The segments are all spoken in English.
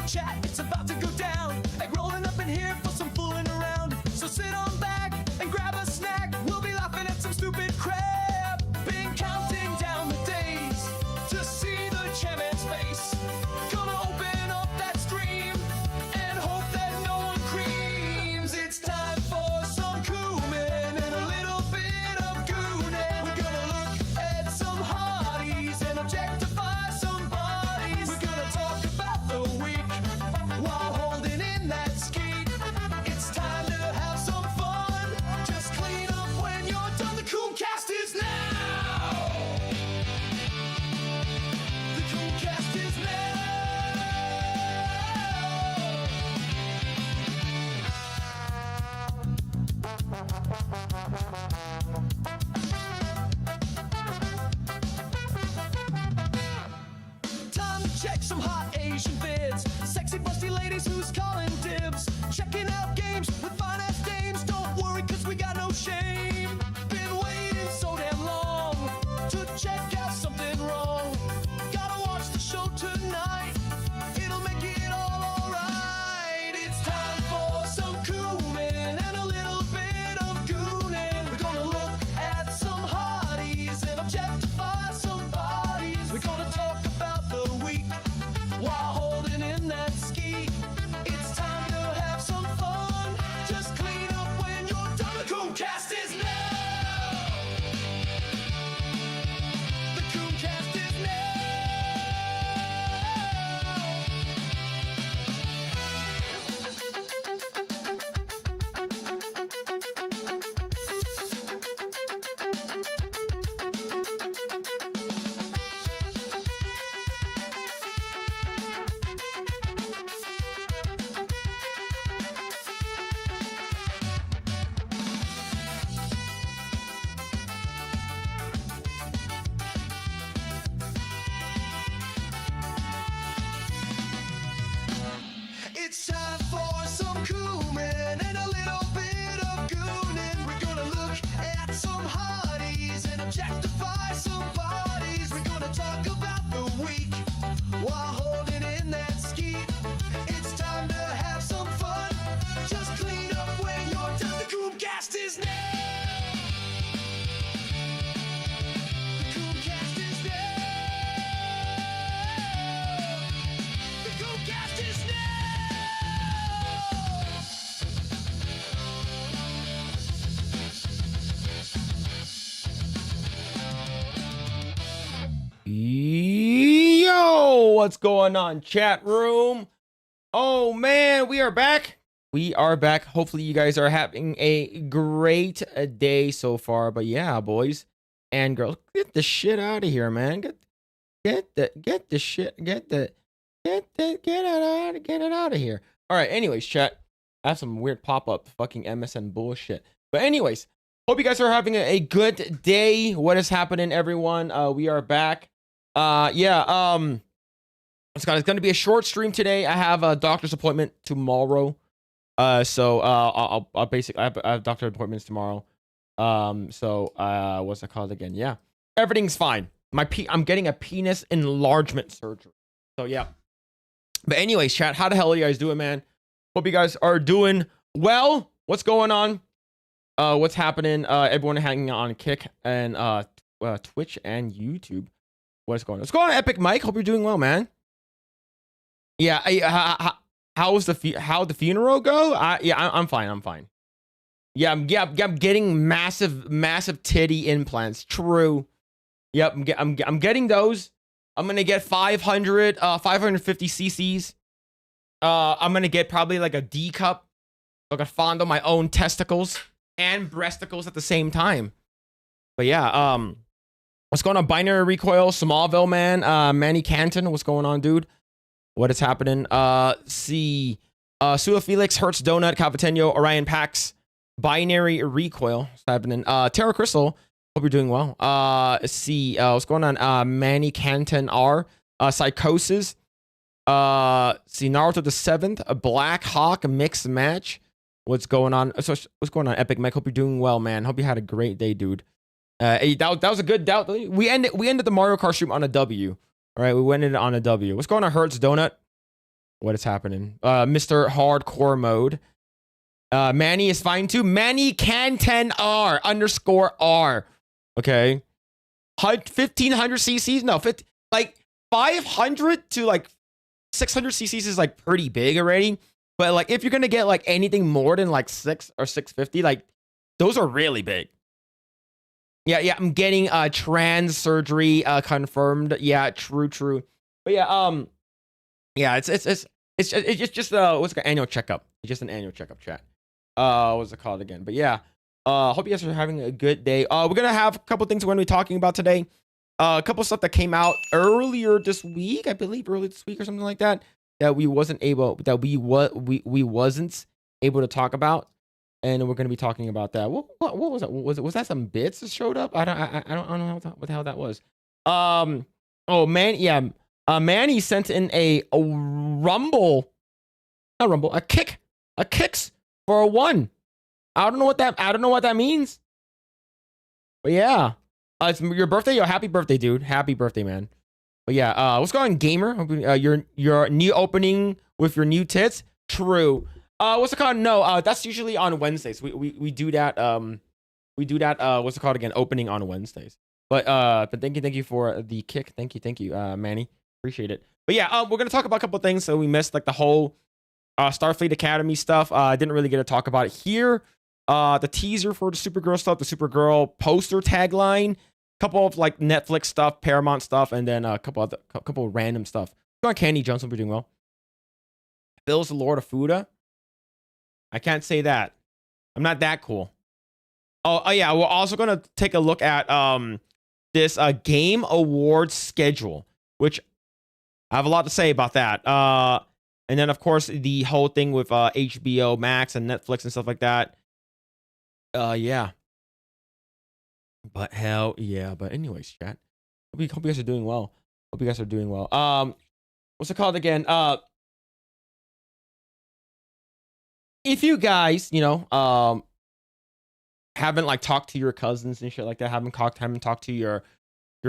Chat, it's about to go down. Egg rolling up in here for some fooling around. So sit on back and grab a snack. We'll be laughing at some stupid crap. Been counting down the days to see the chairman's face. Gonna open up that stream and hope that no one creams. It's time for some cumin and a little bit of goonin'. We're gonna look at some hotties and objectify some bodies. We're gonna talk about the week while holding in that skeet. It's time to have some fun. Just clean up when you're done. The CoomCast is now. The CoomCast is time to check some hot Asian vids. Sexy busty ladies who's calling dibs. Checking out games with fine ass dames. Don't worry cause we got no shame. Been waiting so damn long to check out something wrong. Gotta watch the show tonight. It'll make it all alright. It's time for some cumin and a little bit of goonin'. We're gonna look at some hotties and objectify some bodies. We're gonna talk about the week while holding in that ski. It's time to have some fun. Just clean up when you're done. The CoomCast is now. The CoomCast is It's time for some cumin and a little bit of goonin'. We're gonna look at some hotties and objectify some bodies. We're gonna talk about the week while holding in that skeet. It's time to have some fun. Just clean up when you're done. The CoomCast is now. The CoomCast is now. The CoomCast is now. Yo, what's going on, chat room? Oh man, we are back. We are back. Hopefully you guys are having a great day so far. But yeah, boys and girls, get the shit out of here, man. Get it out of here. All right, anyways, chat. I have some weird pop-up fucking MSN bullshit. But anyways, hope you guys are having a good day. What is happening, everyone? We are back. It's gonna be a short stream today. I have a doctor's appointment tomorrow. I'll basically I have doctor appointments tomorrow. What's it called again? Yeah, everything's fine. I'm getting a penis enlargement surgery. So yeah. But anyways, chat, how the hell are you guys doing, man? Hope you guys are doing well. What's going on? What's happening? Everyone hanging on Kick and Twitch and YouTube. What's going on? What's going on, Epic Mike? Hope you're doing well, man. Yeah. How the funeral go? I'm fine. I'm fine. Yeah, I'm getting massive titty implants. True. Yep, I'm getting those. I'm gonna get 550 cc's. I'm gonna get probably like a D cup. So I can fondle my own testicles and breasticles at the same time. But yeah, what's going on? Binary Recoil, Smallville, man. Manny Canton, what's going on, dude? What is happening? See, Sua Felix, Hertz Donut, Calvatenio, Orion Pax, Binary Recoil, what's happening? Terra Crystal, hope you're doing well. See, what's going on? Manny Canton R, Psychosis. See, Naruto the 7th, a Black Hawk mixed match. What's going on? So what's going on, Epic Mike? Hope you're doing well, man. Hope you had a great day, dude. Hey, that was a good doubt. We ended the Mario Kart stream on a W. All right, we ended it on a W. What's going on, Hertz Donut? What is happening? Mr. Hardcore Mode. Manny is fine too. Manny Canton R _R. Okay. 1500 cc's? No, like 500 to like 600 cc's is like pretty big already. But like if you're gonna get like anything more than like 6 or 650, like those are really big. Yeah, I'm getting trans surgery confirmed. Yeah, true. But yeah, it's just what's the annual checkup? It's just an annual checkup, chat. What's it called again? But yeah, hope you guys are having a good day. We're gonna have a couple things we're gonna be talking about today. A couple stuff that came out earlier this week, I believe, earlier this week or something like that, that we wasn't able to talk about, and we're gonna be talking about that. What was that? Was that some bits that showed up? I don't know what the hell that was. Oh man, yeah. Manny sent in a kicks for a 1. I don't know what that means. But yeah. It's your birthday. Yo, happy birthday, dude. Happy birthday, man. But yeah, what's going on, gamer? Your new opening with your new tits? True. What's it called? No, that's usually on Wednesdays. We do that. What's it called again? Opening on Wednesdays. But thank you for the kick. Thank you, Manny. Appreciate it. But yeah, we're gonna talk about a couple of things. So we missed like the whole Starfleet Academy stuff. I didn't really get to talk about it here. The teaser for the Supergirl stuff, the Supergirl poster tagline, couple of like Netflix stuff, Paramount stuff, and then a couple of random stuff. Go on, Candy Johnson, we're doing well. Bill's the Lord of Fuda. I can't say that. I'm not that cool. Oh yeah, we're also gonna take a look at this Game Awards schedule, which I have a lot to say about that. And then of course the whole thing with HBO Max and Netflix and stuff like that. Yeah. But hell yeah. But anyways, chat. Hope you guys are doing well. What's it called again? If you guys, haven't like talked to your cousins and shit like that, haven't talked to your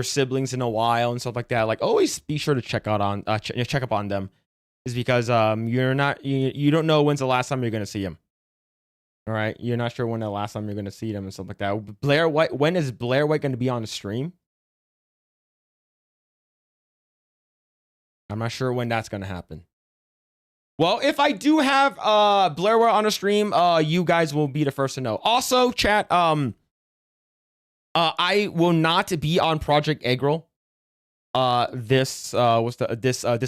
siblings in a while and stuff like that, like always be sure to check up on them, is because you don't know when's the last time you're gonna see them. All right, you're not sure when the last time you're gonna see them and stuff like that. Blair White, when is Blair White gonna be on the stream? I'm not sure when that's gonna happen. Well, if I do have Blair White on the stream, you guys will be the first to know. Also, chat, I will not be on Project Eggroll this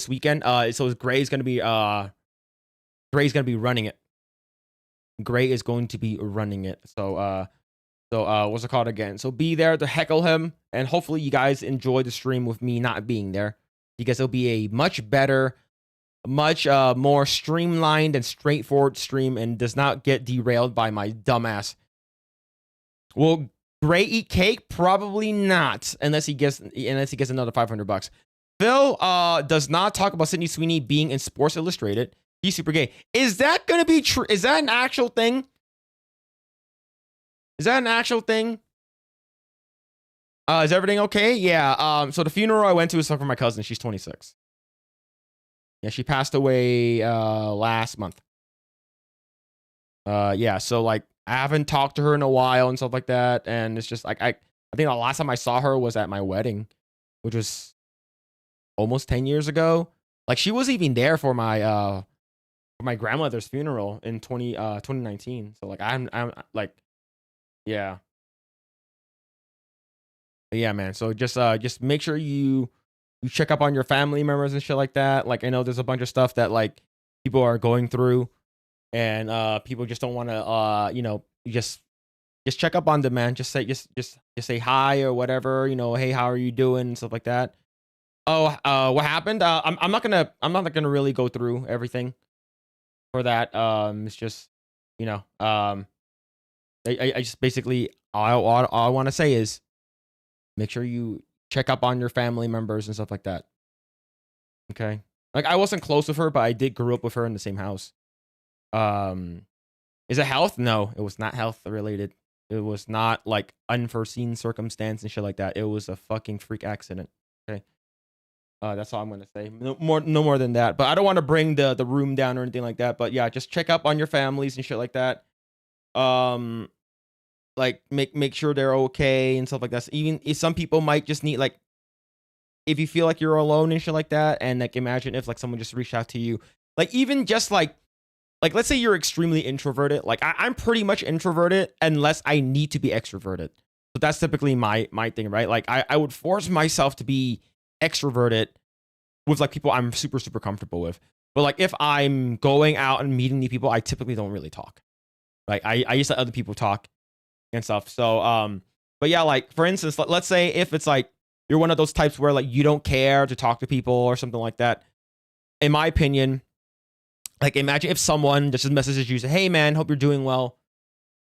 weekend. So Gray's gonna be running it. Gray is going to be running it. So what's it called again? So be there to heckle him, and hopefully you guys enjoy the stream with me not being there, because it'll be a much better, much more streamlined and straightforward stream, and does not get derailed by my dumbass. Will Gray eat cake? Probably not, unless he gets another $500. Phil does not talk about Sydney Sweeney being in Sports Illustrated. He's super gay. Is that gonna be true? Is that an actual thing? Is everything okay? Yeah. So the funeral I went to was for my cousin. She's 26. Yeah, she passed away last month. Yeah, so like I haven't talked to her in a while and stuff like that, and it's just like I think the last time I saw her was at my wedding, which was almost 10 years ago. Like she was even there for my grandmother's funeral in 2019. So like I'm like yeah. But yeah, man. So just make sure you check up on your family members and shit like that. Like I know there's a bunch of stuff that like people are going through, and people just don't want to just check up on them, man. Just say hi or whatever, hey, how are you doing and stuff like that. Oh, what happened? I'm not gonna really go through everything for that. It's just you know I just basically all I want to say is make sure you check up on your family members and stuff like that. Okay. Like I wasn't close with her, but I did grow up with her in the same house. Um, is it health? No, it was not health related. It was not like unforeseen circumstance and shit like that. It was a fucking freak accident. Okay. That's all I'm gonna say. No more than that. But I don't want to bring the room down or anything like that. But yeah, just check up on your families and shit like that. Um, like make sure they're okay and stuff like that. So even if some people might just need like if you feel like you're alone and shit like that, and like imagine if like someone just reached out to you, like even just like let's say you're extremely introverted. Like I'm pretty much introverted unless I need to be extroverted. So that's typically my thing, right? Like I would force myself to be extroverted with like people I'm super comfortable with. But like if I'm going out and meeting new people, I typically don't really talk. Like I used to let other people talk and stuff. So but yeah, like for instance, let's say if it's like you're one of those types where like you don't care to talk to people or something like that. In my opinion, like imagine if someone just messages you, say, "Hey man, hope you're doing well."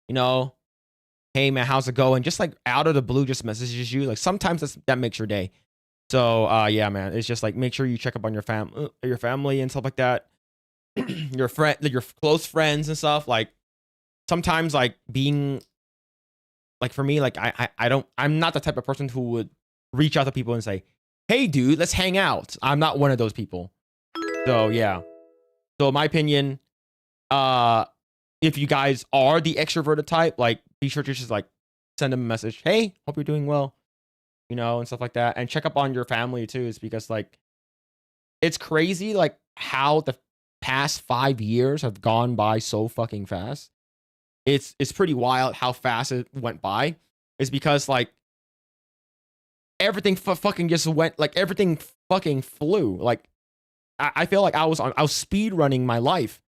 You know, "Hey man, how's it going?" Just like out of the blue, just messages you. Like sometimes that makes your day. So yeah, man, it's just like make sure you check up on your family and stuff like that. your close friends and stuff. Like sometimes like being like for me, like I'm not the type of person who would reach out to people and say, "Hey dude, let's hang out." I'm not one of those people. So yeah. So in my opinion, if you guys are the extroverted type, like be sure to just like send them a message. "Hey, hope you're doing well," and stuff like that. And check up on your family too, is because like it's crazy like how the past 5 years have gone by so fucking fast. It's pretty wild how fast it went by. Is because like everything fucking just went, like everything fucking flew. Like I feel like I was speed running my life.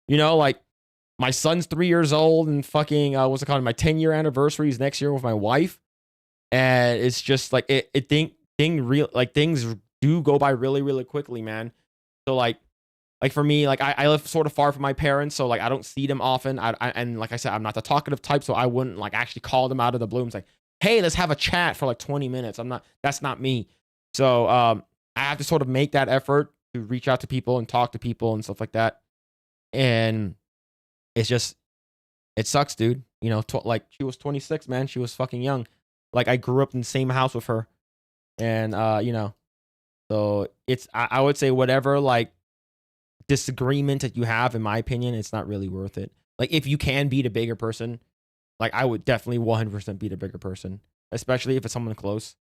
Like my son's 3 years old and fucking what's it called? My 10-year anniversary is next year with my wife. And it's just like things do go by really quickly, man. So like for me, like I live sort of far from my parents, so like I don't see them often. And like I said, I'm not the talkative type, so I wouldn't like actually call them out of the blue and say, "Hey, let's have a chat for like 20 minutes." That's not me. So I have to sort of make that effort to reach out to people and talk to people and stuff like that. And it's just, it sucks, dude. Like she was 26, man. She was fucking young. Like I grew up in the same house with her. And, so it's, I would say whatever like disagreement that you have, in my opinion, it's not really worth it. Like if you can be the bigger person, like I would definitely 100% be the bigger person, especially if it's someone close,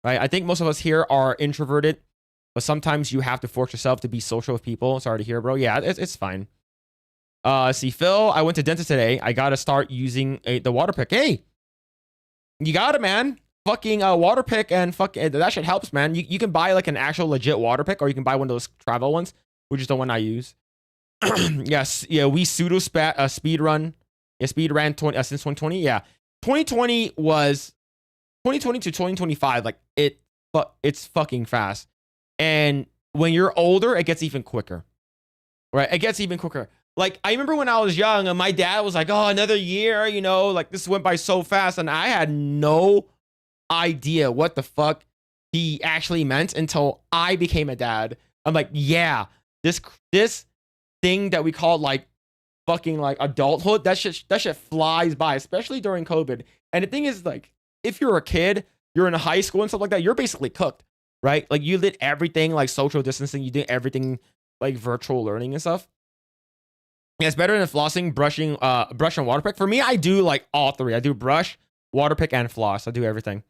right? I think most of us here are introverted, but sometimes you have to force yourself to be social with people. Sorry to hear, bro. Yeah, it's fine. See, Phil, I went to dentist today. I got to start using the water pick. Hey, you got it, man. Fucking water pick and that shit helps, man. You can buy like an actual legit water pick, or you can buy one of those travel ones, which is the one I use. Yes, yeah, we speed run. Yeah, speed ran since 2020. Yeah, 2020 was 2020 to 2025. Like it's fucking fast. And when you're older, it gets even quicker, right? It gets even quicker. Like I remember when I was young, and my dad was like, "Oh, another year," like this went by so fast, and I had no idea what the fuck he actually meant until I became a dad. I'm like, yeah, this thing that we call like fucking like adulthood, that shit flies by, especially during COVID. And the thing is, like, if you're a kid, you're in high school and stuff like that, you're basically cooked, right? Like you did everything like social distancing, you did everything like virtual learning and stuff. Yeah, it's better than flossing, brushing, brush and water pick. For me, I do like all three. I do brush, water pick, and floss. I do everything.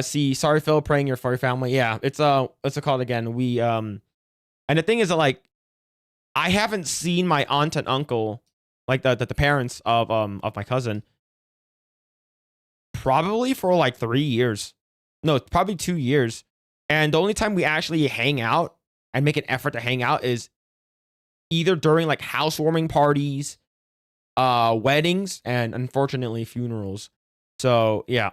See, sorry Phil, praying for your family. Yeah, what's it called again? We and the thing is that like I haven't seen my aunt and uncle, like the parents of my cousin, probably for like 3 years. No, probably 2 years. And the only time we actually hang out and make an effort to hang out is either during like housewarming parties, weddings, and unfortunately funerals. So yeah.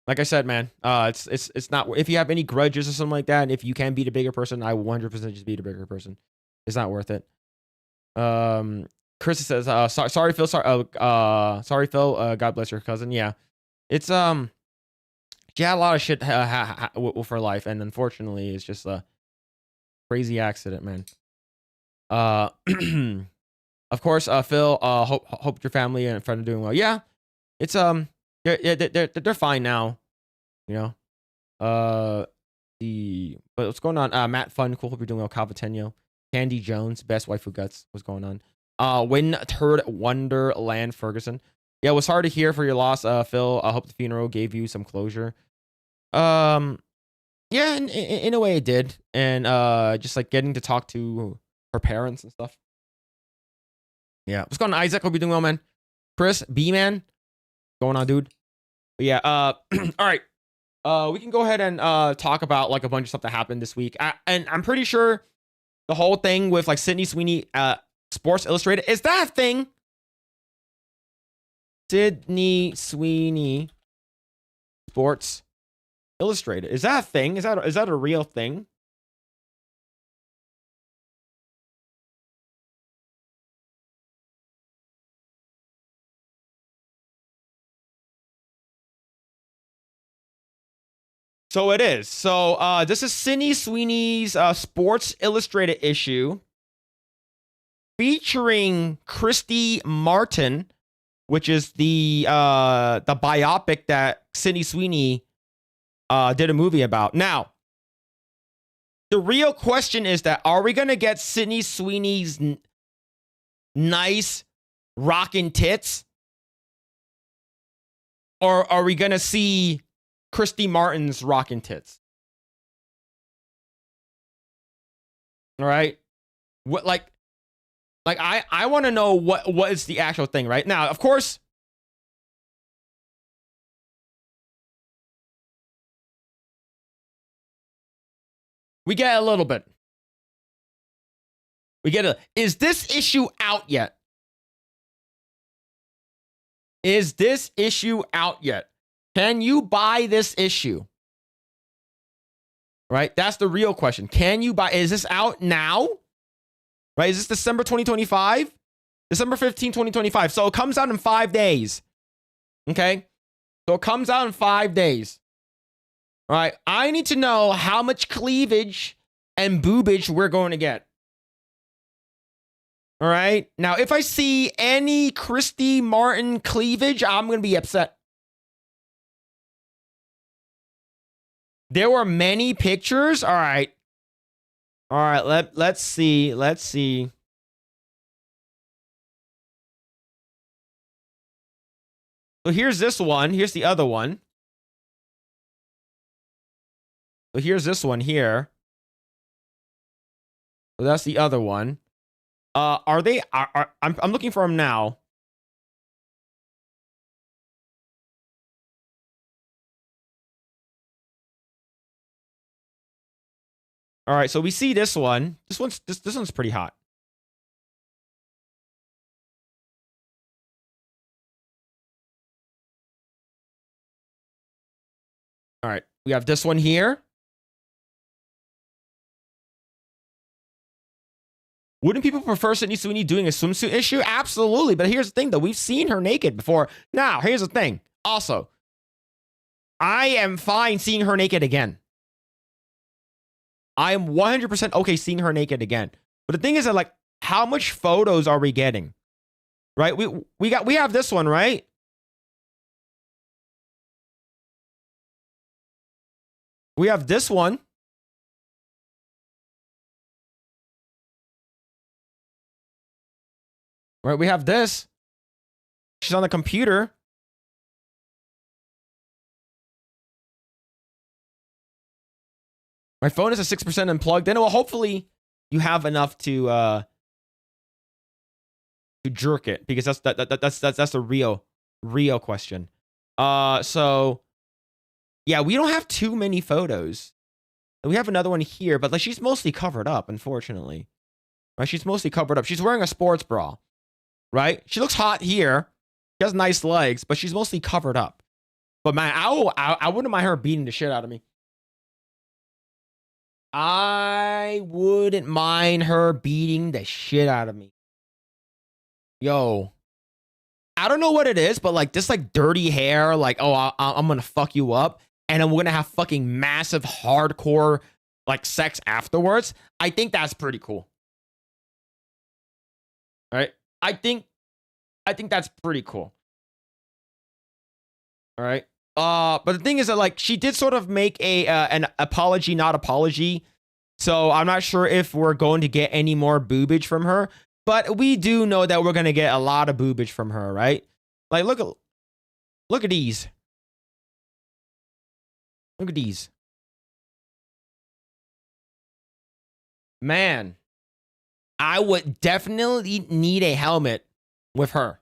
Like I said, man, it's not, if you have any grudges or something like that, and if you can beat a bigger person, I 100% just beat a bigger person. It's not worth it. Chris says, sorry Phil, sorry Phil, God bless your cousin. Yeah. It's yeah, a lot of shit for life, and unfortunately it's just a crazy accident, man. Of course, Phil, hope your family and friend are doing well. Yeah. It's they're fine now, you know. But what's going on? Matt Fun, cool. Hope you're doing well. Calvatenio, Candy Jones, best waifu guts. What's going on? Win Turd Wonderland Ferguson. Yeah, it was hard to hear for your loss, Phil. I hope the funeral gave you some closure. Yeah, in a way it did, and just like getting to talk to her parents and stuff. Yeah, what's going on, Isaac? Hope you're doing well, man. Chris B man. Going on, dude? But yeah, all right. We can go ahead and talk about like a bunch of stuff that happened this week. And I'm pretty sure the whole thing with like Sydney Sweeney, Sports Illustrated, is that a thing? Sydney Sweeney Sports Illustrated. Is that a thing? Is that a real thing? So it is. So this is Sydney Sweeney's Sports Illustrated issue featuring Christy Martin, which is the biopic that Sydney Sweeney did a movie about. Now, the real question is that are we gonna get Sydney Sweeney's nice rockin' tits, or are we gonna see Christy Martin's rockin' tits? All right. What like I want to know what is the actual thing right now. Of course, we get a little bit. Is this issue out yet? Is this issue out yet? Can you buy this issue? Right? That's the real question. Can you buy? Is this out now? Right? Is this December 2025? December 15, 2025. So it comes out in 5 days. Okay? So it comes out in 5 days. All right? I need to know how much cleavage and boobage we're going to get. All right? Now, if I see any Christy Martin cleavage, I'm going to be upset. There were many pictures. All right. Let's see. So here's this one. Here's the other one. So here's this one here. So that's the other one. I'm looking for them now. All right, so we see this one. This one's pretty hot. All right, we have this one here. Wouldn't people prefer Sydney Sweeney doing a swimsuit issue? Absolutely, but here's the thing, though. We've seen her naked before. Now, here's the thing. Also, I am fine seeing her naked again. I am 100% okay seeing her naked again. But the thing is that, like, how much photos are we getting? Right? We have this one, right? We have this one. Right, we have this. She's on the computer. My phone is a 6% unplugged. Then, well, hopefully you have enough to jerk it, because that's the real question. So yeah, we don't have too many photos. We have another one here, but like she's mostly covered up, unfortunately. Right? She's mostly covered up. She's wearing a sports bra, right? She looks hot here. She has nice legs, but she's mostly covered up. But man, I wouldn't mind her beating the shit out of me. I wouldn't mind her beating the shit out of me. Yo, I don't know what it is, but like this like dirty hair, like, oh, I'm gonna fuck you up, and then we're gonna have fucking massive hardcore like sex afterwards. I think that's pretty cool. Right? I think that's pretty cool. All right. But the thing is that like she did sort of make an apology, not apology. So I'm not sure if we're going to get any more boobage from her, but we do know that we're gonna get a lot of boobage from her, right? Like look at these. Look at these. Man, I would definitely need a helmet with her.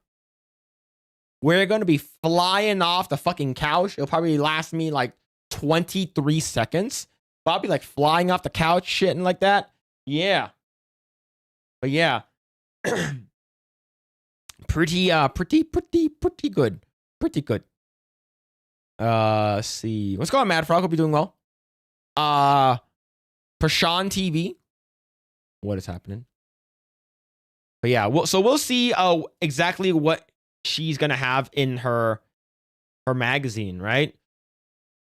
We're going to be flying off the fucking couch. It'll probably last me like 23 seconds. But I'll be like flying off the couch, shitting like that. Yeah. But yeah. Pretty good. Pretty good. Let's see. What's going on, Mad Frog? Hope you're doing well. Prashan TV. What is happening? But yeah, so we'll see exactly what she's gonna have in her magazine, right?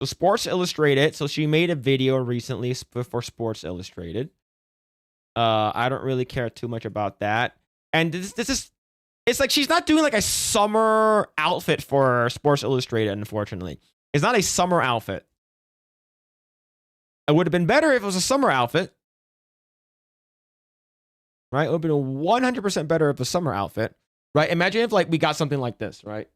So Sports Illustrated. So she made a video recently for Sports Illustrated. I don't really care too much about that. And this is, it's like she's not doing like a summer outfit for Sports Illustrated, unfortunately. It's not a summer outfit. It would have been better if it was a summer outfit. Right? It would have been 100% better if it was a summer outfit. Right? Imagine if like we got something like this, right?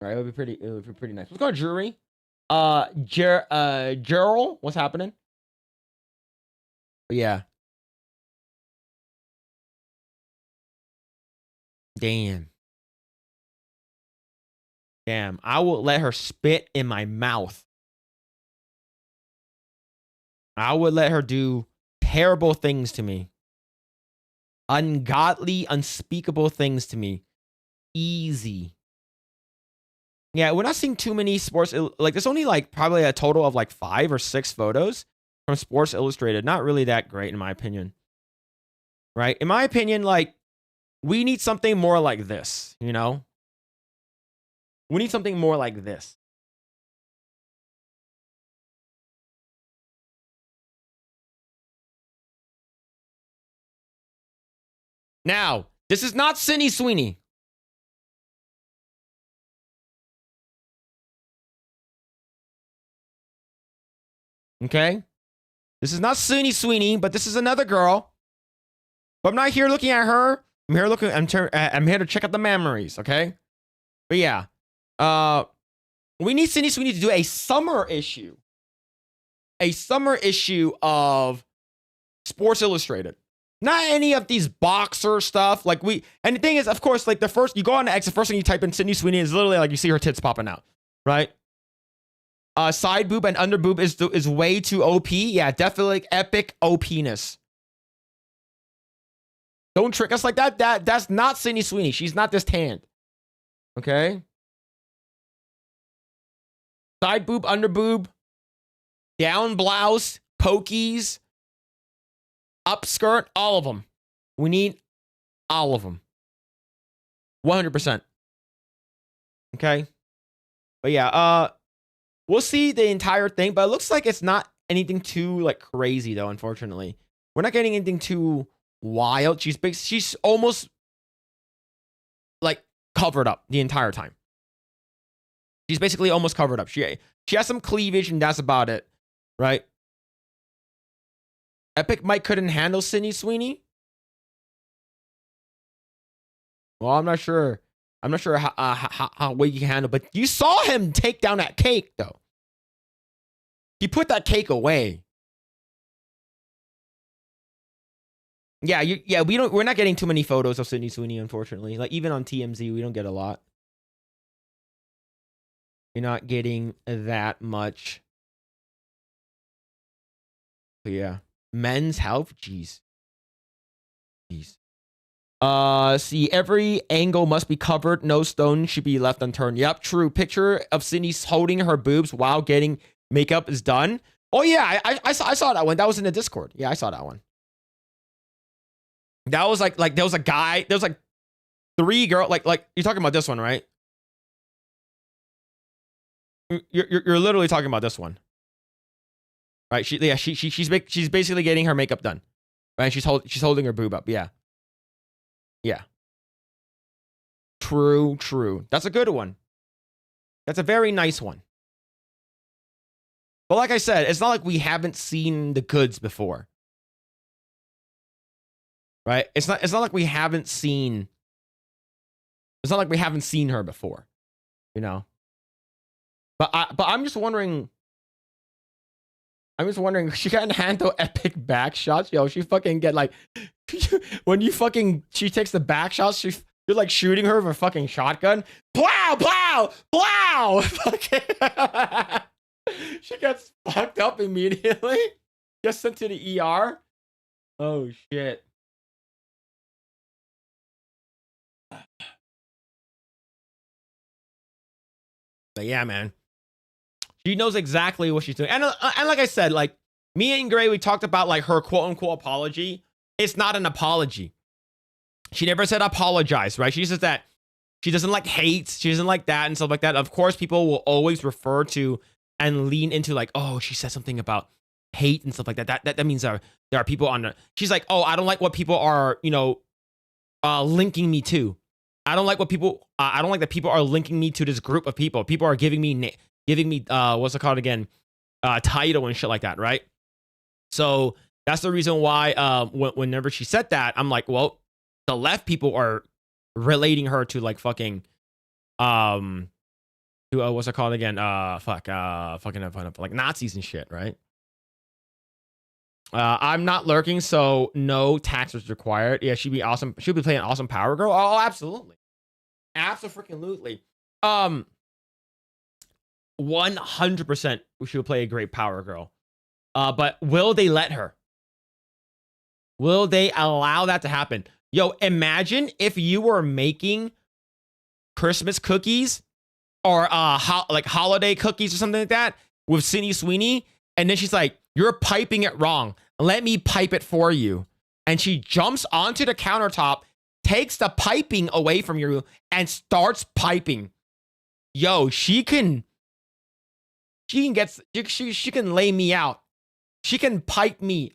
Right? It would be pretty nice. Let's go to jewelry. Gerald, what's happening? But yeah. Damn. I will let her spit in my mouth. I would let her do terrible things to me. Ungodly, unspeakable things to me. Easy. Yeah, we're not seeing too many Sports... Like, there's only, like, probably a total of, like, 5 or 6 photos from Sports Illustrated. Not really that great, in my opinion. Right? In my opinion, like, we need something more like this, you know? We need something more like this. Now, this is not Sydney Sweeney. Okay? This is not Sydney Sweeney, but this is another girl. But I'm not here looking at her. I'm here to check out the memories, okay? But yeah. We need Sydney Sweeney to do a summer issue. A summer issue of Sports Illustrated. Not any of these boxer stuff. Like and the thing is, of course, like the first, you go on to X, the first thing you type in Sydney Sweeney is literally like you see her tits popping out, right? Side boob and under boob is way too OP. Yeah, definitely like epic OP-ness. Don't trick us like that. That's not Sydney Sweeney. She's not this tanned. Okay? Side boob, under boob, down blouse, pokies, upskirt, all of them. We need all of them. 100%. Okay? But yeah, we'll see the entire thing, but it looks like it's not anything too like crazy though, unfortunately. We're not getting anything too wild. She's almost like covered up the entire time. She's basically almost covered up. She has some cleavage, and that's about it, right? Epic Mike couldn't handle Sydney Sweeney. Well, I'm not sure. I'm not sure how well you can handle, but you saw him take down that cake, though. He put that cake away. Yeah, we're not getting too many photos of Sydney Sweeney, unfortunately. Like, even on TMZ, we don't get a lot. You're not getting that much. But yeah. Men's health? Jeez. See, every angle must be covered. No stone should be left unturned. Yep, true. Picture of Sydney holding her boobs while getting makeup is done. Oh, yeah, I saw that one. That was in the Discord. Yeah, I saw that one. That was like there was a guy. There was like 3 girls. Like you're talking about this one, right? You're literally talking about this one, right? She's basically getting her makeup done, right? She's holding her boob up. Yeah. True. That's a good one. That's a very nice one. But like I said, it's not like we haven't seen the goods before, right? It's not like we haven't seen. It's not like we haven't seen her before, you know. But I'm just wondering. She can't handle epic back shots. Yo, she fucking get like when she takes the back shots. You're like shooting her with a fucking shotgun. Plow, plow, plow. She gets fucked up immediately. Gets sent to the ER. Oh shit. But yeah, man. She knows exactly what she's doing. And like I said, like me and Gray, we talked about like her quote unquote apology. It's not an apology. She never said apologize, right? She says that she doesn't like hate. She doesn't like that and stuff like that. Of course, people will always refer to and lean into like, oh, she said something about hate and stuff like that. That means there are people on the. She's like, oh, I don't like what people are, linking me to. I don't like what people. I don't like that people are linking me to this group of people. People are giving me what's it called again? Title and shit like that, right? So that's the reason why whenever she said that, I'm like, well, the left people are relating her to like fucking what's it called again? Like Nazis and shit, right? I'm not lurking, so no tax was required. Yeah, she'd be awesome. She'll be playing awesome Power Girl. Oh, absolutely. Absolutely. 100% she will play a great Power Girl. But will they let her? Will they allow that to happen? Yo, imagine if you were making Christmas cookies or like holiday cookies or something like that with Sydney Sweeney, and then she's like, "You're piping it wrong. Let me pipe it for you." And she jumps onto the countertop, takes the piping away from you, and starts piping. Yo, she can lay me out. She can pipe me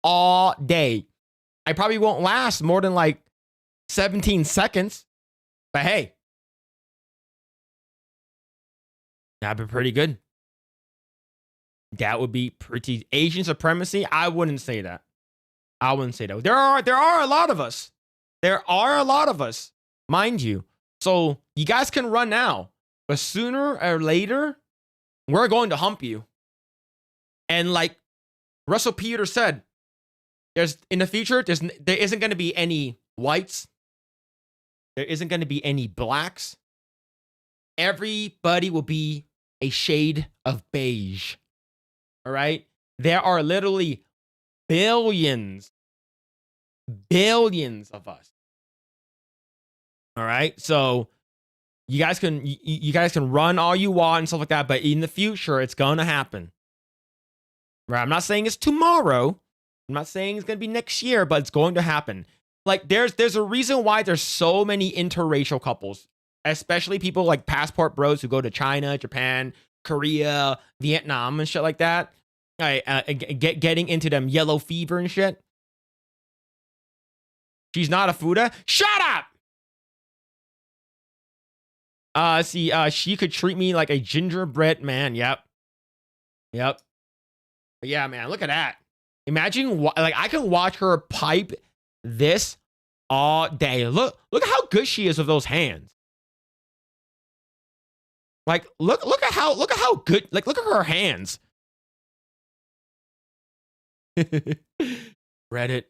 all day. I probably won't last more than like 17 seconds. But hey, that'd be pretty good. That would be pretty Asian supremacy. I wouldn't say that. There are a lot of us. Mind you. So you guys can run now, but sooner or later, we're going to hump you. And like Russell Peters said, in the future, there isn't going to be any whites. There isn't going to be any blacks. Everybody will be a shade of beige. All right? There are literally billions of us. All right? So you guys can run all you want and stuff like that, but in the future, it's going to happen. Right? I'm not saying it's tomorrow. I'm not saying it's going to be next year, but it's going to happen. Like there's a reason why there's so many interracial couples, especially people like passport bros who go to China, Japan, Korea, Vietnam and shit like that. Getting into them yellow fever and shit. She's not a Fuda. Shut up! See, she could treat me like a gingerbread man. Yep. Yep. But yeah, man, look at that. Imagine like I can watch her pipe this all day. Look at how good she is with those hands. Like look at how good, like look at her hands. Reddit,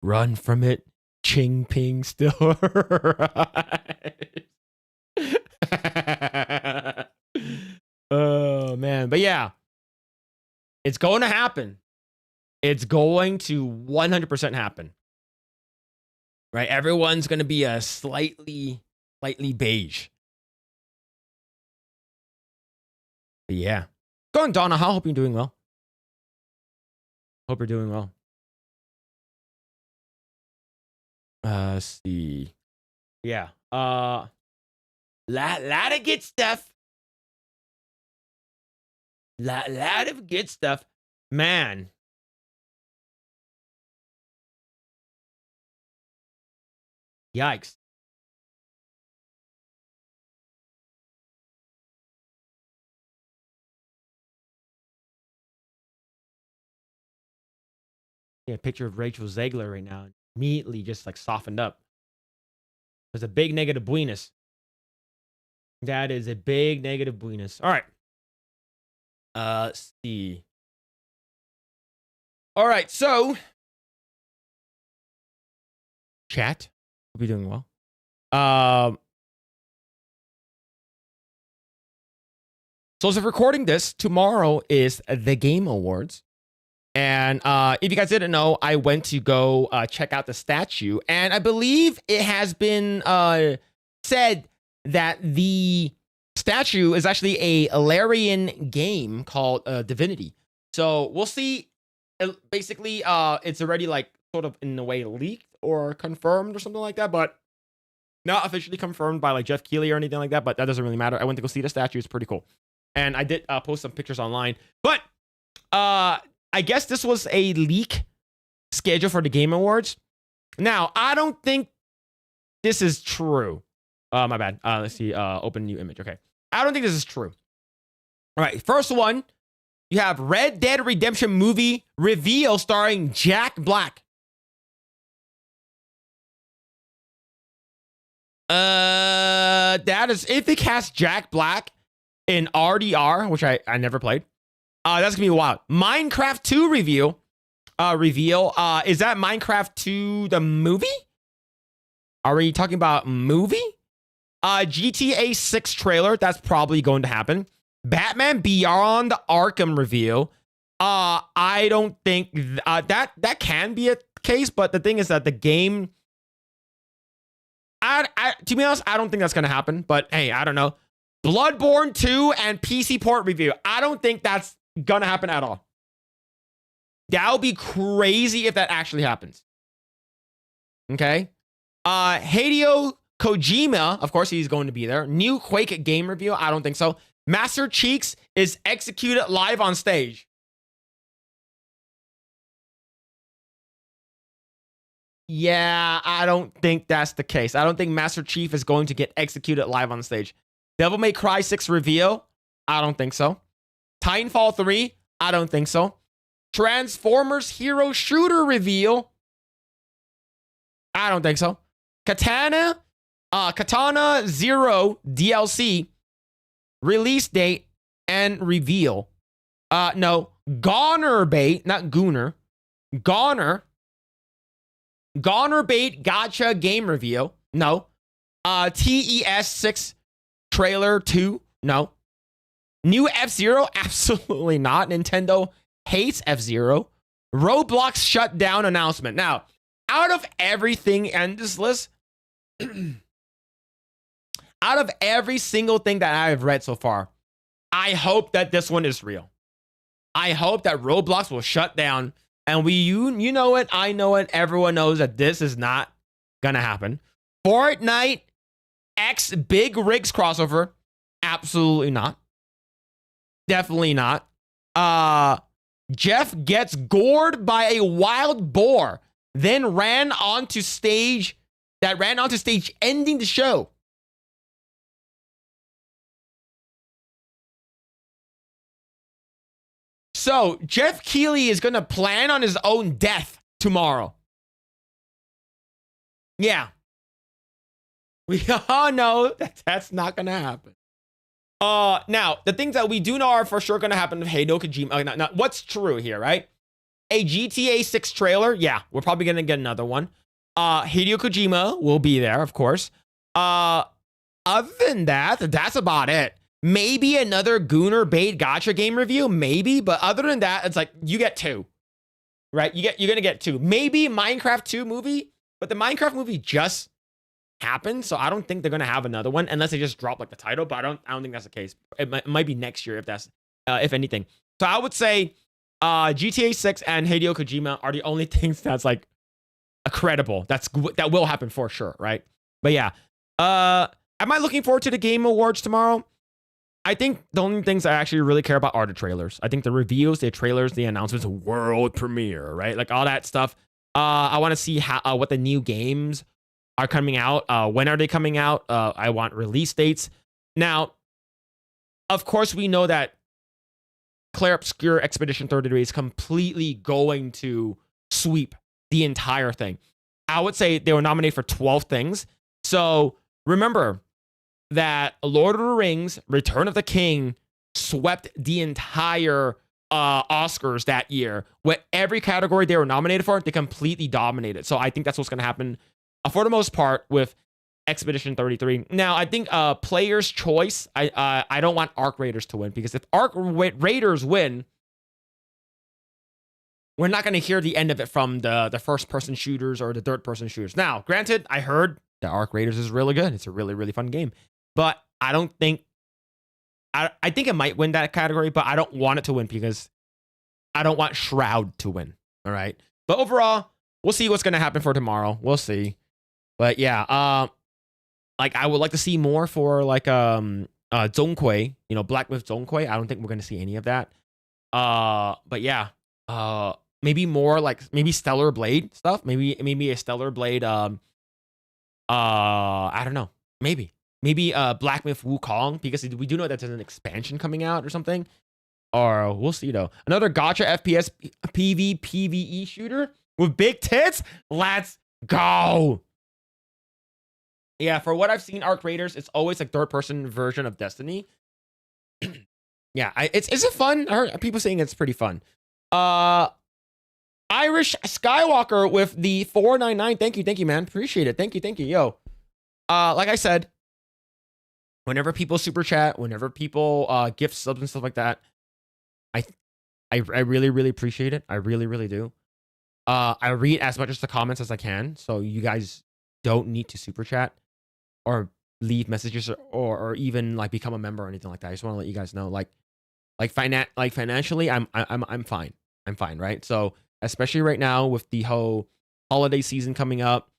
run from it. Ching ping still right. Oh man, but yeah, it's going to happen. It's going to 100% happen. Right? Everyone's going to be a slightly beige. But yeah. Go on, Donna. I hope you're doing well. Hope you're doing well. Let's see. Yeah. Lot of good stuff. Lot of good stuff. Man. Yikes. Yeah, a picture of Rachel Zegler right now. Immediately just like softened up. There's a big negative bueness. That is a big negative bueness. All right. Let's see. All right, so chat. Hope you're doing well. So as of recording this, tomorrow is the Game Awards. And if you guys didn't know, I went to go check out the statue. And I believe it has been said that the statue is actually a Larian game called Divinity. So we'll see. Basically, it's already like sort of in a way leaked or confirmed or something like that. But not officially confirmed by like Jeff Keighley or anything like that. But that doesn't really matter. I went to go see the statue. It's pretty cool. And I did post some pictures online. But I guess this was a leak schedule for the Game Awards. Now, I don't think this is true. My bad. Let's see. Open new image. Okay. I don't think this is true. All right. First one, you have Red Dead Redemption movie reveal starring Jack Black. That is if it casts Jack Black in RDR, which I never played. That's gonna be wild. Minecraft 2 reveal. Is that Minecraft 2 the movie? Are we talking about movie? GTA 6 trailer. That's probably going to happen. Batman Beyond Arkham reveal. I don't think that can be a case, but the thing is that the game. To be honest, I don't think that's gonna happen. But hey, I don't know. Bloodborne 2 and PC port review. I don't think that's gonna happen at all. That would be crazy if that actually happens. Okay. Hideo Kojima, of course, he's going to be there. New Quake game review. I don't think so. Master Cheeks is executed live on stage. Yeah, I don't think that's the case. I don't think Master Chief is going to get executed live on stage. Devil May Cry 6 reveal. I don't think so. Titanfall 3. I don't think so. Transformers Hero Shooter reveal. I don't think so. Katana Zero DLC release date and reveal. No. Goner Bait, not Gooner. Goner Bait Gotcha game reveal. No. TES 6 trailer 2. No. New F-Zero? Absolutely not. Nintendo hates F-Zero. Roblox shutdown announcement. Now, out of everything in this list, out of every single thing that I've read so far, I hope that this one is real. I hope that Roblox will shut down. And you know it, I know it, everyone knows that this is not gonna happen. Fortnite X Big Rigs crossover. Absolutely not. Definitely not. Jeff gets gored by a wild boar, then ran onto stage, ending the show. So Jeff Keighley is going to plan on his own death tomorrow. Yeah. We all know that that's not going to happen. Now, the things that we do know are for sure going to happen with Hideo Kojima. Now, what's true here, right? A GTA 6 trailer. Yeah, we're probably going to get another one. Hideo Kojima will be there, of course. Other than that, that's about it. Maybe another Gooner Bait Gacha game review, maybe. But other than that, it's like you get 2, right? You're gonna get 2. Maybe Minecraft 2 movie, but the Minecraft movie just happened, so I don't think they're gonna have another one unless they just drop like the title. But I don't think that's the case. It might be next year if anything. So I would say GTA 6 and Hideo Kojima are the only things that's like credible. That will happen for sure, right? But yeah, am I looking forward to the Game Awards tomorrow? I think the only things I actually really care about are the trailers. I think the reviews, the trailers, the announcements, world premiere, right? Like all that stuff. I want to see what the new games are coming out. When are they coming out? I want release dates. Now, of course, we know that Clair Obscur Expedition 33 is completely going to sweep the entire thing. I would say they were nominated for 12 things. So remember that Lord of the Rings, Return of the King swept the entire Oscars that year. With every category they were nominated for, they completely dominated. So I think that's what's going to happen for the most part with Expedition 33. Now, I think player's choice, I don't want Arc Raiders to win, because if Arc Raiders win, we're not going to hear the end of it from the first-person shooters or the third-person shooters. Now, granted, I heard that Arc Raiders is really good. It's a really, really fun game. But I don't think... I think it might win that category, but I don't want it to win because I don't want Shroud to win. All right? But overall, we'll see what's going to happen for tomorrow. We'll see. But yeah, like I would like to see more for like Zhongkui, Black Myth Zhongkui. I don't think we're going to see any of that. But yeah, maybe more like maybe Stellar Blade stuff. Maybe a Stellar Blade I don't know. Maybe Black Myth Wukong, because we do know that there's an expansion coming out or something. Or we'll see though. Another Gacha FPS PvE shooter with big tits. Let's go. Yeah, for what I've seen, Arc Raiders, it's always like third-person version of Destiny. Yeah, is it fun? I heard people saying it's pretty fun. Irish Skywalker with the 499. Thank you, man. Appreciate it. Thank you, yo. Like I said, whenever people super chat, whenever people gift subs and stuff like that, I really, really appreciate it. I really, really do. I read as much as the comments as I can, so you guys don't need to super chat or leave messages or even like become a member or anything like that. I just want to let you guys know, like financially, I'm fine. I'm fine, right? So especially right now with the whole holiday season coming up,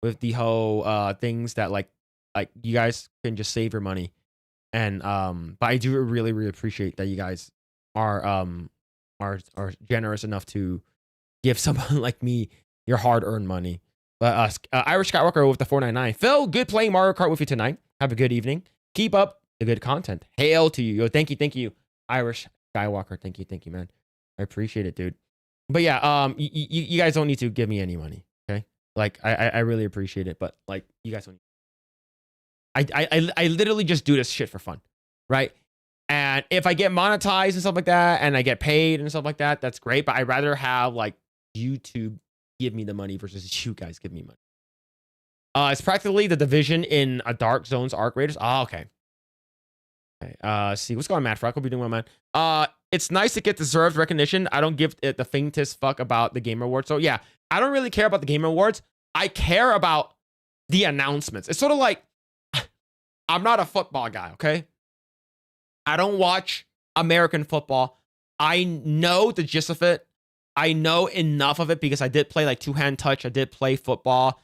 with the whole things that like you guys can just save your money, and but I do really, really appreciate that you guys are generous enough to give someone like me your hard-earned money. But Irish Skywalker with the 499. Phil, good playing Mario Kart with you tonight. Have a good evening. Keep up the good content. Hail to you. Yo, thank you, Irish Skywalker. Thank you, man. I appreciate it, dude. But yeah, you guys don't need to give me any money, okay? Like, I really appreciate it, but like, you guys don't. I literally just do this shit for fun, right? And if I get monetized and stuff like that, and I get paid and stuff like that, that's great. But I'd rather have like YouTube give me the money versus you guys give me money. It's practically the Division in a Dark Zone's Arc Raiders. Oh, okay. Okay. See what's going on, Matt Frack. Hope you're doing well, man. It's nice to get deserved recognition. I don't give it the faintest fuck about the Game Awards. So yeah, I don't really care about the Game Awards. I care about the announcements. It's sort of like I'm not a football guy, okay? I don't watch American football. I know the gist of it. I know enough of it because I did play like two-hand touch. I did play football,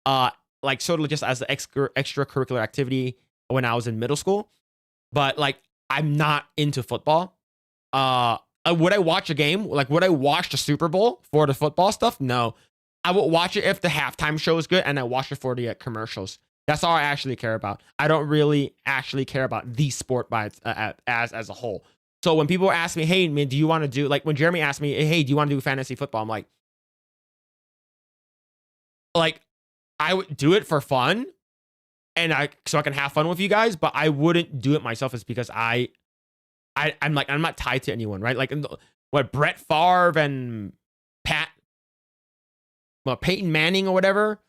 like sort of just as an extracurricular activity when I was in middle school. But like, I'm not into football. Would I watch a game? Like, would I watch the Super Bowl for the football stuff? No. I would watch it if the halftime show is good, and I watch it for the commercials. That's all I actually care about. I don't really actually care about the sport by as a whole. So when people ask me, hey, man, do you want to do, like when Jeremy asked me, hey, do you want to do fantasy football? I'm like, I would do it for fun and so I can have fun with you guys, but I wouldn't do it myself. It's because I'm not tied to anyone, right? Like what Brett Favre and Peyton Manning or whatever.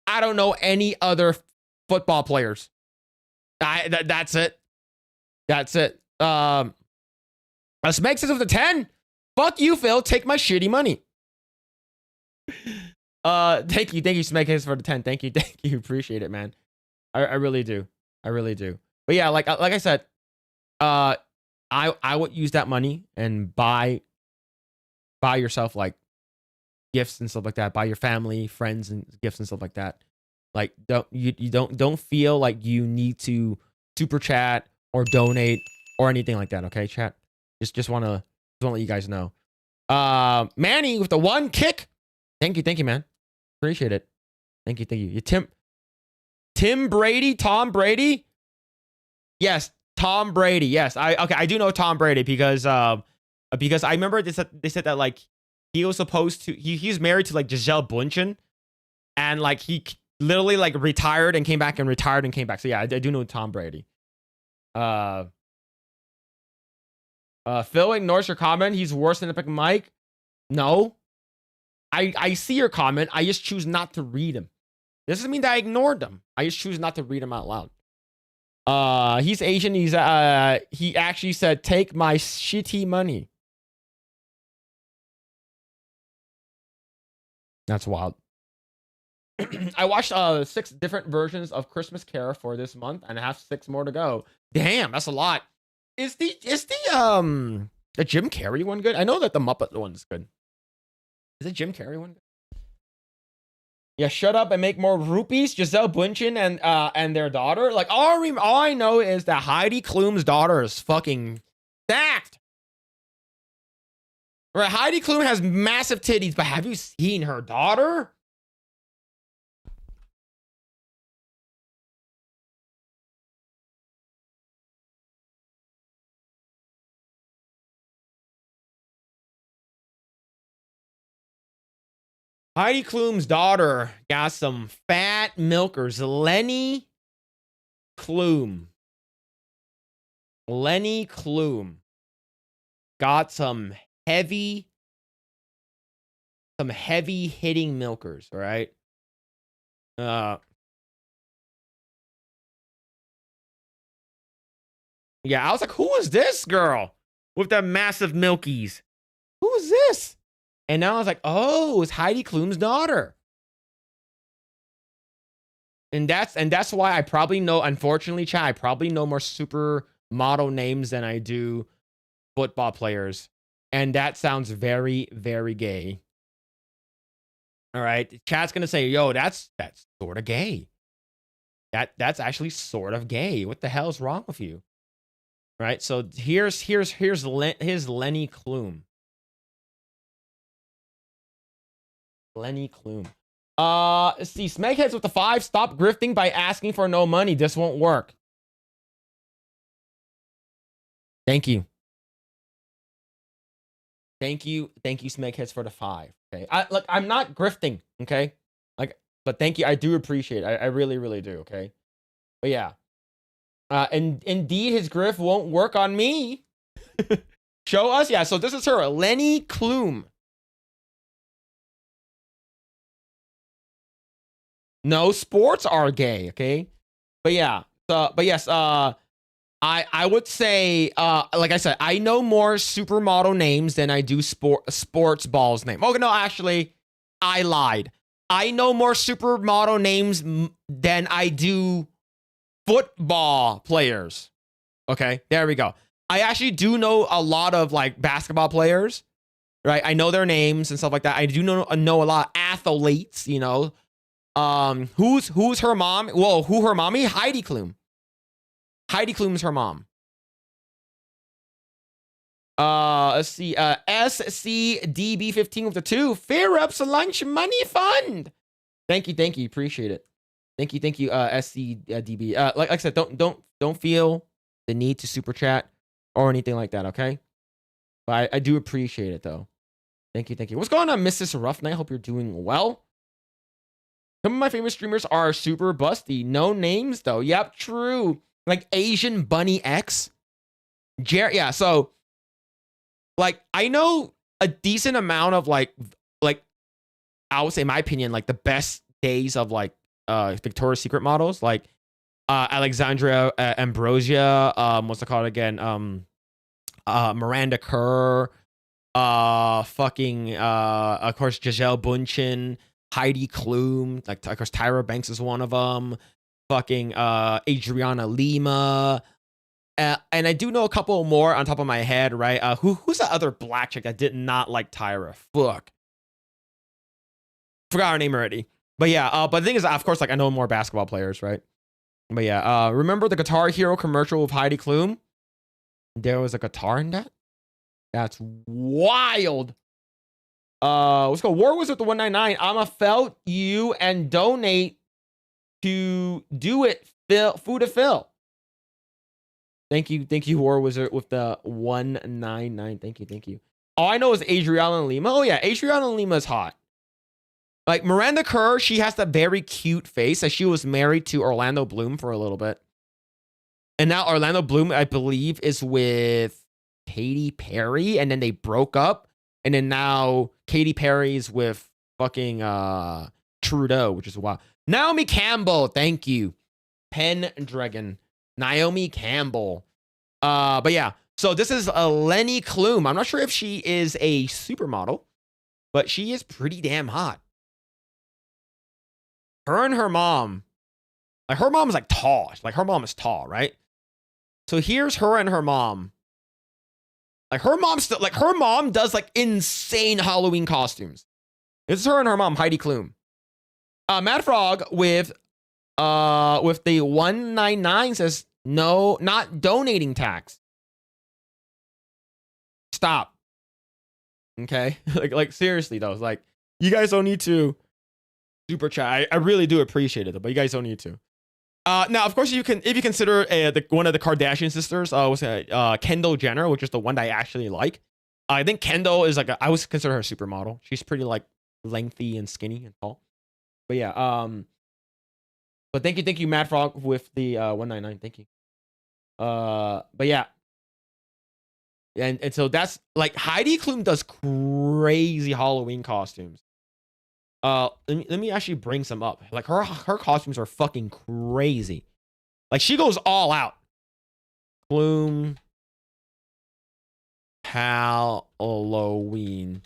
I don't know any other football players. That's it. That's it. Smeg says with the 10. Fuck you, Phil. Take my shitty money. Thank you, Smeg for the 10. Thank you. Appreciate it, man. I really do. I really do. But yeah, like I said, I would use that money and buy yourself like gifts and stuff like that. Buy your family, friends, and gifts and stuff like that. Like don't feel like you need to super chat or donate or anything like that. Okay, chat. Just wanna let you guys know. Manny with the 1 kick. Thank you, man. Appreciate it. Thank you. Tom Brady. Yes, Tom Brady. Yes, I do know Tom Brady because I remember they said that like he was supposed to he's married to like Giselle Bundchen, and like he literally like retired and came back and retired and came back. So yeah, I do know Tom Brady. Phil ignores your comment. He's worse than Epic Mike. No. I see your comment. I just choose not to read him. This doesn't mean that I ignored them. I just choose not to read him out loud. He's Asian. He actually said, take my shitty money. That's wild. I watched 6 different versions of Christmas Carol for this month, and I have 6 more to go. Damn, that's a lot. Is the Jim Carrey one good? I know that the Muppet one's good. Is it Jim Carrey one? Yeah, shut up and make more rupees. Giselle Bundchen and their daughter. Like all I know is that Heidi Klum's daughter is fucking stacked. Right, Heidi Klum has massive titties, but have you seen her daughter? Heidi Klum's daughter got some fat milkers. Lenny Klum got some heavy hitting milkers, all right? Yeah, I was like, who is this girl with the massive milkies? Who is this? And now I was like, oh, it's Heidi Klum's daughter. And that's why I probably know, unfortunately, chat, I probably know more supermodel names than I do football players. And that sounds very, very gay. All right. Chat's gonna say, yo, that's sort of gay. That's actually sort of gay. What the hell is wrong with you? Right? So here's Lenny Klum. Lenny Klum. Let's see. Smegheads with the 5. Stop grifting by asking for no money. This won't work. Thank you. Smegheads for the 5. Okay. I'm not grifting. Okay. But thank you. I do appreciate it. I really, really do. Okay. But yeah. And indeed, his grift won't work on me. Show us. Yeah. So this is her, Lenny Klum. No, sports are gay, okay? But yeah. But yes, I would say, like I said, I know more supermodel names than I do sports balls name. Oh no, actually, I lied. I know more supermodel names than I do football players. Okay, there we go. I actually do know a lot of like basketball players, right? I know their names and stuff like that. I do know a lot of athletes, you know. Who's her mom? Well, who her mommy? Heidi Klum. Heidi Klum's her mom. Let's see. SCDB15 with the 2. Fair Ups Lunch Money Fund. Thank you. Appreciate it. Thank you. SCDB. Like I said, don't feel the need to super chat or anything like that, okay? But I do appreciate it, though. Thank you, thank you. What's going on, Mrs. Rough Night? Hope you're doing well. Some of my favorite streamers are super busty. No names, though. Yep, true. Like Asian Bunny X. Yeah, so, like, I know a decent amount of, like, I would say, in my opinion, like, the best days of, like, Victoria's Secret models. Like, Alexandria Ambrosia. What's it called again? Miranda Kerr. Of course, Giselle Bundchen, Heidi Klum, like, of course, Tyra Banks is one of them. Fucking Adriana Lima. And I do know a couple more on top of my head, right? Who's the other black chick that did not like Tyra? Fuck. Forgot her name already. But yeah, but the thing is, of course, like, I know more basketball players, right? But yeah, remember the Guitar Hero commercial with Heidi Klum? There was a guitar in that? That's wild. Let's go. War was with the 199. I'ma felt you and donate to do it. Food to fill. Thank you, War Wizard with the 199. Thank you. All I know is Adriana Lima. Oh yeah, Adriana Lima is hot. Like Miranda Kerr, she has that very cute face. Like she was married to Orlando Bloom for a little bit. And now Orlando Bloom, I believe, is with Katy Perry, and then they broke up. And then now Katy Perry's with fucking Trudeau, which is wild. Naomi Campbell, thank you. Pendragon. Naomi Campbell. But yeah, so this is Lenny Klum. I'm not sure if she is a supermodel, but she is pretty damn hot. Her and her mom, like her mom is like tall. Like her mom is tall, right? So here's her and her mom. Like her mom still, like her mom does like insane Halloween costumes. This is her and her mom, Heidi Klum. Mad Frog with the 199 says no, not donating tax. Stop. Okay, like seriously though, like you guys don't need to super chat. I really do appreciate it, though, but you guys don't need to. Now, of course, if you consider one of the Kardashian sisters, Kendall Jenner, which is the one that I actually like. I think Kendall is like I always consider her a supermodel. She's pretty like lengthy and skinny and tall. But yeah, but thank you, Mad Frog with the 199. Thank you. But yeah. And so that's like Heidi Klum does crazy Halloween costumes. Let me actually bring some up. Like her costumes are fucking crazy. Like she goes all out. Klum Halloween.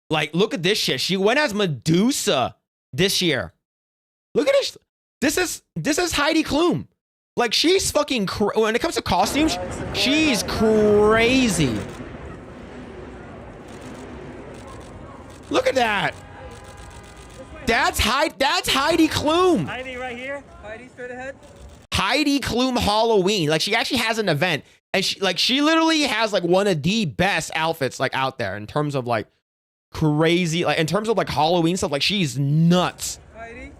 Like look at this shit. She went as Medusa this year. Look at this. This is Heidi Klum. Like she's fucking when it comes to costumes, she's crazy. Look at that. That's Heidi Klum. Heidi right here. Heidi straight ahead. Heidi Klum Halloween. Like she actually has an event, and she literally has like one of the best outfits like out there in terms of like crazy, like in terms of like Halloween stuff. Like she's nuts. Heidi,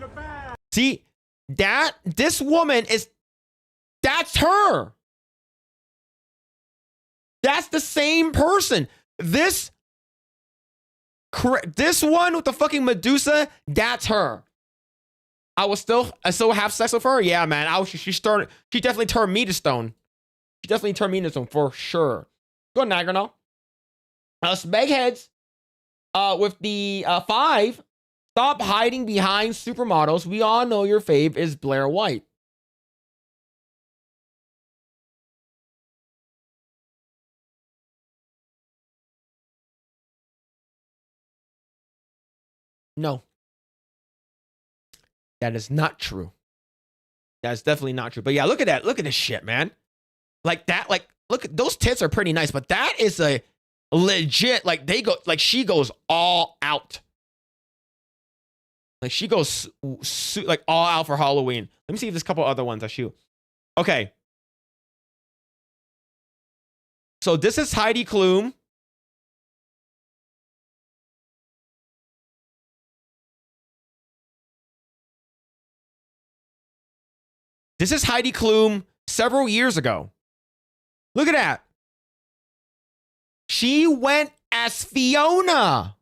look back. See this woman that's her. That's the same person. This one with the fucking Medusa, that's her. I still have sex with her. Yeah, man. She definitely turned me to stone. She definitely turned me to stone for sure. Go Nagarno. Smegheads. With the 5. Stop hiding behind supermodels. We all know your fave is Blair White. No. That is not true. That's definitely not true. But yeah, look at that. Look at this shit, man. Like that, like, look, those tits are pretty nice, but that is a legit, like she goes all out. Like she goes like all out for Halloween. Let me see if there's a couple other ones I shoot. Okay. So this is Heidi Klum. This is Heidi Klum several years ago. Look at that. She went as Fiona.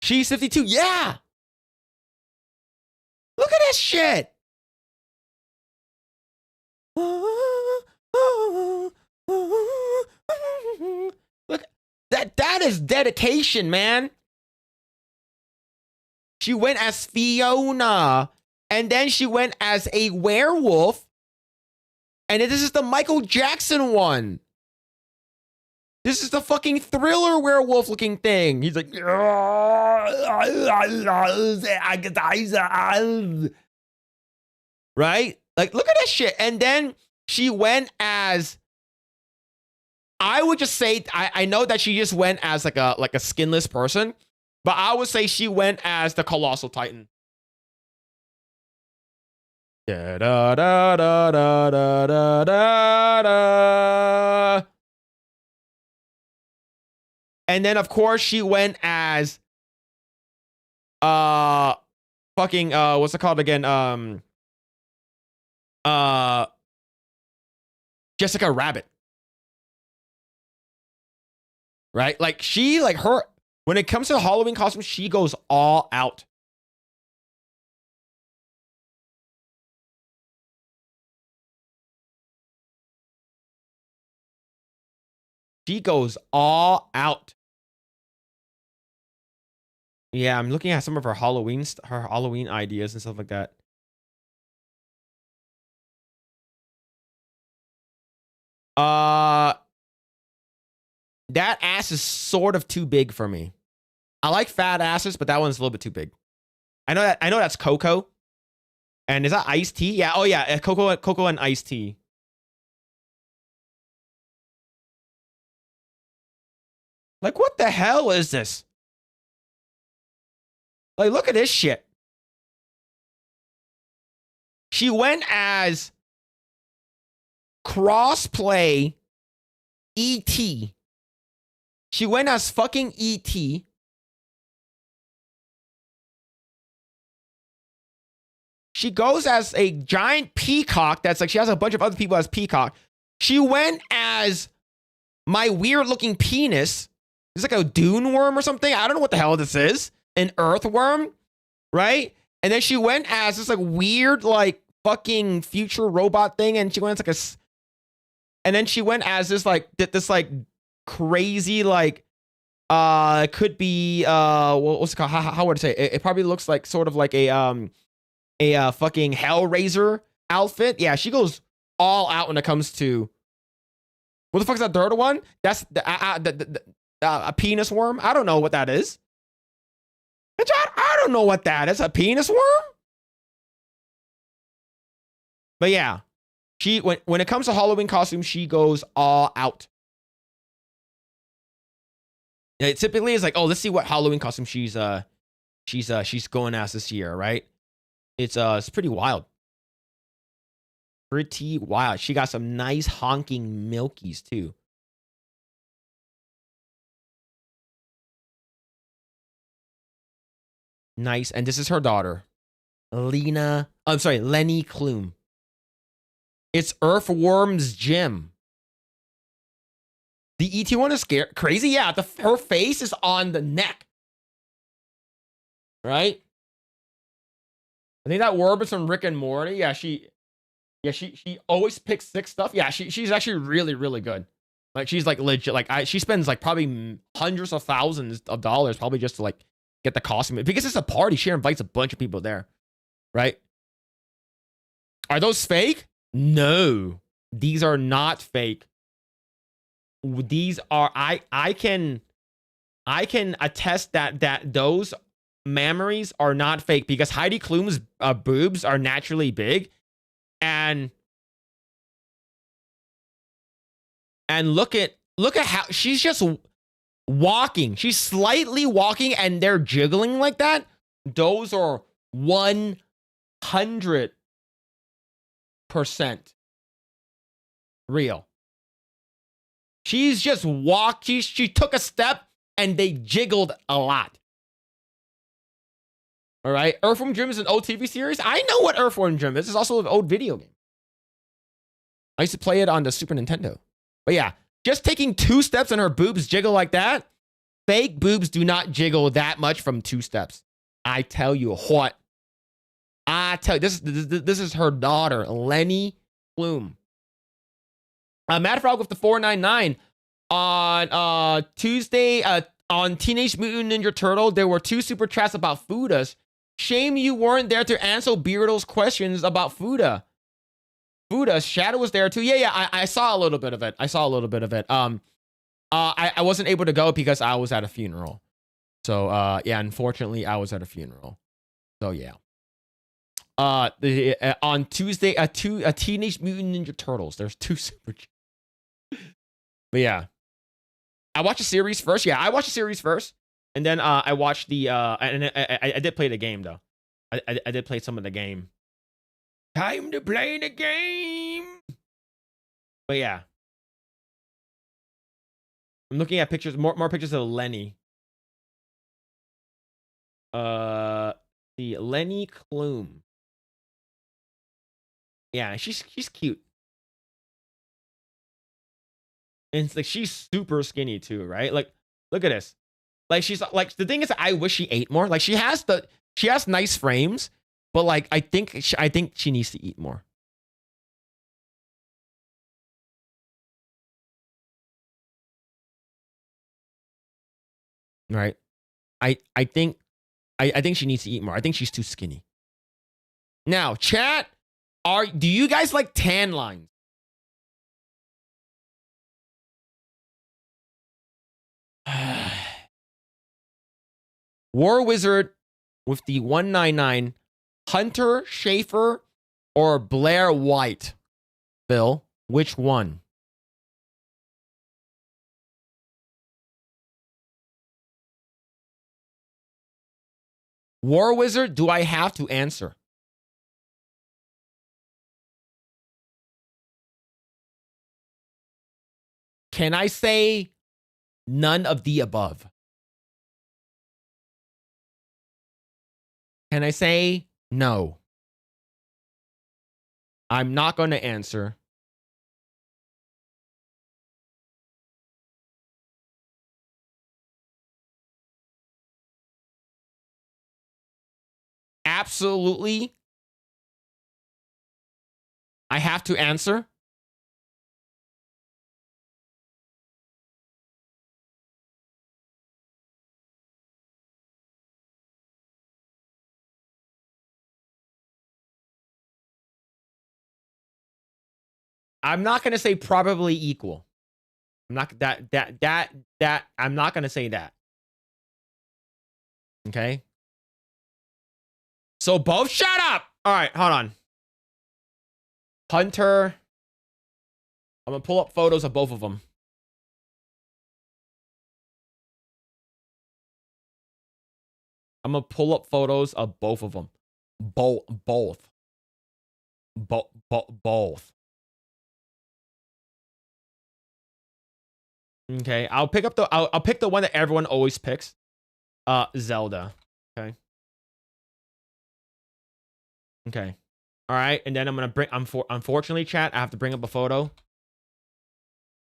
She's 52. Yeah. Look at this shit. Look, that is dedication, man. She went as Fiona, and then she went as a werewolf. And this is the Michael Jackson one. This is the fucking Thriller werewolf looking thing. He's like, right? Like, look at that shit. And then she went as, I would just say, I know that she just went as like a skinless person, but I would say she went as the Colossal Titan. Da da da da da da da da da. And then of course she went as fucking what's it called again? Jessica Rabbit. Right? Like she, like her, when it comes to Halloween costumes, she goes all out. She goes all out. Yeah, I'm looking at some of her Halloween ideas and stuff like that. That ass is sort of too big for me. I like fat asses, but that one's a little bit too big. I know that's Coco. And is that iced tea? Yeah, oh yeah, Coco and iced tea. Like, what the hell is this? Like, look at this shit. She went as crossplay E.T. She went as fucking E.T. She goes as a giant peacock that's like, she has a bunch of other people as peacock. She went as my weird looking penis. It's like a dune worm or something. I don't know what the hell this is. An earthworm, right? And then she went as this like weird like fucking future robot thing, and she went as like and then she went as this like crazy like it could be what's it called? How would I say it? It probably looks like sort of like a fucking Hellraiser outfit. Yeah, she goes all out when it comes to, what the fuck is that third one? That's a penis worm. I don't know what that is. I don't know what that is. A penis worm? But yeah, she when it comes to Halloween costumes, she goes all out. It typically is like, oh, let's see what Halloween costume she's going as this year, right? It's pretty wild. Pretty wild. She got some nice honking milkies too. Nice. And this is her daughter, Lenny Klum. It's Earthworm's Gym. The ET one is crazy. Yeah, her face is on the neck. Right? I think that worm is from Rick and Morty. Yeah, she always picks sick stuff. Yeah, she's actually really, really good. Like, she's like legit. Like, she spends like probably hundreds of thousands of dollars probably just to like get the costume. Because it's a party, she invites a bunch of people there. Right? Are those fake? No. These are not fake. These are, I can attest that those memories are not fake, because Heidi Klum's boobs are naturally big, and look at how she's just walking. She's slightly walking and they're jiggling like that. Those are 100% real. She's just walked. She took a step and they jiggled a lot. All right. Earthworm Jim is an old TV series. I know what Earthworm Jim is. It's also an old video game. I used to play it on the Super Nintendo. But yeah, just taking 2 steps and her boobs jiggle like that. Fake boobs do not jiggle that much from 2 steps. I tell you what. I tell you, this is her daughter, Lenny Bloom. Matter of fact, with the 499 on Tuesday on Teenage Mutant Ninja Turtle, there were 2 super chats about Fudas. Shame you weren't there to answer Beardle's questions about Fuda. Fuda, Shadow was there too. Yeah, I saw a little bit of it. I wasn't able to go because I was at a funeral. So yeah, unfortunately, I was at a funeral. So yeah. On Tuesday, Teenage Mutant Ninja Turtles. There's 2 super. But yeah, I watched the series first. Yeah, I watched the series first, and then I watched the and I did play the game though. I did play some of the game. Time to play the game. But yeah, I'm looking at pictures, more pictures of Lenny. The Lenny Kloom. Yeah, she's cute. And it's like she's super skinny too, right? Like, look at this. Like she's like the thing is, I wish she ate more. Like she has nice frames, but like I think she needs to eat more. Right? I think she needs to eat more. I think she's too skinny. Now, chat, do you guys like tan lines? War Wizard with the 199, Hunter Schafer or Blair White? Bill, which one? War Wizard, do I have to answer? Can I say none of the above? Can I say no? I'm not going to answer. Absolutely. I have to answer. I'm not going to say probably equal. I'm not I'm not going to say that. Okay. So both shut up. All right, hold on. Hunter. I'm going to pull up photos of both of them. I'm going to pull up photos of both of them. Both. Okay, I'll pick the one that everyone always picks. Zelda. Okay. Okay. All right, and then I'm gonna bring. Unfortunately, chat, I have to bring up a photo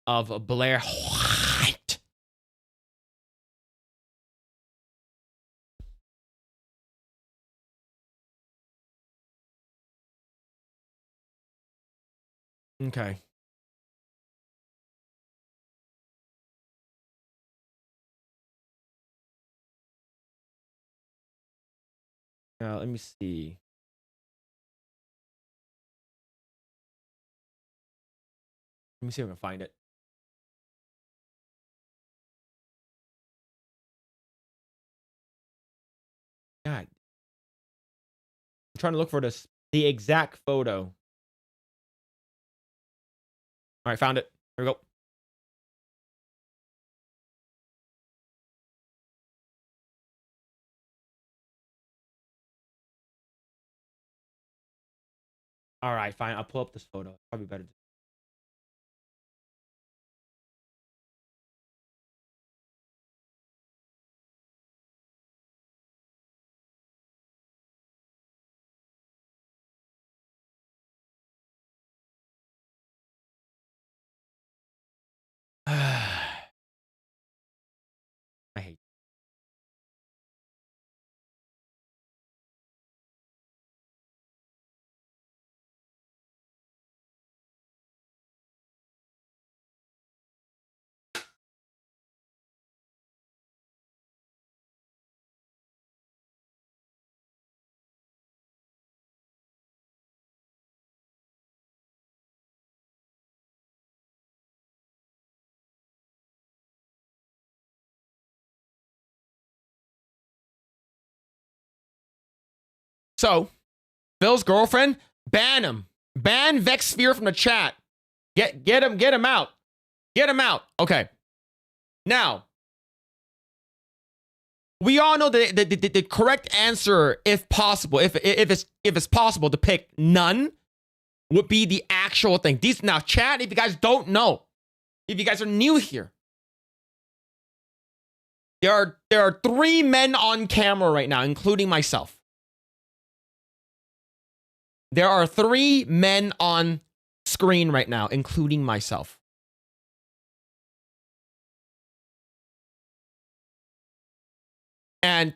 of Blair White. Okay. Now let me see. Let me see if I can find it. God. I'm trying to look for the exact photo. All right, found it. Here we go. All right, fine. I'll pull up this photo. Probably better. So, Phil's girlfriend, ban him. Ban Vexsphere from the chat. Get him out. Get him out. Okay. Now, we all know the correct answer, if possible, if it's possible to pick none, would be the actual thing. These now, chat, if you guys don't know, if you guys are new here, there are 3 men on camera right now, including myself. There are 3 men on screen right now, including myself. And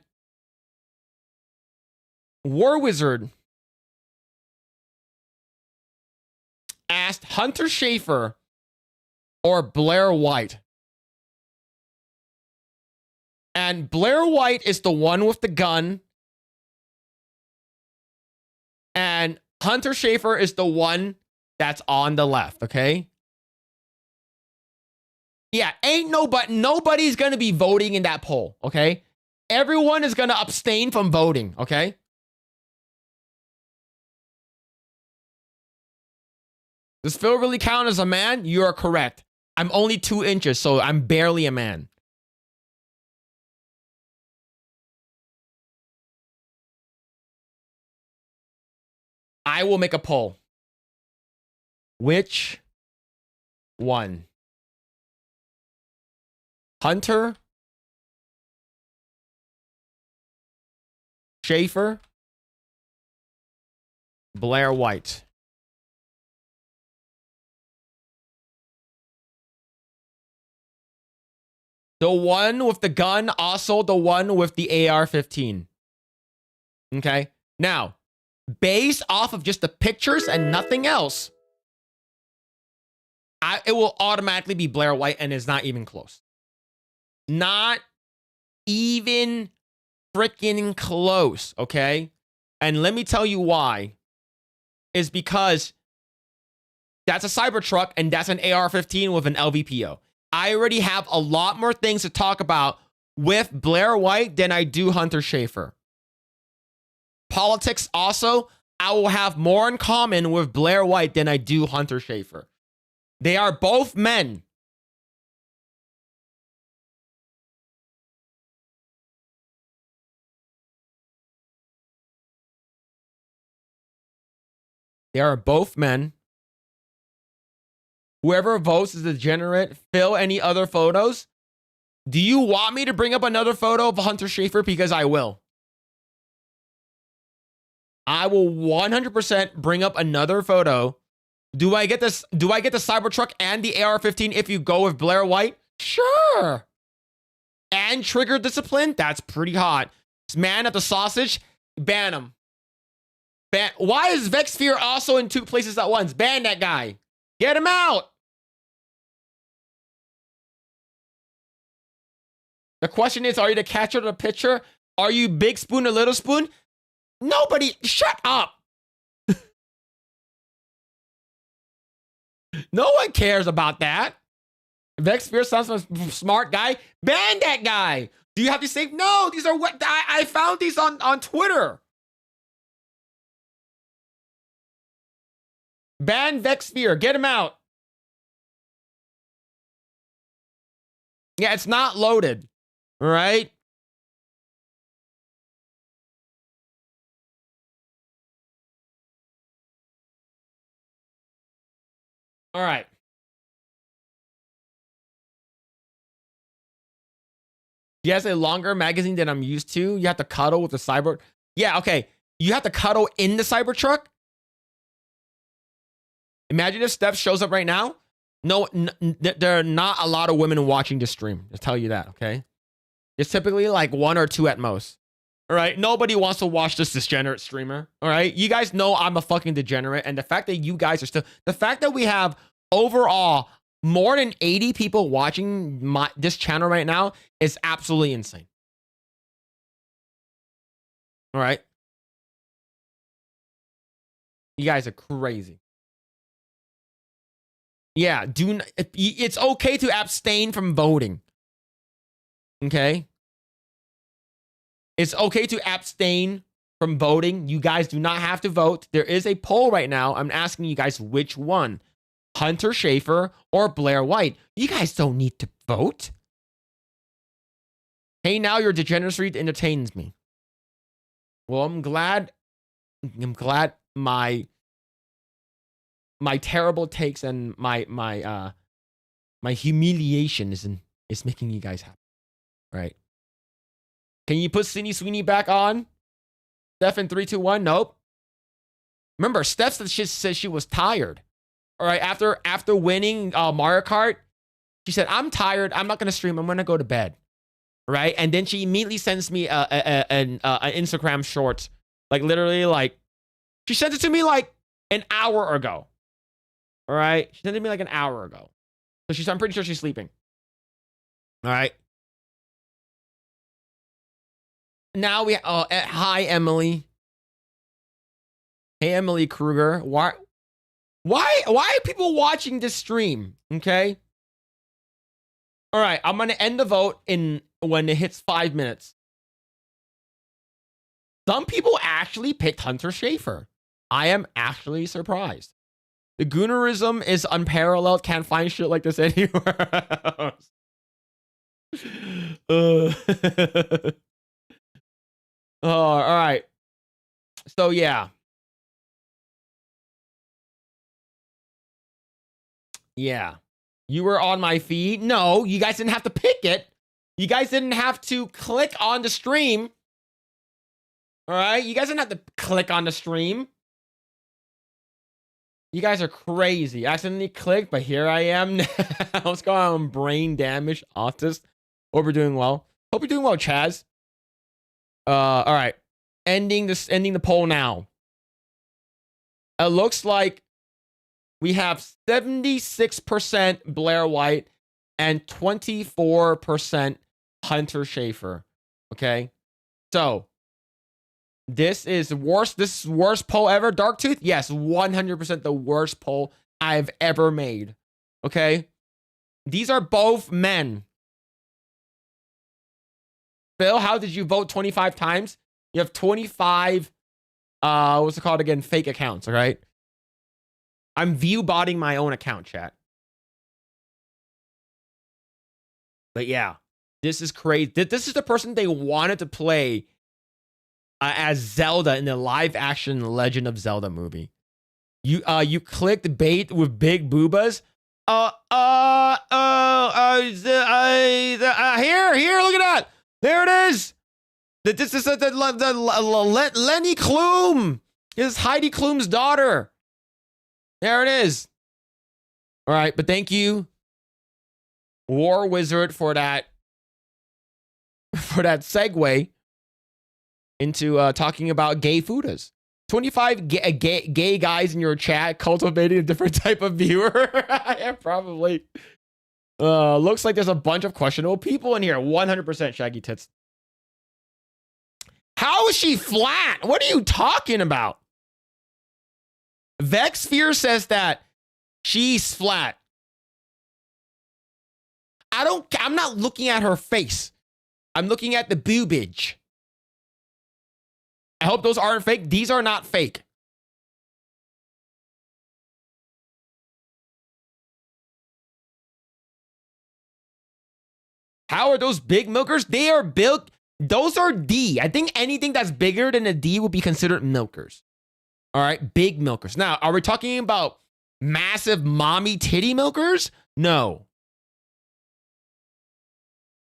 War Wizard asked Hunter Schafer or Blair White. And Blair White is the one with the gun. And Hunter Schafer is the one that's on the left, okay? Yeah, ain't nobody's gonna be voting in that poll, okay? Everyone is gonna abstain from voting, okay? Does Phil really count as a man? You are correct. I'm only 2 inches, so I'm barely a man. I will make a poll. Which one? Hunter Schafer, Blair White. The one with the gun, also the one with the AR-15. Okay? Now, based off of just the pictures and nothing else, it will automatically be Blair White, and it's not even close. Not even freaking close, okay? And let me tell you why. Is because that's a Cybertruck and that's an AR-15 with an LVPO. I already have a lot more things to talk about with Blair White than I do Hunter Schafer. Politics also, I will have more in common with Blair White than I do Hunter Schafer. They are both men. They are both men. Whoever votes is a degenerate. Phil, any other photos? Do you want me to bring up another photo of Hunter Schafer? Because I will. I will 100% bring up another photo. Do I get this? Do I get the Cybertruck and the AR-15 if you go with Blair White? Sure. And trigger discipline? That's pretty hot. Man at the sausage? Ban him. Ban. Why is Vexsphere also in 2 places at once? Ban that guy. Get him out. The question is, are you the catcher or the pitcher? Are you big spoon or little spoon? Nobody, shut up. No one cares about that. Vexsphere sounds like a smart guy. Ban that guy. Do you have to say, no, these are what I found these on Twitter. Ban Vexsphere. Get him out. Yeah, it's not loaded. All right. All right. He has a longer magazine than I'm used to. You have to cuddle with the cyber. Yeah, okay. You have to cuddle in the Cybertruck. Imagine if Steph shows up right now. No, there are not a lot of women watching this stream. I'll tell you that, okay? It's typically like 1 or 2 at most. All right? Nobody wants to watch this degenerate streamer. All right? You guys know I'm a fucking degenerate. And the fact that you guys are still... The fact that we have overall more than 80 people watching this channel right now is absolutely insane. All right? You guys are crazy. Yeah, it's okay to abstain from voting. Okay? It's okay to abstain from voting. You guys do not have to vote. There is a poll right now. I'm asking you guys which one, Hunter Schafer or Blair White. You guys don't need to vote. Hey, now your degeneracy entertains me. Well, I'm glad my terrible takes and my humiliation is making you guys happy. All right. Can you put Sydney Sweeney back on? Steph in 3, 2, 1. Nope. Remember, Steph said she was tired. All right. After winning Mario Kart, she said, "I'm tired. I'm not gonna stream. I'm gonna go to bed." Right. And then she immediately sends me an Instagram short, like literally, like she sent it to me like an hour ago. All right. She sent it to me like an hour ago. So I'm pretty sure she's sleeping. All right. Now we hi Emily. Hey Emily Kruger. Why are people watching this stream? Okay. All right, I'm gonna end the vote when it hits 5 minutes. Some people actually picked Hunter Schafer. I am actually surprised. The goonerism is unparalleled. Can't find shit like this anywhere else. Oh, all right. So yeah. Yeah. You were on my feed. No, you guys didn't have to pick it. You guys didn't have to click on the stream. All right? You guys didn't have to click on the stream. You guys are crazy. I accidentally clicked, but here I am now. What's going on? Brain damage, autist. Hope you're doing well. Hope you're doing well, Chaz. All right. Ending the poll now. It looks like we have 76% Blair White and 24% Hunter Schafer. Okay. So this is worst. This is worst poll ever. Darktooth? Yes, 100% the worst poll I've ever made. Okay. These are both men. Phil, how did you vote 25 times? You have 25, what's it called again? Fake accounts, all right? I'm view botting my own account, chat. But yeah, this is crazy. This is the person they wanted to play as Zelda in the live action Legend of Zelda movie. You clicked bait with big boobas. Here, look at that. There it is. This is the Lenny Klum. This is Heidi Klum's daughter. There it is. All right, but thank you, War Wizard, for that segue into talking about gay fooders. 25 gay guys in your chat cultivating a different type of viewer. Yeah, probably. Looks like there's a bunch of questionable people in here. 100% Shaggy Tits. How is she flat? What are you talking about? Vexfear says that she's flat. I'm not looking at her face. I'm looking at the boobage. I hope those aren't fake. These are not fake. How are those big milkers? They are built. Those are D. I think anything that's bigger than a D would be considered milkers. All right, big milkers. Now, are we talking about massive mommy titty milkers? No.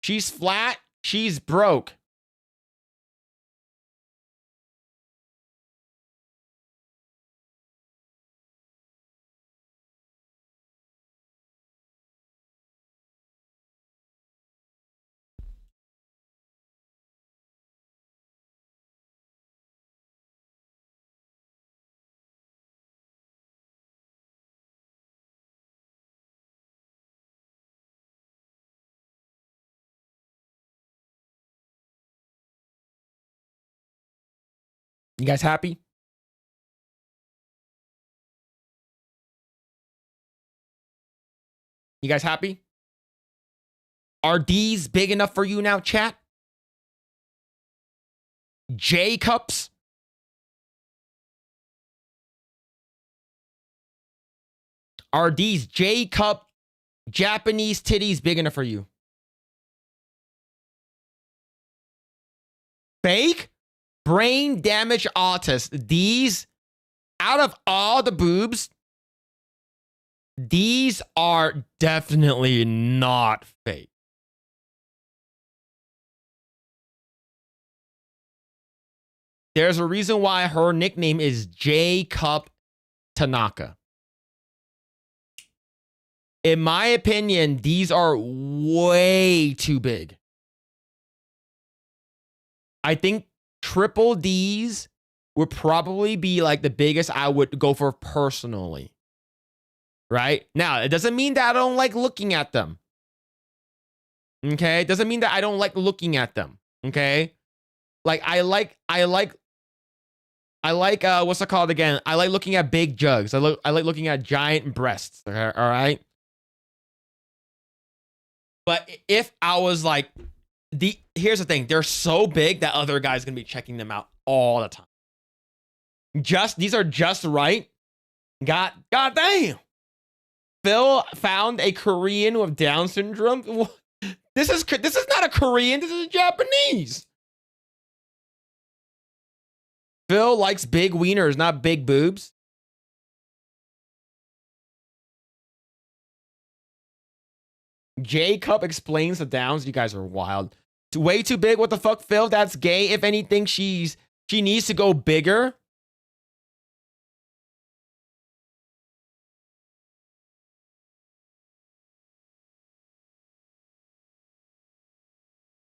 She's flat. She's broke. You guys happy? You guys happy? Are D's big enough for you now, chat? J cups? Are these J cup Japanese titties big enough for you? Fake? Brain damage autist. These, out of all the boobs, these are definitely not fake. There's a reason why her nickname is J Cup Tanaka. In my opinion, these are way too big. I think triple D's would probably be like the biggest I would go for personally. Right? Now, it doesn't mean that I don't like looking at them. Okay? It doesn't mean that I don't like looking at them. Okay? Like I like what's it called again? I like looking at big jugs. I like looking at giant breasts. Okay? All right? But if I was like here's the thing, they're so big that other guys gonna be checking them out all the time. These are just right. God damn. Phil found a Korean with Down syndrome. This is not a Korean. This is a Japanese. Phil likes big wieners, not big boobs. J Cup explains the downs. You guys are wild. Way too big. What the fuck, Phil? That's gay. If anything, she needs to go bigger.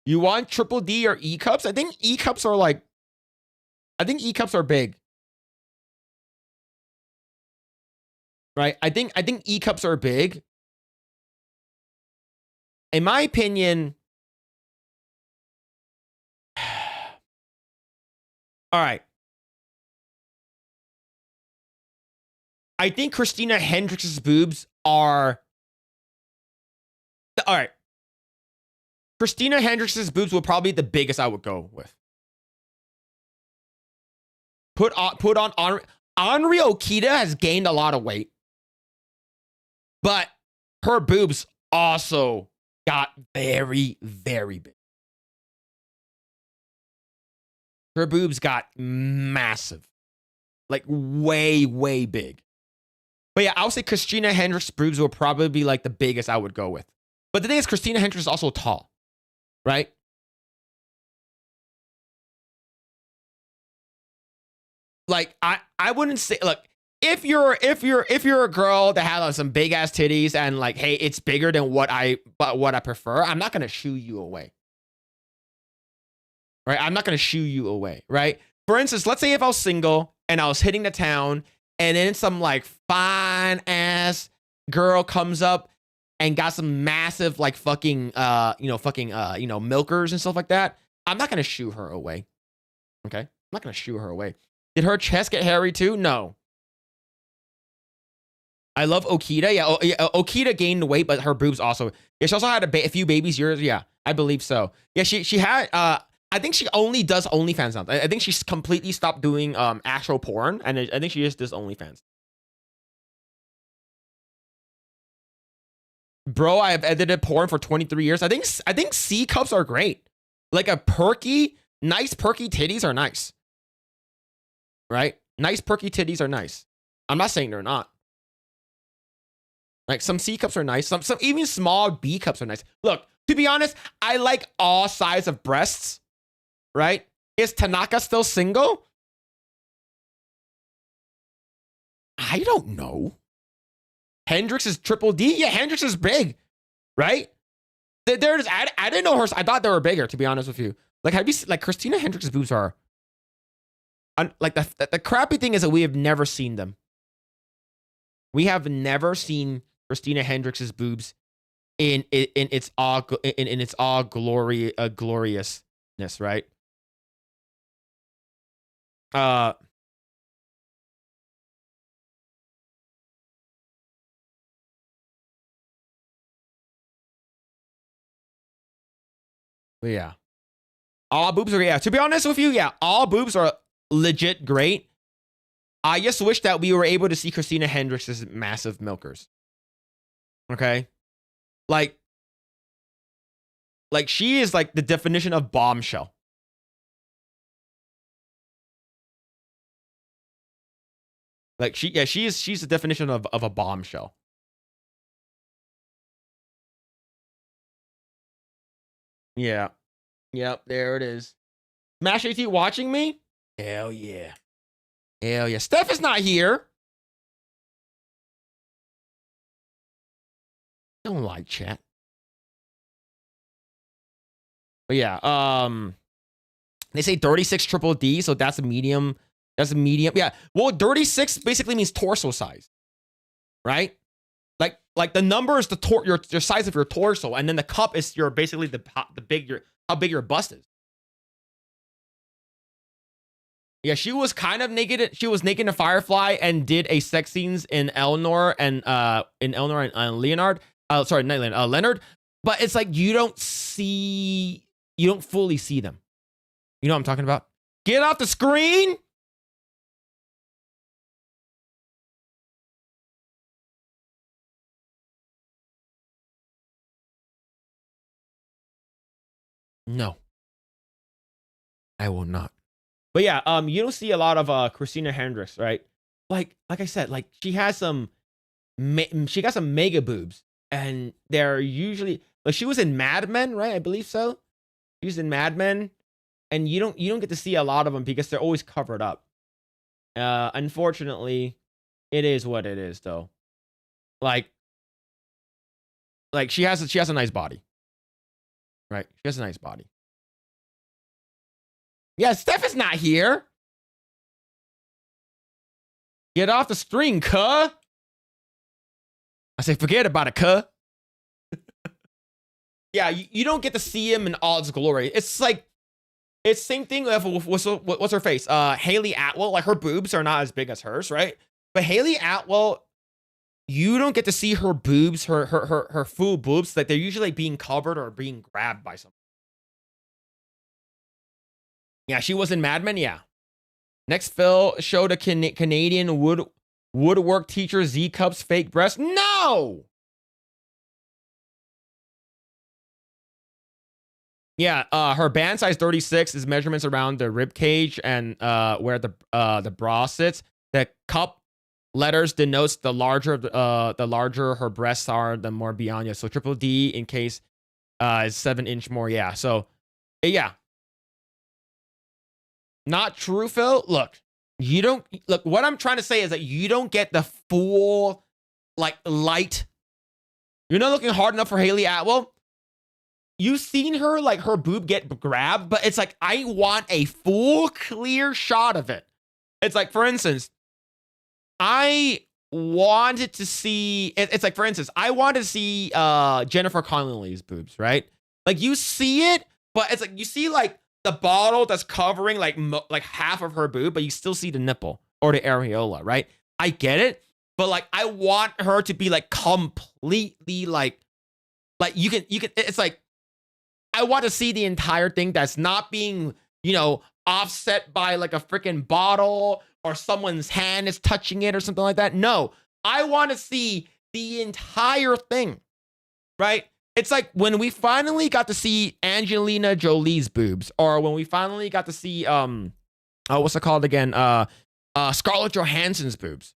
You want triple D or E cups? I think E cups are like. I think E cups are big. Right? I think E cups are big. In my opinion. All right. I think Christina Hendricks' boobs are. All right. Christina Hendricks' boobs will probably be the biggest I would go with. Put on Anri Okita has gained a lot of weight. But her boobs also got very, very big. Her boobs got massive. Like way, way big. But yeah, I would say Christina Hendricks' boobs will probably be like the biggest I would go with. But the thing is, Christina Hendricks is also tall. Right? Like I wouldn't say, look, if you're a girl that has some big ass titties and like, hey, it's bigger than what I prefer, I'm not gonna shoo you away. Right? I'm not gonna shoo you away, right? For instance, let's say if I was single and I was hitting the town and then some like fine ass girl comes up and got some massive like fucking milkers and stuff like that, I'm not gonna shoo her away. Okay? I'm not gonna shoo her away. Did her chest get hairy too? No. I love Okita. Yeah, Okita gained weight, but her boobs also. Yeah, she also had a few babies. Yours, yeah, I believe so. Yeah, she had. I think she only does OnlyFans now. I think she's completely stopped doing actual porn, and I think she just does OnlyFans. Bro, I have edited porn for 23 years. I think C cups are great. Like nice perky titties are nice. Right? Nice perky titties are nice. I'm not saying they're not. Like some C cups are nice. Some even small B cups are nice. Look, to be honest, I like all sizes of breasts. Right? Is Tanaka still single? I don't know. Hendricks is triple D. Yeah, Hendricks is big. Right? I didn't know her. I thought they were bigger, to be honest with you. Like, have you seen, like, Christina Hendricks' boobs are. Like, the crappy thing is that we have never seen them. We have never seen Christina Hendricks' boobs in its all gloriousness, right? But yeah. All boobs are, yeah. To be honest with you, yeah, all boobs are legit great. I just wish that we were able to see Christina Hendricks' massive milkers. Okay? Like she is like the definition of bombshell. Like she's the definition of a bombshell. Yeah. Yep, there it is. Smash AT watching me? Hell yeah. Hell yeah. Steph is not here. Don't lie, chat. But yeah, they say 36 triple D, so that's a medium. That's a medium. Yeah. Well, 36 basically means torso size. Right? Like the number is the your size of your torso, and then the cup is your basically how big your bust is. Yeah, she was kind of naked. She was naked in Firefly and did a sex scenes in Eleanor and Leonard. Sorry, not Leonard. Leonard. But it's like you don't fully see them. You know what I'm talking about? Get off the screen. No, I will not. But yeah, you don't see a lot of Christina Hendricks, right? Like I said, like she got some mega boobs, and they're usually like she was in Mad Men, right? I believe so. She was in Mad Men, and you don't get to see a lot of them because they're always covered up. Unfortunately, it is what it is, though. Like she has a nice body, right? She has a nice body. Yeah, Steph is not here. Get off the string, cuh. I say, forget about it, cuh. Yeah, you don't get to see him in all its glory. It's like, it's same thing with what's her face? Haley Atwell. Like her boobs are not as big as hers, right? But Haley Atwell, you don't get to see her boobs, her full boobs. Like they're usually being covered or being grabbed by something. Yeah, she was in Mad Men. Yeah. Next, Phil showed a Canadian woodwork teacher Z Cup's fake breast. No. Yeah, her band size 36 is measurements around the rib cage and where the bra sits. The cup letters denotes the larger her breasts are, the more beyond. Yeah, so triple D in case is 7-inch more. Yeah, so yeah. Not true, Phil. Look, what I'm trying to say is that you don't get the full like light. You're not looking hard enough for Haley Atwell. You've seen her like her boob get grabbed, but it's like I want a full clear shot of it. It's like, for instance, I wanted to see it's like, for instance, I wanted to see Jennifer Connelly's boobs, right? Like you see it, but it's like you see like the bottle that's covering like half of her boob, but you still see the nipple or the areola, right? I get it, but like I want her to be like completely like you can it's like I want to see the entire thing that's not being, offset by like a freaking bottle or someone's hand is touching it or something like that. No, I want to see the entire thing, right? It's like when we finally got to see Angelina Jolie's boobs, or when we finally got to see what's it called again? Scarlett Johansson's boobs.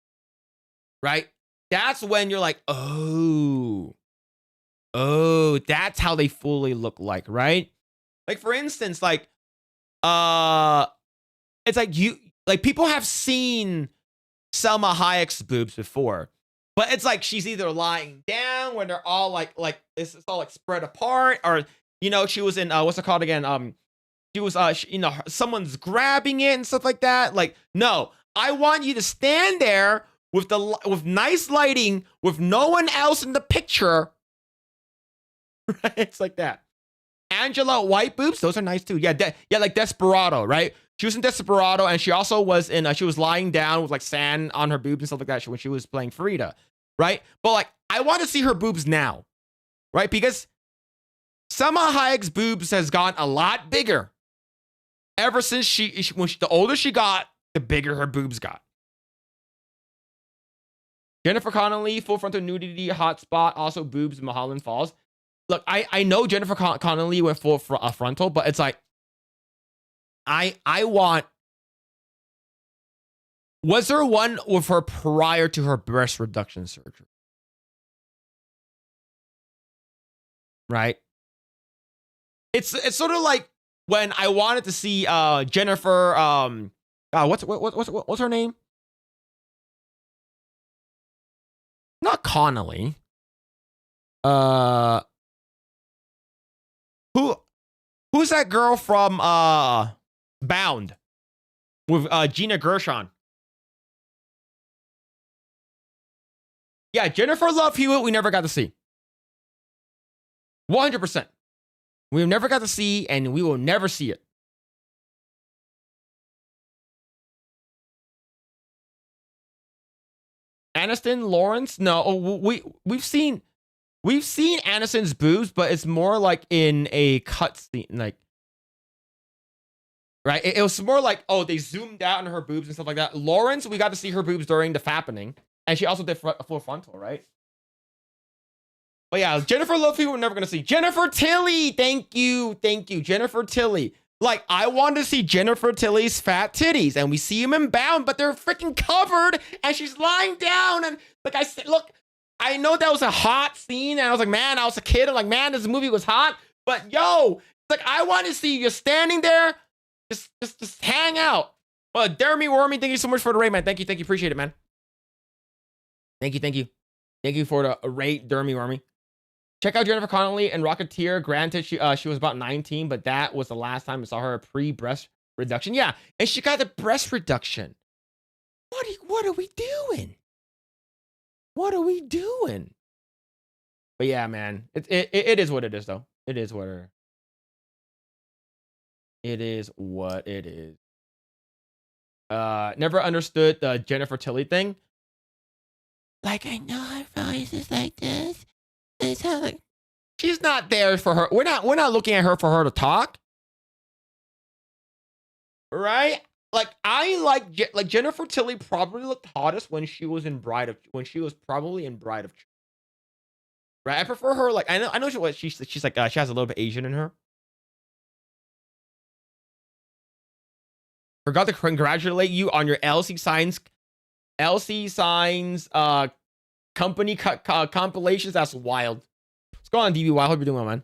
Right? That's when you're like, oh, that's how they fully look like, right? Like for instance, like it's like people have seen Selma Hayek's boobs before. But it's like she's either lying down when they're all like it's all like spread apart, or she was in what's it called again? She was someone's grabbing it and stuff like that. Like, no, I want you to stand there with nice lighting, with no one else in the picture. Right? It's like that. Angela White boobs, those are nice too. Yeah, like Desperado, right? She was in Desperado, and she also was in. She was lying down with like sand on her boobs and stuff like that when she was playing Frida, right? But like, I want to see her boobs now, right? Because Selma Hayek's boobs has gotten a lot bigger ever since the older she got, the bigger her boobs got. Jennifer Connelly, full frontal nudity, hot spot, also boobs, Mulholland Falls. Look, I know Jennifer Connelly went full frontal, but it's like, I want. Was there one with her prior to her breast reduction surgery? Right. It's sort of like when I wanted to see Jennifer what's her name? Not Connolly. Who's that girl from Bound with Gina Gershon? Yeah, Jennifer Love Hewitt we never got to see. 100%. We never got to see, and we will never see it. Aniston Lawrence? No, we've seen Aniston's boobs, but it's more like in a cut scene, like, right? It was more like, oh, they zoomed out on her boobs and stuff like that. Lawrence, we got to see her boobs during the fappening, and she also did full frontal, right? But yeah, Jennifer Love Hewitt we're never gonna see. Jennifer Tilly, thank you, Jennifer Tilly. Like, I wanted to see Jennifer Tilly's fat titties, and we see them in Bound, but they're freaking covered, and she's lying down, and like I said, look, I know that was a hot scene, and I was like, man, I was a kid, and like, man, this movie was hot, but yo, like, I want to see you standing there, just hang out. Well, Jeremy Wormy, thank you so much for the rate, man. Thank you, appreciate it, man. Thank you for the rate, Jeremy Wormy. Check out Jennifer Connelly and Rocketeer. Granted, she was about 19, but that was the last time I saw her pre-breast reduction. Yeah, and she got the breast reduction. What are we doing? What are we doing? But yeah, man, it is what it is, though. It is what it is. Never understood the Jennifer Tilly thing. Like, I know her voice is like this. It's like, she's not there for her. We're not looking at her for her to talk, right? Like, I like Jennifer Tilly probably looked hottest when she was probably in Bride of Chucky. Right? I prefer her. Like, I know she's like she has a little bit Asian in her. Forgot to congratulate you on your LC Signs company compilations. That's wild. Let's go on, DBY. I hope you're doing well, man.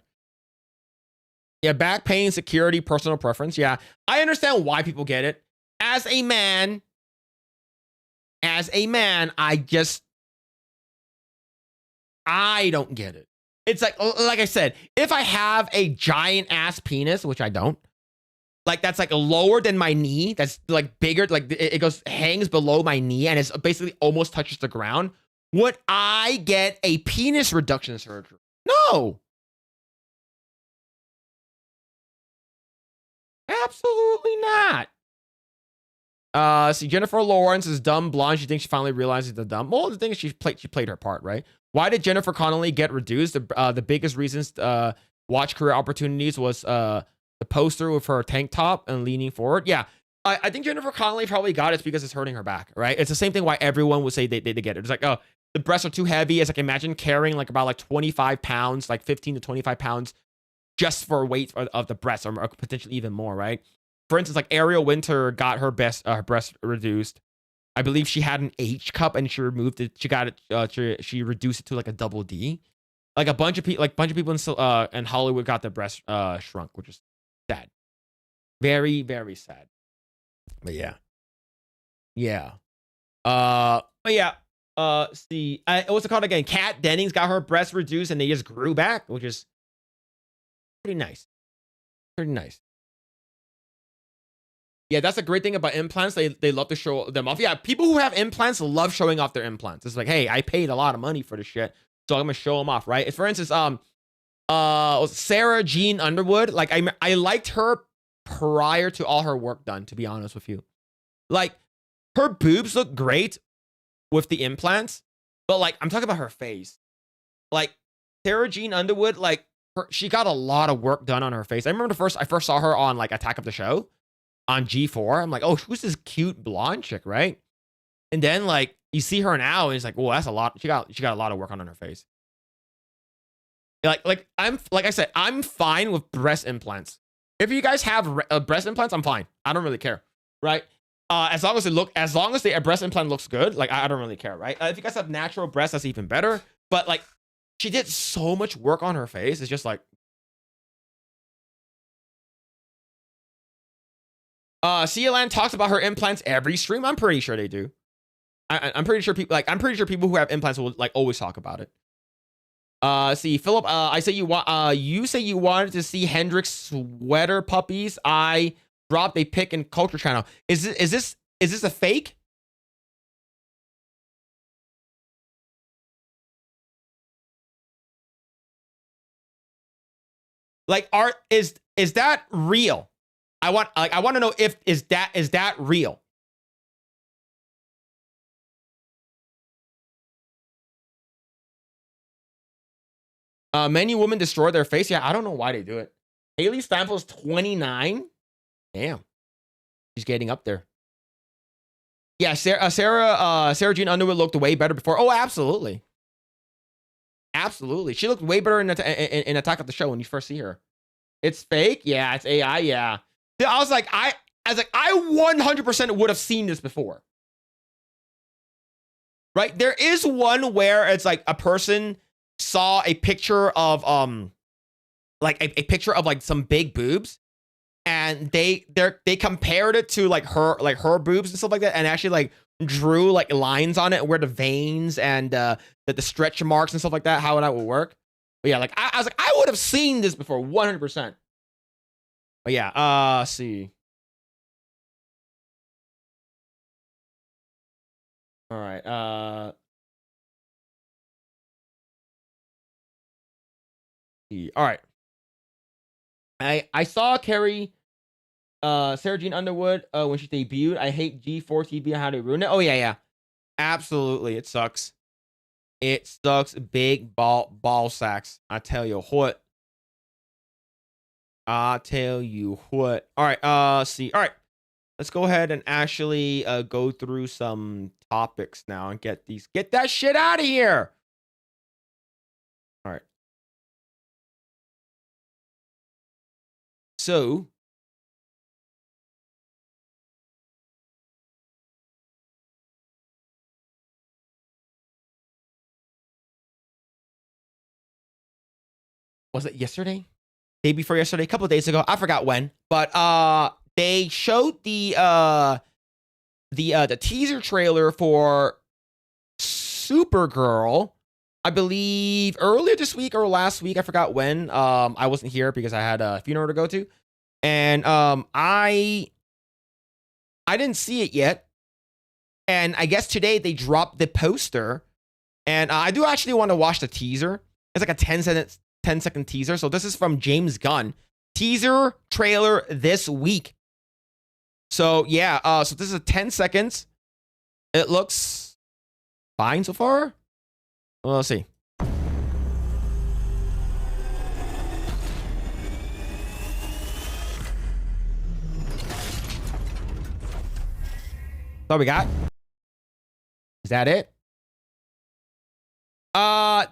Yeah, back pain, security, personal preference. Yeah, I understand why people get it. As a man, I don't get it. It's like I said, if I have a giant ass penis, which I don't, like, that's like lower than my knee, that's like bigger, like it hangs below my knee and it's basically almost touches the ground, would I get a penis reduction surgery? No. Absolutely not. See, Jennifer Lawrence is dumb blonde. She thinks she finally realizes the dumb. Well, the thing is, she played her part, right? Why did Jennifer Connelly get reduced? The biggest reasons watch career opportunities was the poster with her tank top and leaning forward. Yeah, I think Jennifer Connelly probably got it because it's hurting her back, right? It's the same thing why everyone would say they get it. It's like, oh, the breasts are too heavy. It's like, imagine carrying like about like 25 pounds, like 15 to 25 pounds just for weight of the breast, or potentially even more, right? For instance, like Ariel Winter got her breast reduced. I believe she had an H cup and she removed it. She got it. She reduced it to like a double D. Like a bunch of people, in Hollywood got their breast shrunk, which is sad. Very, very sad. But yeah. But yeah. See, what's it called again? Kat Dennings got her breast reduced and they just grew back, which is pretty nice. Yeah, that's a great thing about implants. They love to show them off. Yeah, people who have implants love showing off their implants. It's like, hey, I paid a lot of money for this shit, so I'm gonna show them off, right? For instance, Sarah Jean Underwood. Like, I liked her prior to all her work done. To be honest with you, like, her boobs look great with the implants, but like, I'm talking about her face. Like, Sarah Jean Underwood, like, she got a lot of work done on her face. I remember I first saw her on like Attack of the Show on G4. I'm like, oh, who's this cute blonde chick, right? And then like you see her now, and it's like, well, that's a lot. She got a lot of work on her face. Like I said, I'm fine with breast implants. If you guys have breast implants, I'm fine. I don't really care, right? As long as the breast implant looks good, like I don't really care, right? If you guys have natural breasts, that's even better. But like, she did so much work on her face. It's just like, Land talks about her implants every stream. I'm pretty sure they do. I'm pretty sure people who have implants will like always talk about it. See, Philip, I say you say you wanted to see Hendrix sweater puppies. I dropped a pic in Culture Channel. Is this a fake? Like, is that real? I want to know if is that real? Many women destroy their face. Yeah, I don't know why they do it. Haley Steinfeld's 29. Damn, she's getting up there. Yeah, Sarah Jean Underwood looked way better before. Oh, absolutely, absolutely. She looked way better in Attack of the Show when you first see her. It's fake. Yeah, it's AI. Yeah. I was like, I 100% would have seen this before. Right? There is one where it's like a person saw a picture of like a picture of like some big boobs, and they compared it to like her boobs and stuff like that, and actually like drew like lines on it where the veins and the stretch marks and stuff like that, how that would work. But yeah, like I was like, I would have seen this before 100%. But yeah, see. All right. All right. I saw Carrie, Sarah Jean Underwood when she debuted. I hate G4 TV and how they ruin it. Oh yeah. Absolutely, it sucks. It sucks. Big ball sacks. I tell you what. All right. See. All right. Let's go ahead and actually go through some topics now and get that shit out of here. All right. So, was it yesterday? Day before yesterday? A couple of days ago. I forgot when. But they showed the teaser trailer for Supergirl, I believe earlier this week or last week. I forgot when. I wasn't here because I had a funeral to go to. And I didn't see it yet. And I guess today they dropped the poster. And I do actually want to watch the teaser. It's like a 10-second teaser. So this is from James Gunn. Teaser trailer this week. So yeah, so this is a 10 seconds. It looks fine so far. Well, let's see. So we got. Is that it?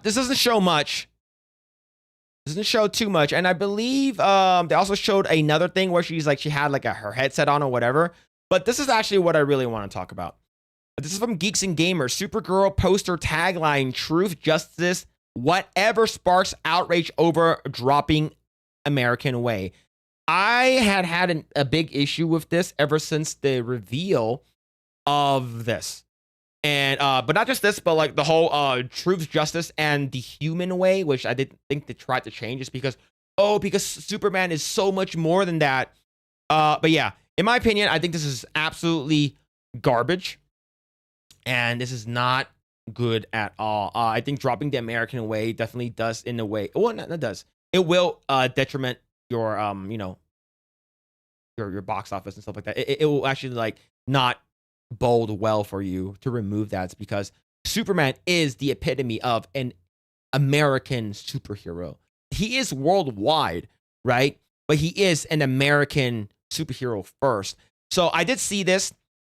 This doesn't show much. Doesn't show too much, and I believe they also showed another thing where she had like her headset on or whatever. But this is actually what I really want to talk about. This is from Geeks and Gamers. Supergirl poster tagline: "Truth, justice, whatever sparks outrage over dropping American Way." I had a big issue with this ever since the reveal of this. And but not just this, but like the whole truth, justice, and the human way, which I didn't think they tried to change, just because Superman is so much more than that. But yeah, in my opinion, I think this is absolutely garbage, and this is not good at all. I think dropping the American way definitely does in a way. Well, that does. It will detriment your your box office and stuff like that. It will actually like not bode well for you to remove that, because Superman is the epitome of an American superhero. He is worldwide, right? But he is an American superhero first. So I did see this,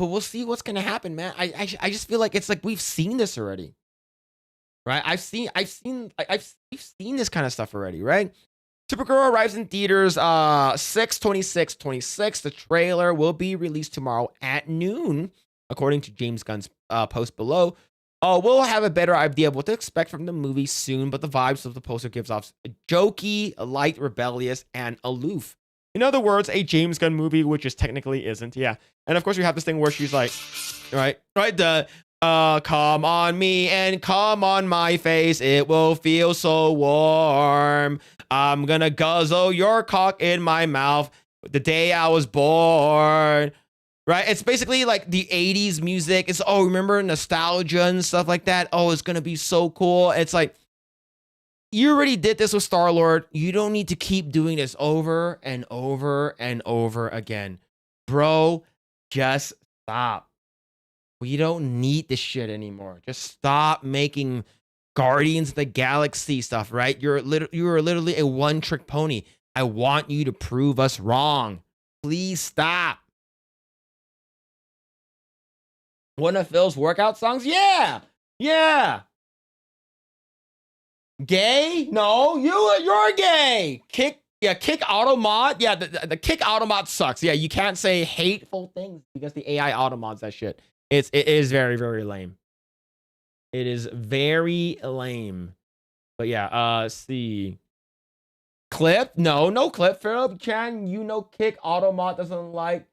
but we'll see what's gonna happen, man. I just feel like it's like we've seen this already, right? We've seen this kind of stuff already, right? Supergirl arrives in theaters 6/26/26. The trailer will be released tomorrow at noon, according to James Gunn's post below. We'll have a better idea of what to expect from the movie soon, but the vibes of the poster gives off jokey, light, rebellious, and aloof. In other words, a James Gunn movie, which is technically isn't. Yeah. And of course, you have this thing where she's like, right, come on me and come on my face. It will feel so warm. I'm gonna guzzle your cock in my mouth the day I was born. Right? It's basically like the 80s music. It's, oh, remember nostalgia and stuff like that? Oh, it's gonna be so cool. It's like, you already did this with Star-Lord. You don't need to keep doing this over and over and over again. Bro, just stop. We don't need this shit anymore. Just stop making Guardians of the Galaxy stuff, right? You are literally a one-trick pony. I want you to prove us wrong. Please stop. One of Phil's workout songs? Yeah. Yeah. Gay? No, you're gay. Kick Automod. Yeah, the Kick Automod sucks. Yeah, you can't say hateful things because the AI automods that shit. It is very, very lame. It is very lame. But yeah, see. Clip? No clip. Philip Chan, you know Kick Automod doesn't like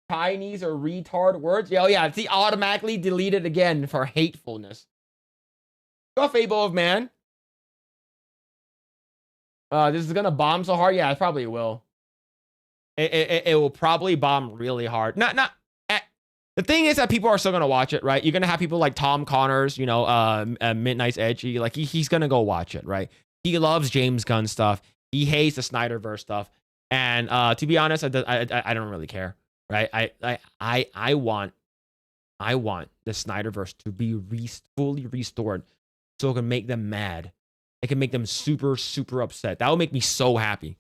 Chinese or retard words. Yeah, oh yeah, see, automatically deleted again for hatefulness. Go Fable of Man. This is gonna bomb so hard. Yeah, it probably will. It will probably bomb really hard. The thing is that people are still gonna watch it, right? You're gonna have people like Tom Connors, you know, Midnight's Edgy. Like he's gonna go watch it, right? He loves James Gunn stuff. He hates the Snyderverse stuff. And to be honest, I don't really care, right? I want the Snyderverse to be fully restored, so it can make them mad. It can make them super, super upset. That would make me so happy.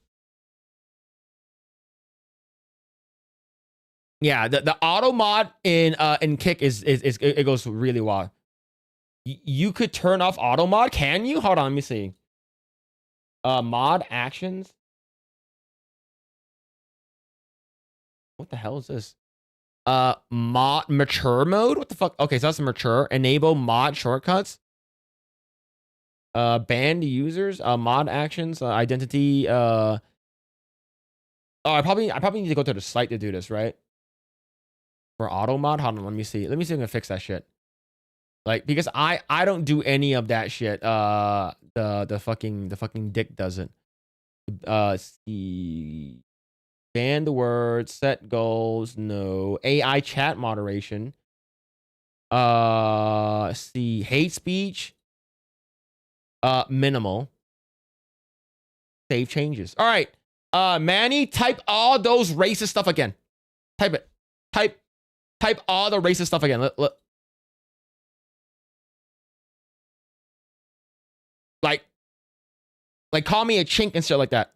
Yeah, the auto mod in Kick is it goes really wild. You could turn off auto mod, can you? Hold on, let me see. Mod actions. What the hell is this? Mod mature mode. What the fuck? Okay, so that's mature. Enable mod shortcuts. Banned users. Mod actions. Identity. Oh, I probably need to go to the site to do this, right? For auto mod. Hold on, let me see. Let me see if I can fix that shit. Like, because I don't do any of that shit. The fucking dick does it. See. Ban the words, set goals, no. AI chat moderation. See, hate speech. Minimal. Save changes. All right. Manny, type all those racist stuff again. Type it. Type all the racist stuff again. Like call me a chink and shit like that.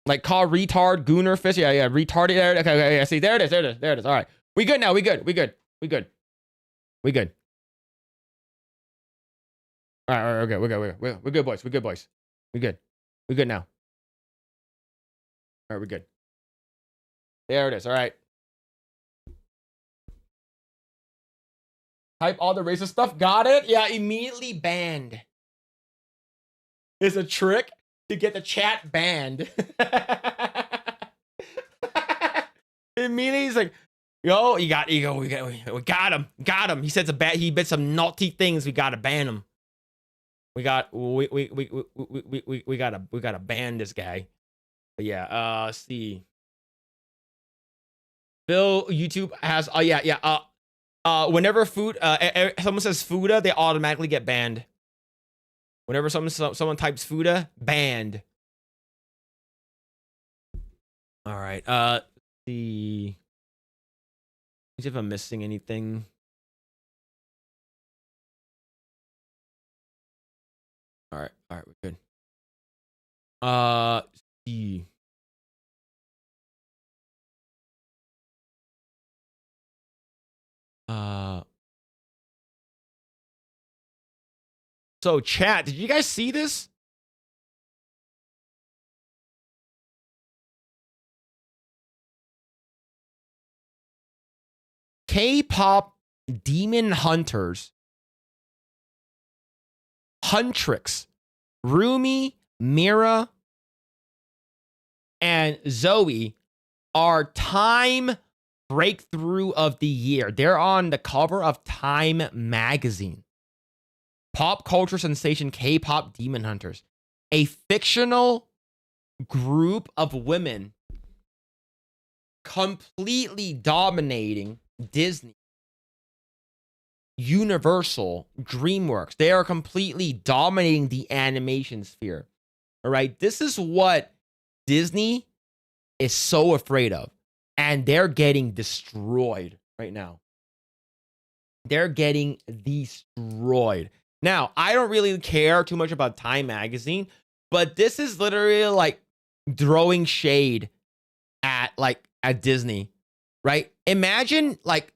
Like call retard, gooner, fish. Yeah, retarded. Okay, see, there it is. All right. We good now. We good. All right, okay, we're good, boys. We good now. All right, we're good. There it is. All right. Type all the racist stuff. Got it? Yeah, immediately banned. It's a trick to get the chat banned. Immediately he's like, yo, we got him. He says he bit some naughty things. We gotta ban him. We gotta ban this guy. But yeah, see. Bill, YouTube has whenever someone says Fuda, they automatically get banned. Whenever someone types Fuda, banned. All right. See if I'm missing anything. All right, we're good. See. So chat, did you guys see this? K-pop demon hunters, Huntrix, Rumi, Mira, and Zoe are Time Breakthrough of the Year. They're on the cover of Time magazine. Pop culture sensation K-pop demon hunters, a fictional group of women completely dominating Disney, Universal, DreamWorks. They are completely dominating the animation sphere. All right. This is what Disney is so afraid of. And they're getting destroyed right now. They're getting destroyed. Now, I don't really care too much about Time magazine, but this is literally like throwing shade at Disney, right? Imagine like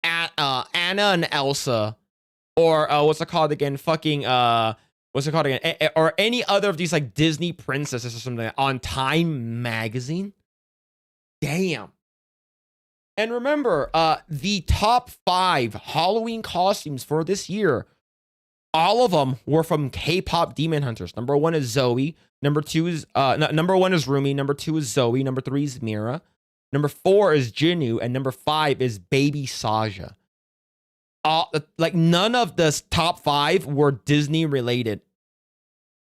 at Anna and Elsa, or what's it called again? What's it called again? Or any other of these like Disney princesses or something on Time magazine. Damn. And remember, the top 5 Halloween costumes for this year, all of them were from K-pop demon hunters. Number 1 is Zoe. Number 2 is number 1 is Rumi. Number 2 is Zoe. Number 3 is Mira. Number 4 is Jinu, and number 5 is Baby Saja. Like none of the top 5 were Disney related.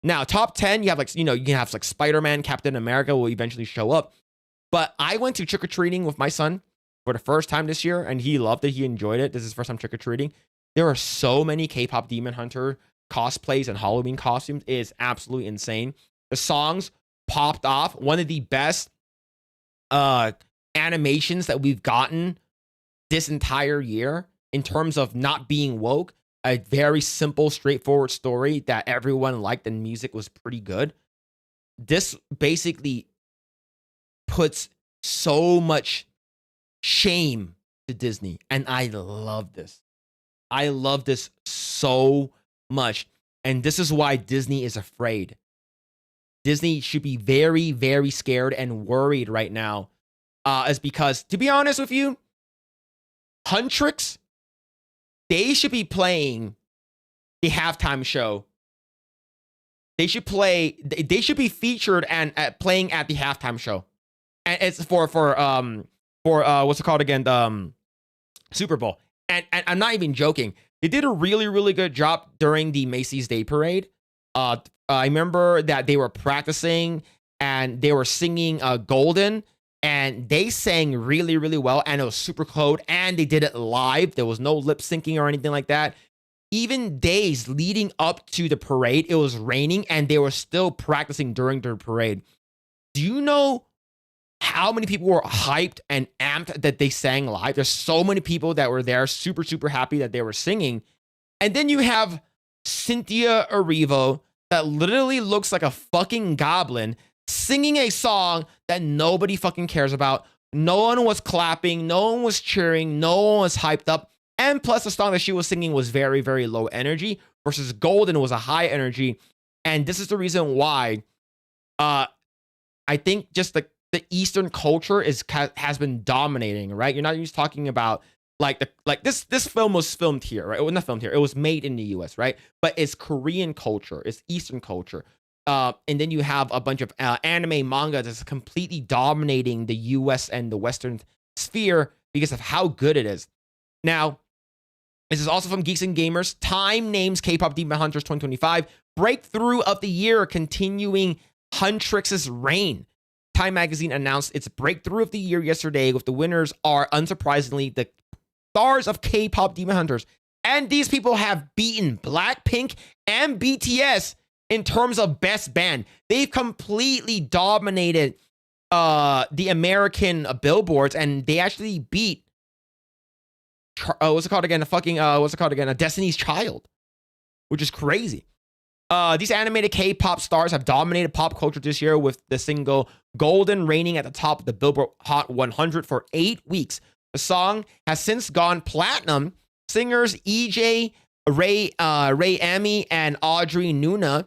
Now, top 10, you have like, you can have like Spider-Man, Captain America will eventually show up. But I went to trick-or-treating with my son for the first time this year, and he loved it. He enjoyed it. This is his first time trick-or-treating. There are so many K-pop demon hunter cosplays and Halloween costumes. It is absolutely insane. The songs popped off. One of the best animations that we've gotten this entire year in terms of not being woke. A very simple, straightforward story that everyone liked, and music was pretty good. This basically puts so much shame to Disney, and I love this. I love this so much, and this is why Disney is afraid. Disney should be very, very scared and worried right now, is because, to be honest with you, Huntrix, they should be playing the halftime show. They should be featured and playing at the halftime show. And it's for what's it called again? Super Bowl. And I'm not even joking. They did a really, really good job during the Macy's Day Parade. I remember that they were practicing and they were singing Golden, and they sang really, really well, and it was super cold, and they did it live. There was no lip syncing or anything like that. Even days leading up to the parade, it was raining, and they were still practicing during the parade. Do you know how many people were hyped and amped that they sang live? There's so many people that were there, super, super happy that they were singing. And then you have Cynthia Erivo that literally looks like a fucking goblin singing a song that nobody fucking cares about. No one was clapping, no one was cheering, no one was hyped up. And plus, the song that she was singing was very, very low energy versus Golden was a high energy. And this is the reason why I think just the Eastern culture has been dominating, right? You're not just talking about this film was filmed here, right? Well, not filmed here. It was made in the US, right? But it's Korean culture, it's Eastern culture. And then you have a bunch of anime manga that's completely dominating the US and the Western sphere because of how good it is. Now, this is also from Geeks and Gamers. Time names K-pop Demon Hunters 2025 Breakthrough of the Year, continuing Huntrix's reign. Time magazine announced its Breakthrough of the Year yesterday, with the winners are, unsurprisingly, the stars of K-pop Demon Hunters. And these people have beaten Blackpink and BTS in terms of best band. They've completely dominated the American billboards, and they actually beat what's it called again? A Destiny's Child, which is crazy. These animated K-pop stars have dominated pop culture this year, with the single Golden reigning at the top of the Billboard Hot 100 for 8 weeks. The song has since gone platinum. Singers EJ Ray Amy and Audrey Nuna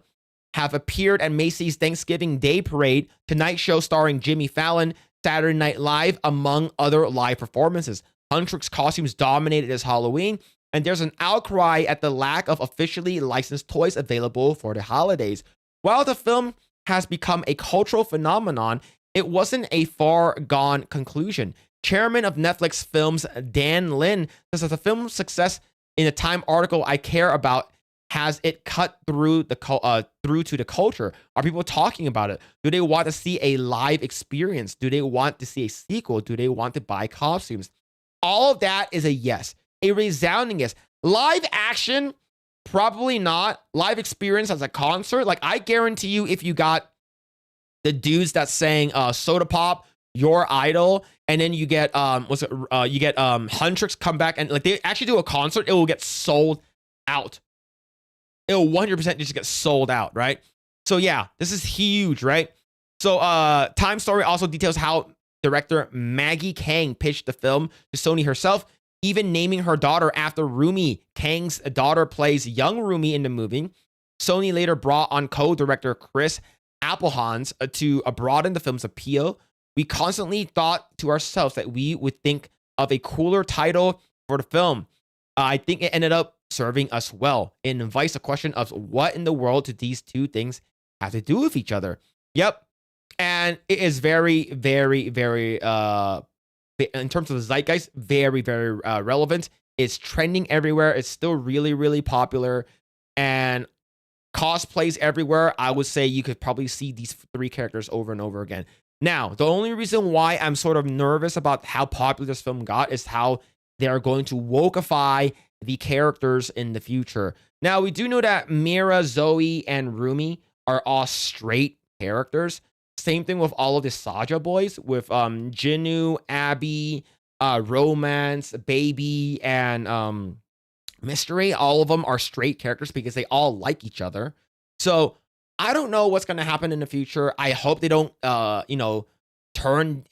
have appeared at Macy's Thanksgiving Day Parade, Tonight Show starring Jimmy Fallon, Saturday Night Live, among other live performances. Huntrix costumes dominated this Halloween, and there's an outcry at the lack of officially licensed toys available for the holidays. While the film has become a cultural phenomenon, it wasn't a far gone conclusion. Chairman of Netflix Films Dan Lin says that the film's success in a Time article I care about has it cut through to the culture. Are people talking about it? Do they want to see a live experience? Do they want to see a sequel? Do they want to buy costumes? All of that is a yes, a resounding yes. Live action, probably not. Live experience as a concert, like I guarantee you, if you got the dudes that sang Soda Pop, Your Idol, and then you get Huntrix come back and like they actually do a concert, it will get sold out. It will 100% just get sold out, right? So yeah, this is huge, right? So Time Story also details how director Maggie Kang pitched the film to Sony herself, even naming her daughter after Rumi. Kang's daughter plays young Rumi in the movie. Sony later brought on co-director Chris Applehans to broaden the film's appeal. We constantly thought to ourselves that we would think of a cooler title for the film. I think it ended up serving us well. It invites the question of what in the world do these two things have to do with each other? Yep. And it is very, very, very, in terms of the zeitgeist, very, very relevant. It's trending everywhere. It's still really, really popular. And cosplays everywhere. I would say you could probably see these three characters over and over again. Now, the only reason why I'm sort of nervous about how popular this film got is how they are going to wokeify the characters in the future. Now, we do know that Mira, Zoe, and Rumi are all straight characters. Same thing with all of the Saja boys, with Jinnu, Abby, Romance, Baby, and Mystery. All of them are straight characters because they all like each other. So I don't know what's going to happen in the future. I hope they don't, turn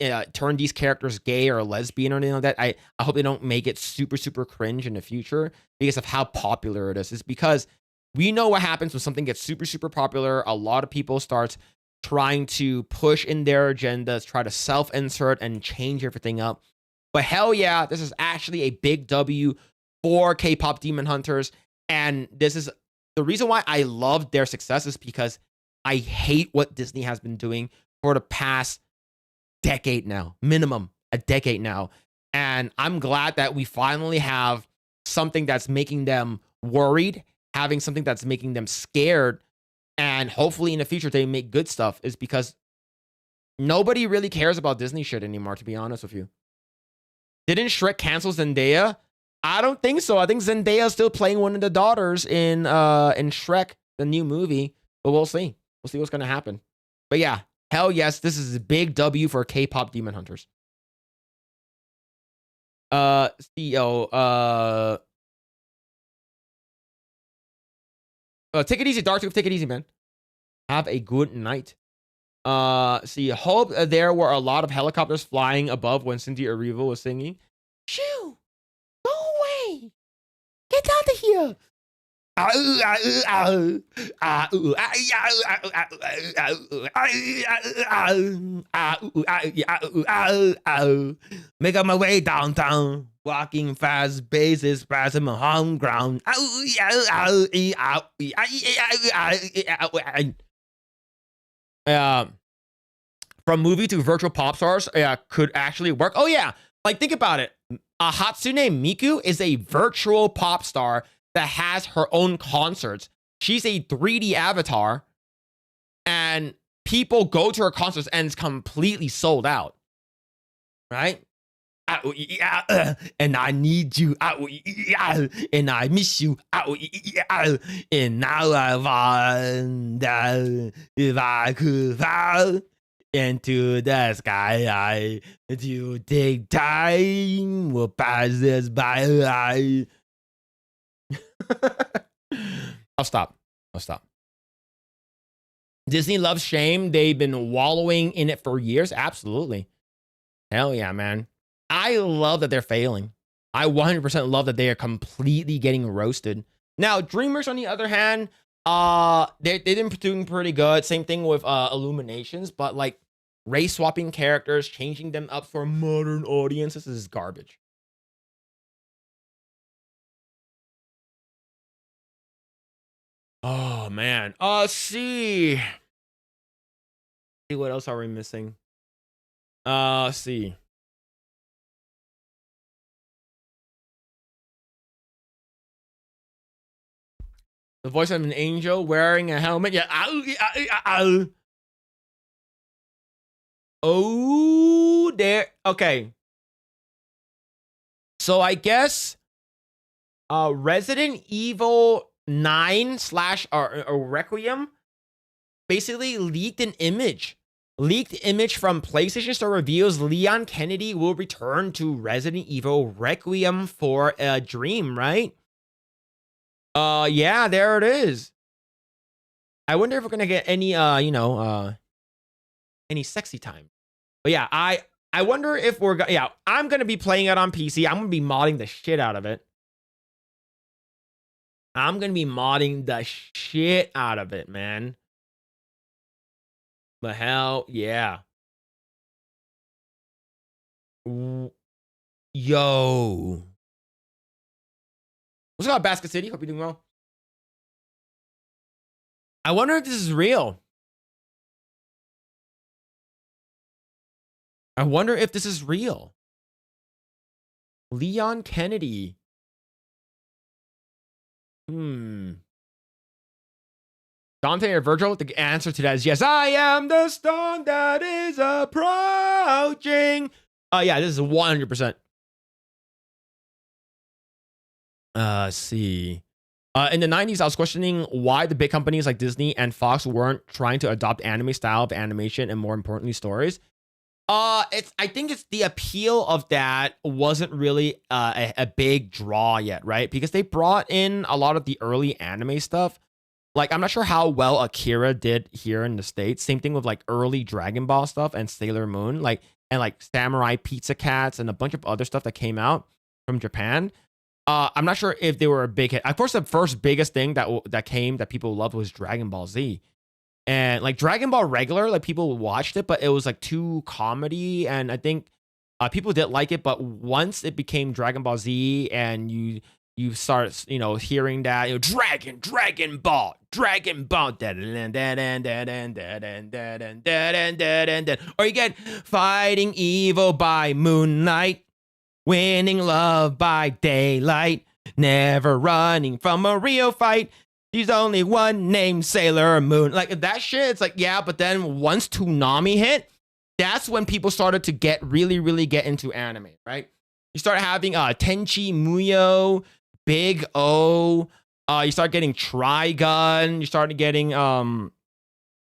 these characters gay or lesbian or anything like that. I hope they don't make it super, super cringe in the future because of how popular it is. It's because we know what happens when something gets super, super popular. A lot of people start trying to push in their agendas, try to self-insert and change everything up. But hell yeah, this is actually a big W for K-pop Demon Hunters. And this is the reason why I love their success is because I hate what Disney has been doing for the past decade now, minimum a decade now. And I'm glad that we finally have something that's making them worried, having something that's making them scared. And hopefully in the future they make good stuff, is because nobody really cares about Disney shit anymore, to be honest with you. Didn't Shrek cancel Zendaya? I don't think so. I think Zendaya is still playing one of the daughters in Shrek, the new movie. But we'll see. We'll see what's going to happen. But yeah, hell yes, this is a big W for K-pop Demon Hunters. CEO, take it easy, Dark. Take it easy, man. Have a good night. Hope there were a lot of helicopters flying above when Cynthia Erivo was singing. Shoo! Go away! Get out of here! Making my way downtown, walking fast, bases, passing my home ground. From movie to virtual pop stars, could actually work. Oh yeah, like think about it. Hatsune Miku is a virtual pop star that has her own concerts. She's a 3D avatar, and people go to her concerts and it's completely sold out, right? And I need you, and I miss you, and now I wonder if I could fall into the sky. Do you think time will pass us by? I'll stop. Disney loves shame. They've been wallowing in it for years. Absolutely. Hell yeah, man. I love that they're failing. I 100% love that they are completely getting roasted. Now, Dreamers, on the other hand, they've been doing pretty good. Same thing with Illuminations, but like race swapping characters, changing them up for modern audiences is garbage. Oh man. See what else are we missing? See. The voice of an angel wearing a helmet. Yeah. Oh, there. Okay. So I guess Resident Evil 9 slash or Requiem basically leaked an image. Leaked image from PlayStation Store reveals Leon Kennedy will return to Resident Evil Requiem for a Dream, right? Yeah, there it is. I wonder if we're gonna get any any sexy time. But yeah, I wonder if I'm gonna be playing it on PC. I'm gonna be modding the shit out of it. I'm gonna be modding the shit out of it, man. But hell yeah. Yo. What's up, Basket City? Hope you're doing well. I wonder if this is real. I wonder if this is real. Leon Kennedy. Dante or Virgil? The answer to that is yes. I am the storm that is approaching. Yeah, this is 100%. See. In the 90s, I was questioning why the big companies like Disney and Fox weren't trying to adopt anime style of animation and, more importantly, stories. I think it's the appeal of that wasn't really a big draw yet, right? Because they brought in a lot of the early anime stuff. Like, I'm not sure how well Akira did here in the States. Same thing with like early Dragon Ball stuff and Sailor Moon, and like Samurai Pizza Cats and a bunch of other stuff that came out from Japan. I'm not sure if they were a big hit. Of course, the first biggest thing that people loved was Dragon Ball Z. And like Dragon Ball regular, like people watched it, but it was like too comedy. And I think people did like it. But once it became Dragon Ball Z and you start, hearing that, Dragon Ball, or you get fighting evil by moonlight, winning love by daylight, never running from a real fight. There's only one named Sailor Moon. Like that shit, it's like, yeah, but then once Toonami hit, that's when people started to really get into anime, right? You start having Tenchi Muyo, Big O, you start getting Trigun, you started getting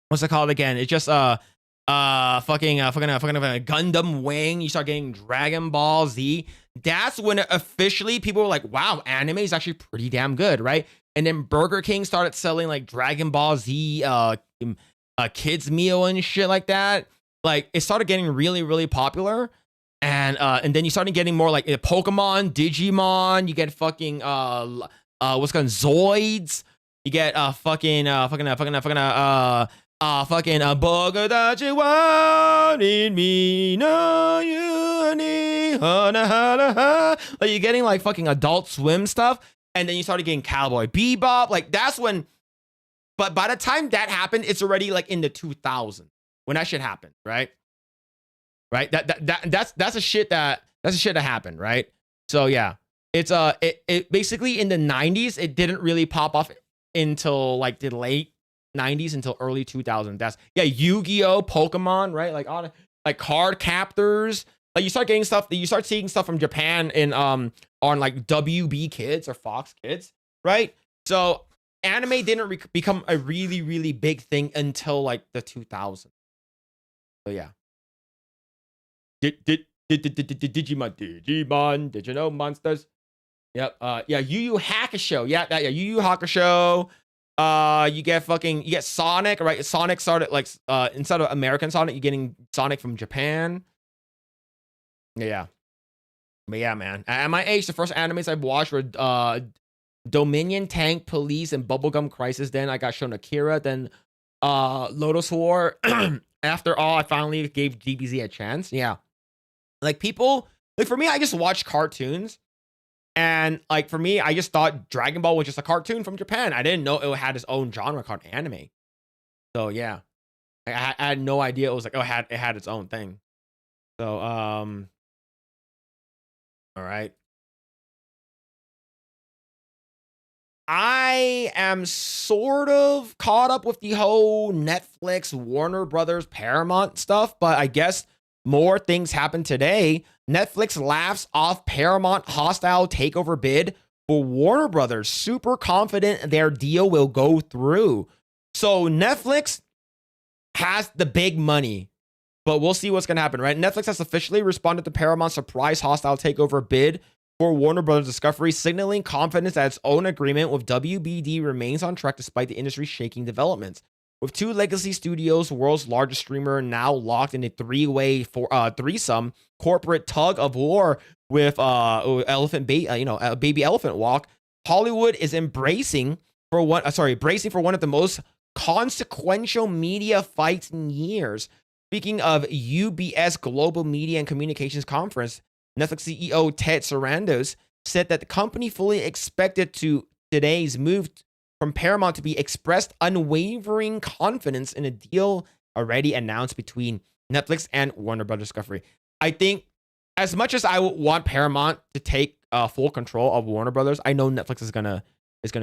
what's it called again? It's just fucking Gundam Wing. You start getting Dragon Ball Z. That's when officially people were like, wow, anime is actually pretty damn good, right? And then Burger King started selling like Dragon Ball Z kids meal and shit like that. Like it started getting really popular. And then you started getting more like Pokemon, Digimon, you get fucking what's called Zoids, you get fucking Bogadachi wanted me no uni like you're getting like fucking Adult Swim stuff, and then you started getting Cowboy Bebop. Like that's when, but by the time that happened, it's already like in the 2000s when that shit happened, right? That's a shit that happened, right? So yeah, it's it basically in the 90s it didn't really pop off until like the late 90s until early 2000s. That's Yu-Gi-Oh, Pokemon, right? Like card captors. Like you start seeing stuff from Japan in on like WB Kids or Fox Kids, right? So anime didn't become a really big thing until like the 2000s. So yeah. Digimon, did you know monsters? Yep. Yu Yu Hakusho. Yeah, Yu Yu Hakusho. You get Sonic, right? Sonic started like instead of American Sonic, you're getting Sonic from Japan. Yeah. But yeah, man. At my age, the first animes I've watched were Dominion, Tank, Police, and Bubblegum Crisis. Then I got shown Akira. Then Lotus War. After all, I finally gave DBZ a chance. Yeah. Like people, like for me, I just watched cartoons. And like for me, I just thought Dragon Ball was just a cartoon from Japan. I didn't know it had its own genre called anime. So yeah. I had no idea it was like, oh, it had its own thing. So all right. I am sort of caught up with the whole Netflix, Warner Brothers, Paramount stuff, but I guess more things happened today. Netflix laughs off Paramount hostile takeover bid for Warner Brothers, super confident their deal will go through. So Netflix has the big money, but we'll see what's going to happen, right? Netflix has officially responded to Paramount's surprise hostile takeover bid for Warner Brothers Discovery, signaling confidence that its own agreement with WBD remains on track despite the industry's shaking developments. With two legacy studios, world's largest streamer, now locked in a three-way threesome corporate tug of war with Baby Elephant Walk, Hollywood is bracing for one of the most consequential media fights in years. Speaking of UBS Global Media and Communications Conference, Netflix CEO Ted Sarandos said that the company fully expected today's move from Paramount to be expressed unwavering confidence in a deal already announced between Netflix and Warner Brothers Discovery. I think as much as I want Paramount to take full control of Warner Brothers, I know Netflix is gonna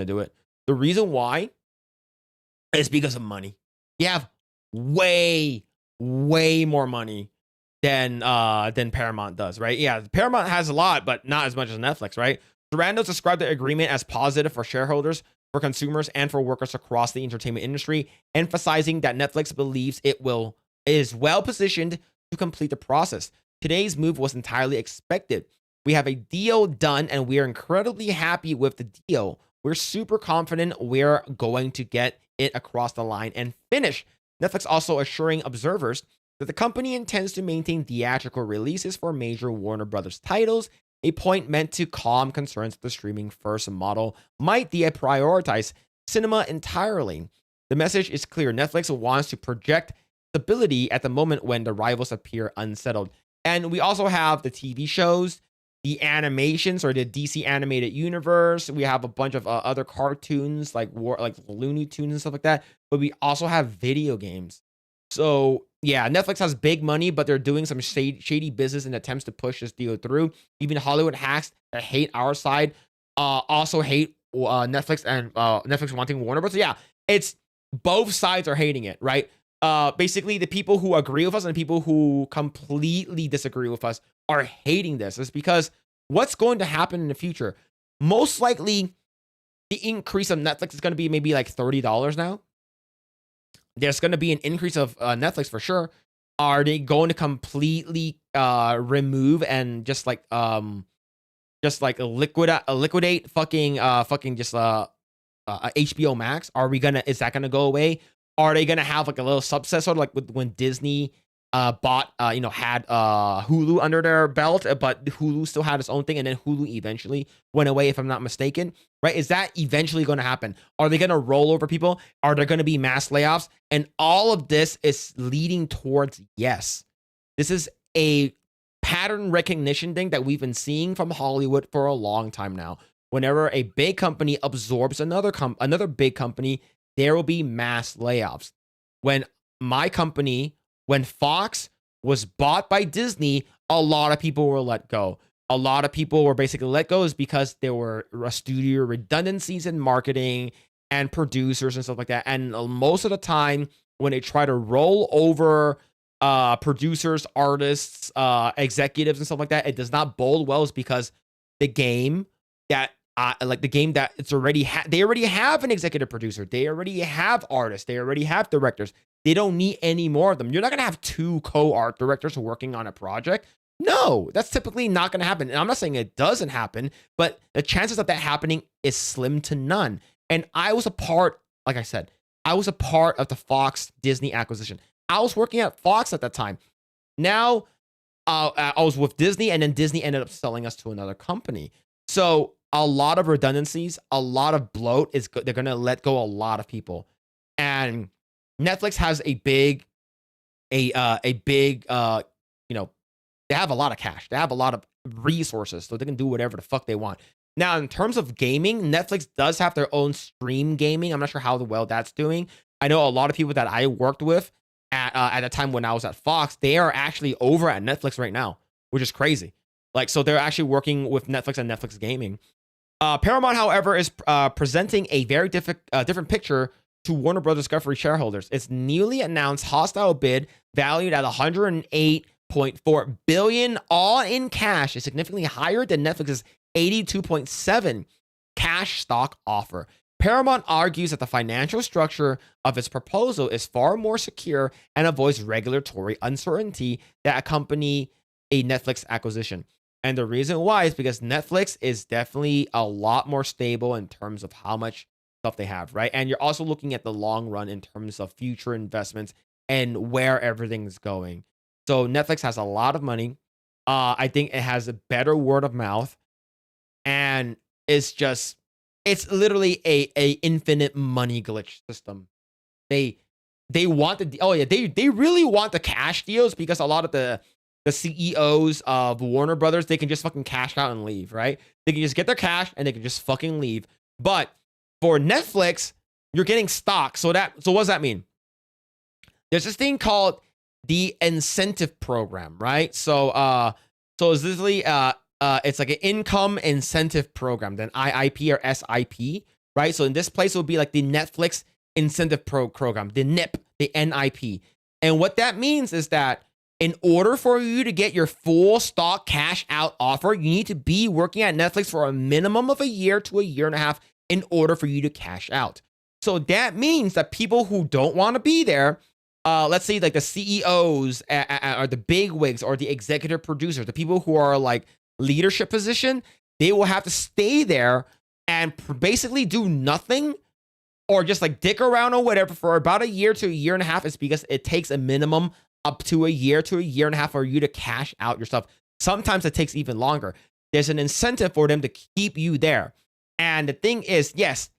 do it. The reason why is because of money. You have way more money than Paramount does, right? Yeah, Paramount has a lot, but not as much as Netflix, right? Sarandos described the agreement as positive for shareholders, for consumers, and for workers across the entertainment industry, emphasizing that Netflix believes it is well positioned to complete the process. Today's move was entirely expected. We have a deal done, and we are incredibly happy with the deal. We're super confident we're going to get it across the line and finish. Netflix also assuring observers that the company intends to maintain theatrical releases for major Warner Brothers titles, a point meant to calm concerns that the streaming first model might deprioritize cinema entirely. The message is clear. Netflix wants to project stability at the moment when the rivals appear unsettled. And we also have the TV shows, the animations, or the DC animated universe. We have a bunch of other cartoons like Looney Tunes and stuff like that. But we also have video games. So yeah, Netflix has big money, but they're doing some shady business in attempts to push this deal through. Even Hollywood hacks that hate our side also hate Netflix and Netflix wanting Warner Bros. So yeah, it's both sides are hating it, right? Basically, the people who agree with us and the people who completely disagree with us are hating this. It's because what's going to happen in the future? Most likely, the increase of Netflix is going to be maybe like $30 now. There's going to be an increase of Netflix for sure. Are they going to completely remove and just liquidate fucking HBO Max? Is that gonna go away? Are they gonna have like a little subset, sort of like when Disney had Hulu under their belt, but Hulu still had its own thing, and then Hulu eventually went away, if I'm not mistaken, right? Is that eventually going to happen? Are they going to roll over people? Are there going to be mass layoffs? And all of this is leading towards yes. This is a pattern recognition thing that we've been seeing from Hollywood for a long time now. Whenever a big company absorbs another big company, there will be mass layoffs. When Fox was bought by Disney, a lot of people were let go. A lot of people were basically let go is because there were studio redundancies in marketing and producers and stuff like that. And most of the time, when they try to roll over producers, artists, executives, and stuff like that, it does not bode well. Is because the game that it's already they already have an executive producer, they already have artists, they already have directors. They don't need any more of them. You're not going to have two co-art directors working on a project. No, that's typically not going to happen. And I'm not saying it doesn't happen, but the chances of that happening is slim to none. And I was a part, like I said, I was a part of the Fox Disney acquisition. I was working at Fox at that time. Now, I was with Disney, and then Disney ended up selling us to another company. So a lot of redundancies, a lot of bloat they're going to let go a lot of people. And Netflix has a big you know, they have a lot of cash. They have a lot of resources, so they can do whatever the fuck they want. Now, in terms of gaming, Netflix does have their own stream gaming. I'm not sure how well that's doing. I know a lot of people that I worked with at the time when I was at Fox, they are actually over at Netflix right now, which is crazy. Like, so they're actually working with Netflix and Netflix gaming. Paramount, however, is presenting a very different picture to Warner Brothers Discovery shareholders. Its newly announced hostile bid, valued at $108.4 billion, all in cash, is significantly higher than Netflix's $82.7 cash stock offer. Paramount argues that the financial structure of its proposal is far more secure and avoids regulatory uncertainty that accompany a Netflix acquisition. And the reason why is because Netflix is definitely a lot more stable in terms of how much stuff they have, right? And you're also looking at the long run in terms of future investments and where everything's going. So Netflix has a lot of money. I think it has a better word of mouth, and it's literally a infinite money glitch system. They want they really want the cash deals, because a lot of the CEOs of Warner Brothers, they can just fucking cash out and leave, right? They can just get their cash and they can just fucking leave. But for Netflix, you're getting stock. So what does that mean? There's this thing called the incentive program, right? So it's literally it's like an income incentive program, then IIP or SIP, right? So in this place, it will be like the Netflix incentive program, the NIP, the NIP. And what that means is that in order for you to get your full stock cash out offer, you need to be working at Netflix for a minimum of a year to a year and a half in order for you to cash out. So that means that people who don't want to be there, let's say like the CEOs or the bigwigs or the executive producers, the people who are like leadership position, they will have to stay there and basically do nothing, or just like dick around or whatever for about a year to a year and a half. Is because it takes a minimum up to a year and a half for you to cash out your stuff. Sometimes it takes even longer. There's an incentive for them to keep you there. And the thing is, yes,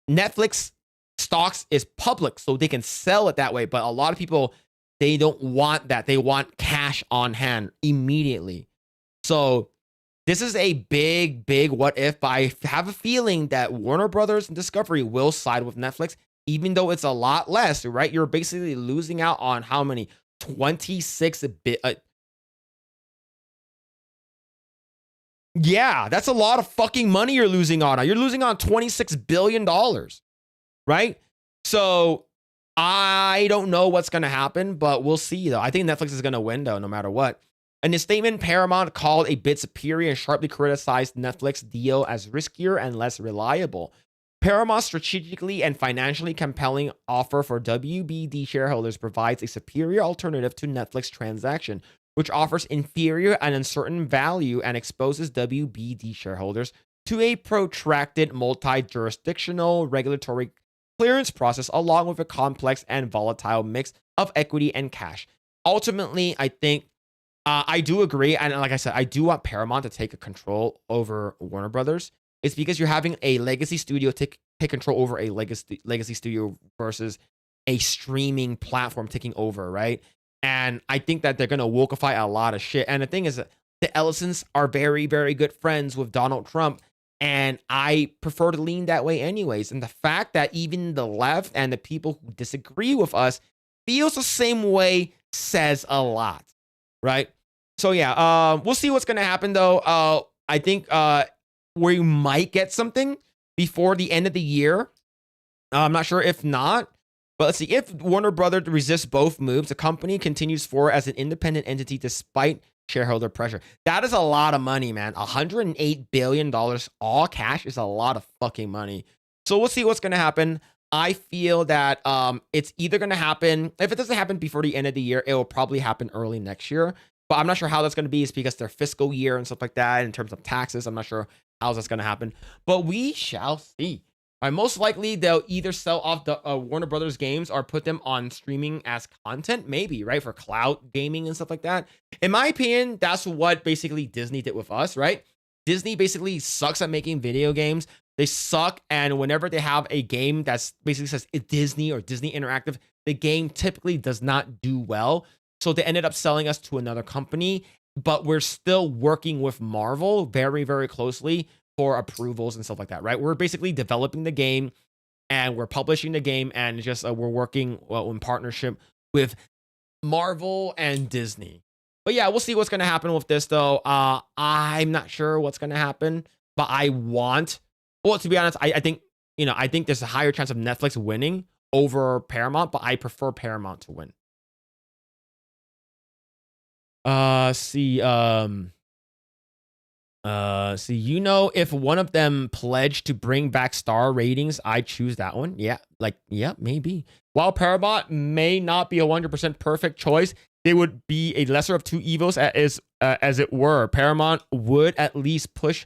Netflix stocks is public, so they can sell it that way. But a lot of people, they don't want that. They want cash on hand immediately. So this is a big, big what if. But I have a feeling that Warner Brothers and Discovery will side with Netflix, even though it's a lot less, right? You're basically losing out on how many? 26 yeah, that's a lot of fucking money you're losing on. You're losing on $26 billion, right? So I don't know what's going to happen, but we'll see, though. I think Netflix is going to win, though, no matter what. In a statement, Paramount called a bid superior and sharply criticized Netflix deal as riskier and less reliable. Paramount's strategically and financially compelling offer for WBD shareholders provides a superior alternative to Netflix transaction, which offers inferior and uncertain value and exposes WBD shareholders to a protracted multi-jurisdictional regulatory clearance process, along with a complex and volatile mix of equity and cash. Ultimately, I think I do agree, and like I said, I do want Paramount to take a control over Warner Brothers. It's because you're having a legacy studio take control over a legacy studio versus a streaming platform taking over, right? And I think that they're going to wokeify a lot of shit. And the thing is, the Ellisons are very, very good friends with Donald Trump. And I prefer to lean that way anyways. And the fact that even the left and the people who disagree with us feels the same way says a lot, right? So yeah, we'll see what's going to happen, though. I think we might get something before the end of the year. I'm not sure if not, but let's see. If Warner Brothers resists both moves, the company continues forward as an independent entity despite shareholder pressure. That is a lot of money, man. $108 billion all cash is a lot of fucking money. So we'll see what's going to happen. I feel that it's either going to happen. If it doesn't happen before the end of the year, it will probably happen early next year. But I'm not sure how that's going to be. It's because their fiscal year and stuff like that in terms of taxes. I'm not sure how that's going to happen. But we shall see. Most likely, they'll either sell off the Warner Brothers games or put them on streaming as content, maybe, right? For cloud gaming and stuff like that. In my opinion, that's what basically Disney did with us, right? Disney basically sucks at making video games. They suck, and whenever they have a game that's basically says Disney or Disney Interactive, the game typically does not do well. So they ended up selling us to another company, but we're still working with Marvel very, very closely for approvals and stuff like that, right? We're basically developing the game and we're publishing the game, and just we're working in partnership with Marvel and Disney. But yeah, we'll see what's going to happen with this, though. I'm not sure what's going to happen, but well, to be honest, I think, I think there's a higher chance of Netflix winning over Paramount, but I prefer Paramount to win. See, if one of them pledged to bring back star ratings, I choose that one. Yeah, maybe. While Paramount may not be a 100% perfect choice, they would be a lesser of two evils, as it were. Paramount would at least push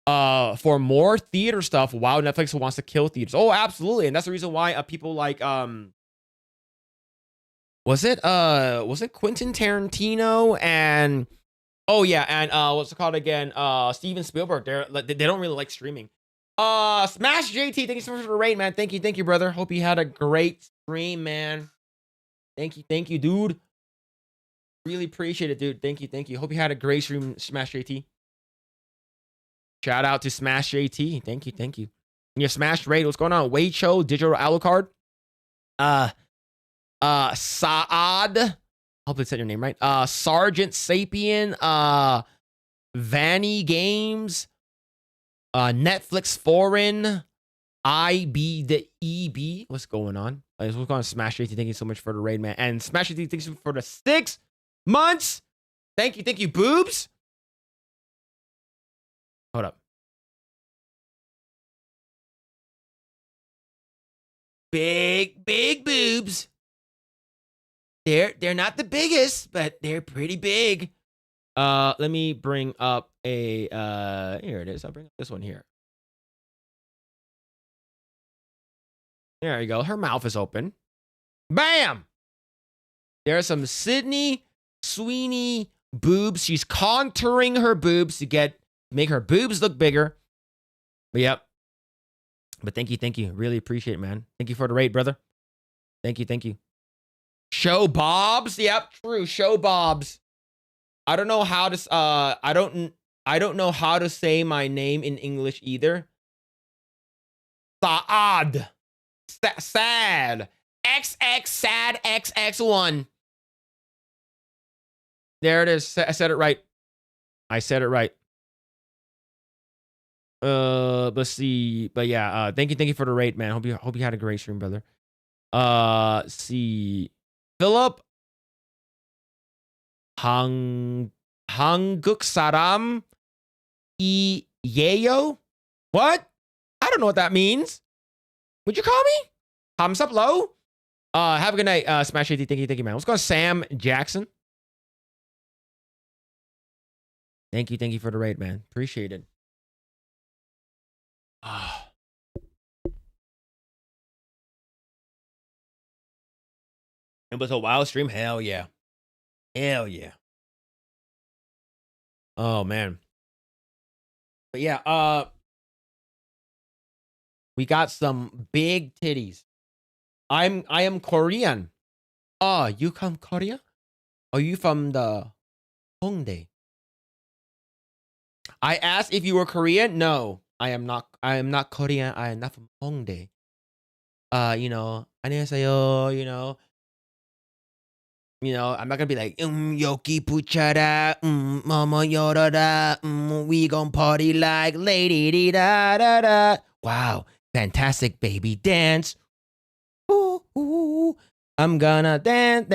for more theater stuff, while Netflix wants to kill theaters. Oh, absolutely. And that's the reason why people like was it Quentin Tarantino and what's it called again? Steven Spielberg. They don't really like streaming. Smash JT, thank you so much for the raid, man. Thank you, brother. Hope you had a great stream, man. Thank you, dude. Really appreciate it, dude. Thank you. Hope you had a great stream, Smash JT. Shout out to Smash JT. Thank you. And your Smash raid, what's going on? Wade Cho, Digital Alucard. Saad. Hopefully I said your name right. Sergeant Sapien. Vanny Games. Netflix Foreign. IB the EB. What's going on? What's going on, Smash JT? Thank you so much for the raid, man. And Smash JT, thank you for the 6 months. Thank you, boobs. Hold up. Big boobs. They're not the biggest, but they're pretty big. Let me bring up a here it is. I'll bring up this one here. There you go. Her mouth is open. Bam! There's some Sydney Sweeney boobs. She's contouring her boobs to make her boobs look bigger. But yep. But thank you. Really appreciate it, man. Thank you for the raid, brother. Thank you. Show Bobs. Yep, true. Show Bobs. I don't know how to I don't know how to say my name in English either. Saad. Sad. XX sad XX1. There it is. I said it right. Let's see. But yeah, thank you for the rate, man. Hope you had a great stream, brother. See. Philip Hanguk Saram Iyeyo. What? I don't know what that means. Would you call me? Thumbs up low. Have a good night. Smash 80. Thank you, man. Let's go, Sam Jackson. Thank you for the raid, man. Appreciate it. It was a wild stream. Hell yeah. Oh man. But yeah, we got some big titties. I am Korean. You from Korea? Are you from the Hongdae? I asked if you were Korean. No, I am not. I am not Korean. I am not from Hongdae. 안녕하세요. I'm not gonna be like, yoki puchara, mama yorada, we gon' party like lady dee da da da. Wow, fantastic baby dance. Ooh, ooh. I'm gonna dance.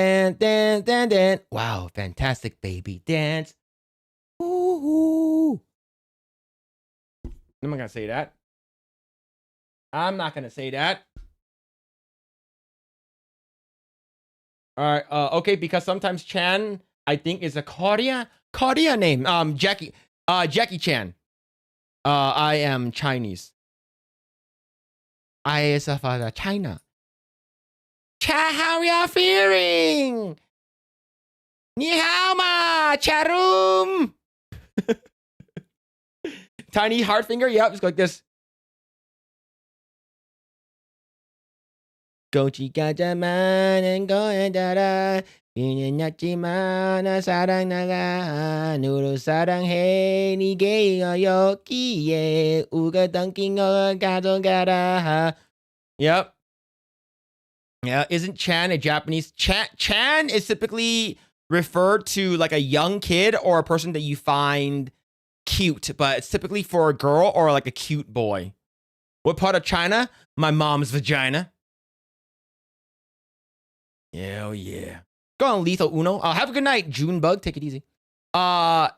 Wow, fantastic baby dance. Ooh. I'm not gonna say that. All right. Okay, because sometimes Chan, I think, is a Korea name. Jackie Chan. I am Chinese. I is a father China. Cha, how are you feeling? Ni hao ma, charum. Tiny heart finger. Yep, just go like this. Gochi gajaman and go and dada. Pinyachimana sarang naga. Nuru sarang he ni gay yo kiye. Uga dunking gado gada. Yep. Yeah, isn't Chan a Japanese? Chan is typically referred to like a young kid or a person that you find cute, but it's typically for a girl or like a cute boy. What part of China? My mom's vagina. Hell yeah. Go on, Lethal Uno. Have a good night, Junebug. Take it easy. DS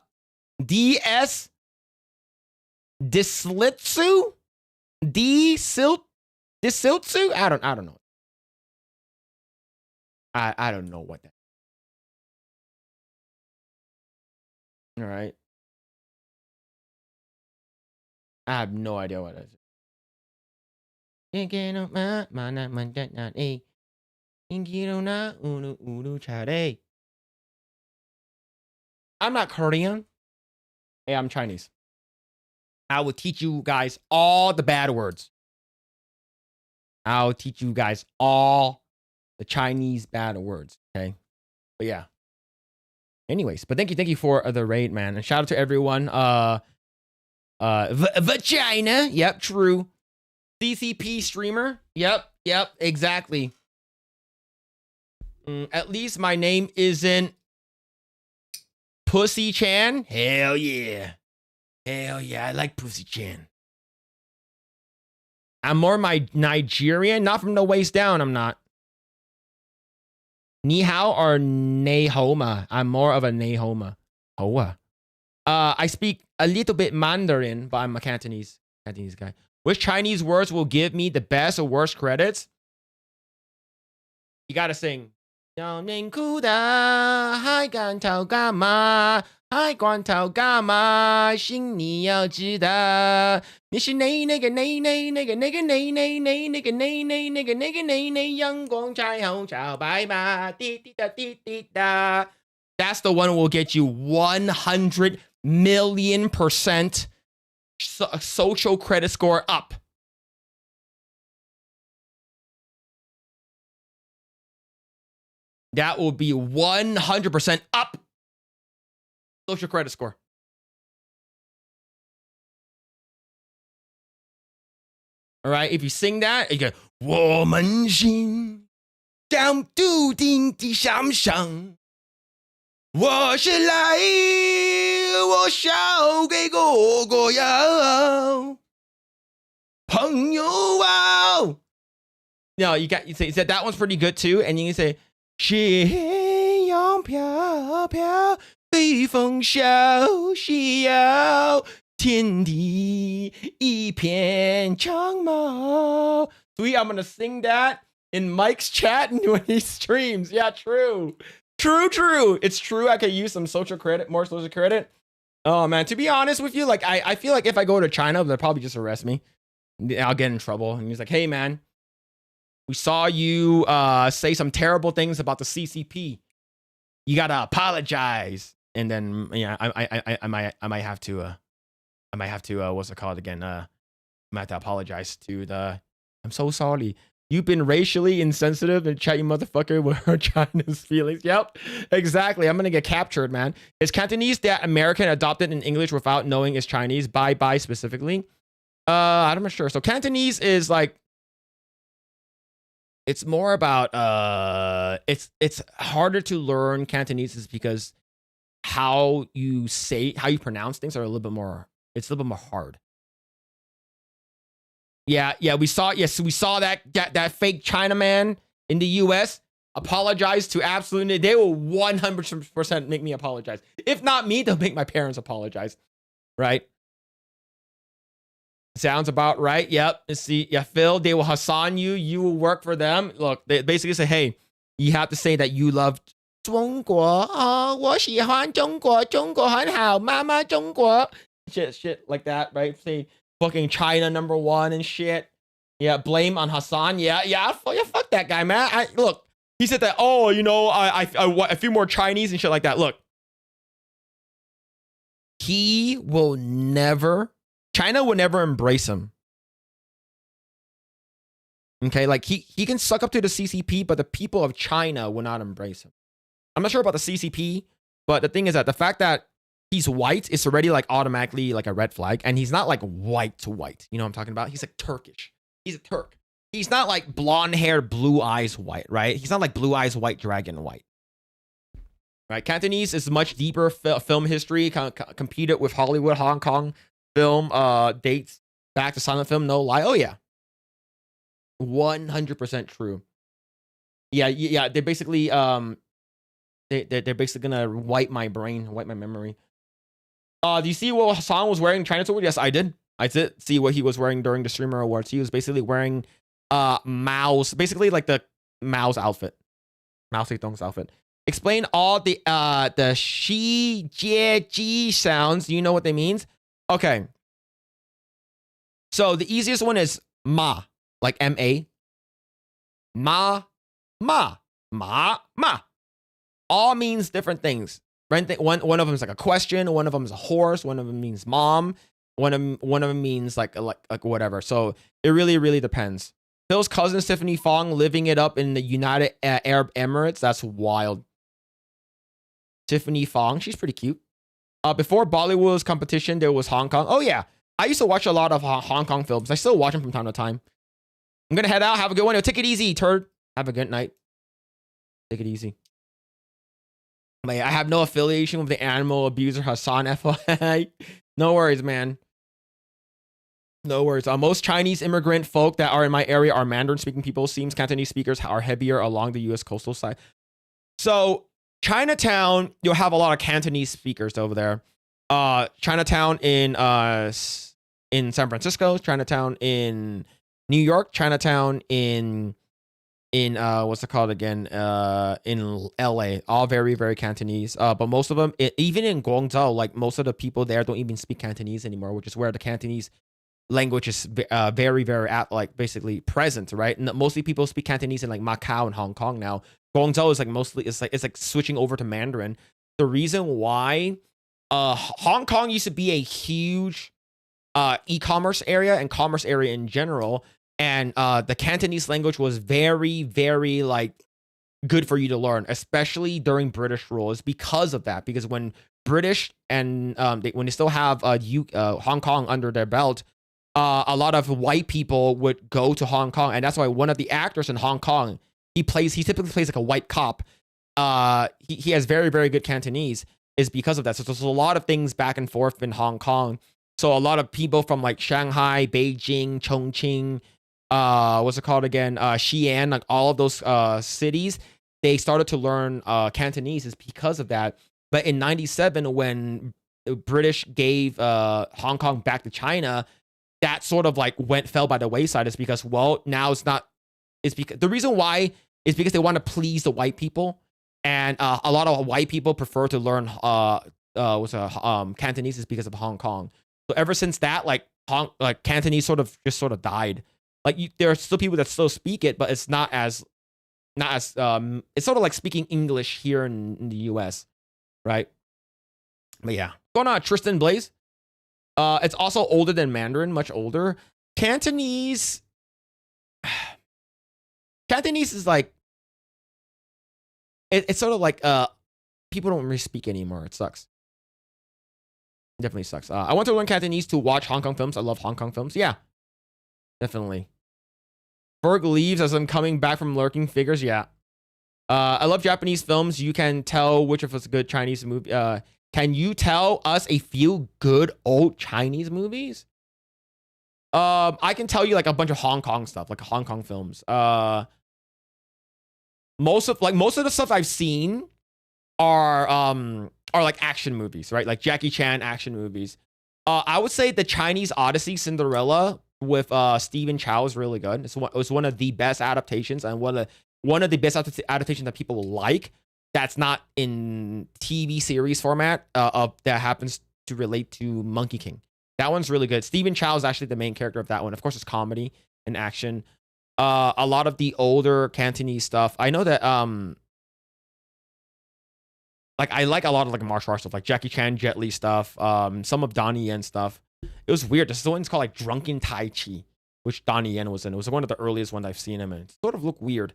Dislitsu? Disiltsu? I don't know. I don't know what that. All right. I have no idea what that is. I'm not Korean. Hey, I'm Chinese. I will teach you guys all the bad words. I'll teach you guys all the Chinese bad words. Okay. But yeah. Anyways, but thank you for the raid, man. And shout out to everyone. Vagina. Yep, true. CCP streamer. Yep, exactly. At least my name isn't Pussy Chan. Hell yeah. I like Pussy Chan. I'm more my Nigerian, not from the waist down. I'm not. Ni hao or Nehoma? I'm more of a Nehoma. Hoa. I speak a little bit Mandarin, but I'm a Cantonese guy. Which Chinese words will give me the best or worst credits? You gotta sing. Yao Ning Ku Da, Hai Gan Tao Gama, Hai Guan Tao Gama, Xing Ni Yao Zhi Da. Ni shi nei nigga nei nei nigga nigga nei nei nei nigga nei nei nigga nigga nei nei yang gong chai hong chao bai ma di di da di di da. That's the one that will get you 100 million% social credit score up. That will be 100% up social credit score. All right, if you sing that, you go, 我们心将注定的相上，我是来，我想给哥哥要朋友啊。No, you said that one's pretty good too, and you can say 斜阳飘飘，北风萧萧，天地一片长毛。Sweet, I'm gonna sing that in Mike's chat when he streams. Yeah, true. It's true. I could use some more social credit. Oh man, to be honest with you, like I feel like if I go to China, they'll probably just arrest me. I'll get in trouble. And he's like, hey man, we saw you say some terrible things about the CCP. You gotta apologize. And then yeah, I might have to what's it called again? I might have to apologize to the. I'm so sorry. You've been racially insensitive and chat, you motherfucker, with her China's feelings. Yep, exactly. I'm gonna get captured, man. Is Cantonese that American adopted in English without knowing it's Chinese? Bye specifically. I'm not sure. So Cantonese is like, it's more about it's harder to learn Cantonese is because how you pronounce things are a little bit more. It's a little bit more hard. Yeah, we saw that fake Chinaman in the US apologize to absolutely. They will 100% make me apologize. If not me, they'll make my parents apologize. Right? Sounds about right. Yep. See, yeah, Phil, they will Hassan you. You will work for them. Look, they basically say, hey, you have to say that you love 中国. 我喜欢中国. 中国很好. Mama 中国. Shit like that, right? Say fucking China #1 and shit. Yeah, blame on Hassan. Yeah, fuck that guy, man. Look, he said that, oh, you know, I feel more Chinese and shit like that. Look, he will never China would never embrace him. Okay, like he can suck up to the CCP, but the people of China will not embrace him. I'm not sure about the CCP, but the thing is that the fact that he's white is already like automatically like a red flag, and he's not like white to white. You know what I'm talking about? He's like Turkish. He's a Turk. He's not like blonde hair, blue eyes white, right? He's not like blue eyes white dragon white. Right? Cantonese is much deeper film history, competed with Hollywood, Hong Kong film, dates back to silent film, no lie. Oh yeah. 100% true. Yeah, they're basically they're basically gonna wipe my brain, wipe my memory. Do you see what Hassan was wearing in China tour? Yes, I did. I did see what he was wearing during the Streamer Awards. He was basically wearing Mao's, basically like the Mao's outfit. Mao Zedong's outfit. Explain all the Xi, Jie, Ji sounds. Do you know what they means? Okay. So the easiest one is Ma, like M-A. Ma, ma, ma, ma. All means different things. Right? One of them is like a question. One of them is a horse. One of them means mom. One of them means like whatever. So it really depends. Phil's cousin Tiffany Fong living it up in the United Arab Emirates. That's wild. Tiffany Fong, she's pretty cute. Before Bollywood's competition, there was Hong Kong. Oh yeah, I used to watch a lot of Hong Kong films. I still watch them from time to time. I'm gonna head out. Have a good one. Yo, take it easy, turd. Have a good night. Take it easy. But yeah, I have no affiliation with the animal abuser Hassan FYI. No worries, man. No worries. Most Chinese immigrant folk that are in my area are Mandarin-speaking people. Seems Cantonese speakers are heavier along the U.S. coastal side. So Chinatown, you'll have a lot of Cantonese speakers over there. Chinatown in San Francisco, Chinatown in New York, Chinatown in what's it called again? In LA, all very Cantonese. But most of them, even in Guangzhou, like most of the people there don't even speak Cantonese anymore, which is where the Cantonese language is very like basically present, right? And mostly people speak Cantonese in like Macau and Hong Kong now. Guangzhou is like mostly it's like switching over to Mandarin. The reason why Hong Kong used to be a huge e-commerce area and commerce area in general, and the Cantonese language was very like good for you to learn, especially during British rule. Is because of that. Because when British and when they still have Hong Kong under their belt, a lot of white people would go to Hong Kong, and that's why one of the actors in Hong Kong, he typically plays like a white cop. He has very good Cantonese, is because of that. So there's a lot of things back and forth in Hong Kong. So a lot of people from like Shanghai, Beijing, Chongqing, what's it called again? Xi'an, like all of those cities, they started to learn Cantonese is because of that. But in 97, when the British gave Hong Kong back to China, that sort of like fell by the wayside. Is because, well, now it's because the reason why is because they want to please the white people, and a lot of white people prefer to learn Cantonese is because of Hong Kong. So ever since that, like Cantonese sort of died. Like there are still people that still speak it, but it's not as it's sort of like speaking English here in the US, right? But yeah, going on Tristan Blaze. It's also older than Mandarin, much older. Cantonese is like it's sort of like people don't really speak anymore. It sucks. It definitely sucks. I want to learn Cantonese to watch Hong Kong films. I love Hong Kong films. Yeah, definitely. Ferg leaves as I'm coming back from lurking figures. Yeah. I love Japanese films. You can tell which of us a good Chinese movie. Can you tell us a few good old Chinese movies? I can tell you like a bunch of Hong Kong stuff, like Hong Kong films. Most of the stuff I've seen are like action movies, right? Like Jackie Chan action movies. I would say the Chinese Odyssey Cinderella with Stephen Chow is really good. It was one of the best adaptations, and one of the best adaptations that people like. That's not in TV series format that happens to relate to Monkey King. That one's really good. Stephen Chow is actually the main character of that one. Of course, it's comedy and action. A lot of the older Cantonese stuff. I know that like I like a lot of like martial arts stuff, like Jackie Chan, Jet Li stuff, some of Donnie Yen stuff. It was weird. This one's called like Drunken Tai Chi, which Donnie Yen was in. It was one of the earliest ones I've seen him in. It sort of looked weird.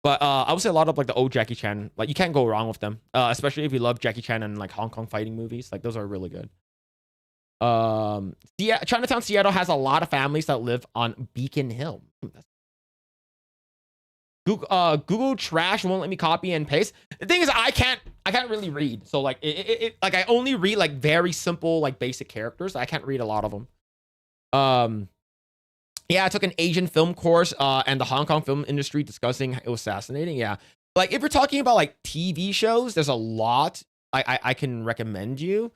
But I would say a lot of like the old Jackie Chan, like you can't go wrong with them. Especially if you love Jackie Chan and like Hong Kong fighting movies. Like those are really good. Yeah, Chinatown, Seattle has a lot of families that live on Beacon Hill. Google Trash won't let me copy and paste. The thing is, I can't really read. So like like I only read like very simple like basic characters. I can't read a lot of them. Yeah, I took an Asian film course and the Hong Kong film industry discussing it was fascinating. Yeah, like if you're talking about like TV shows, there's a lot I can recommend you.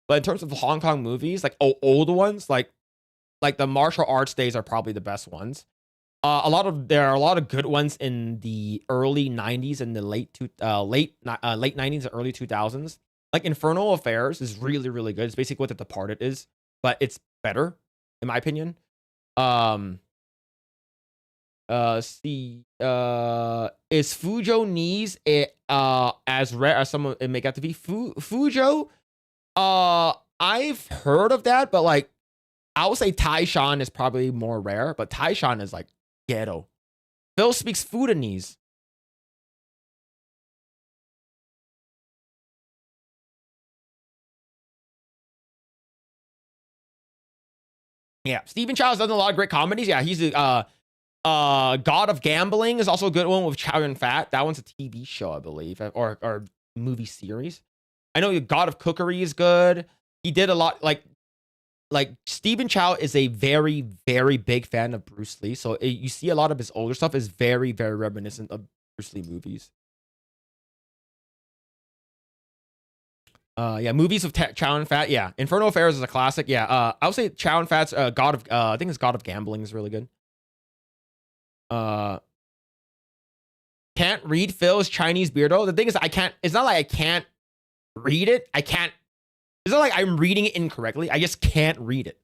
But in terms of Hong Kong movies, like old ones, like the martial arts days are probably the best ones. There are a lot of good ones in the early 90s and the late 90s, early 2000s. Like Infernal Affairs is really, really good. It's basically what The Departed is, but it's better, in my opinion. Is Fuzhou Knees as rare as some it may get to be? Fuzhou? I've heard of that, but like I would say Taishan is probably more rare, but Taishan is like ghetto. Phil speaks Fudanese. Yeah, Stephen Chow's done a lot of great comedies. Yeah, he's God of Gambling is also a good one with Chow Yun Fat. That one's a TV show, I believe, or movie series. I know God of Cookery is good. He did a lot like Stephen Chow is a very, very big fan of Bruce Lee. So you see a lot of his older stuff is very, very reminiscent of Bruce Lee movies. Yeah, movies with Chow Yun Fat. Yeah, Infernal Affairs is a classic. Yeah, I would say Chow Yun Fat's God of I think it's God of Gambling is really good. Can't read Phil's Chinese Beardo. The thing is, I can't. It's not like I can't read it. I can't. It's not like I'm reading it incorrectly. I just can't read it.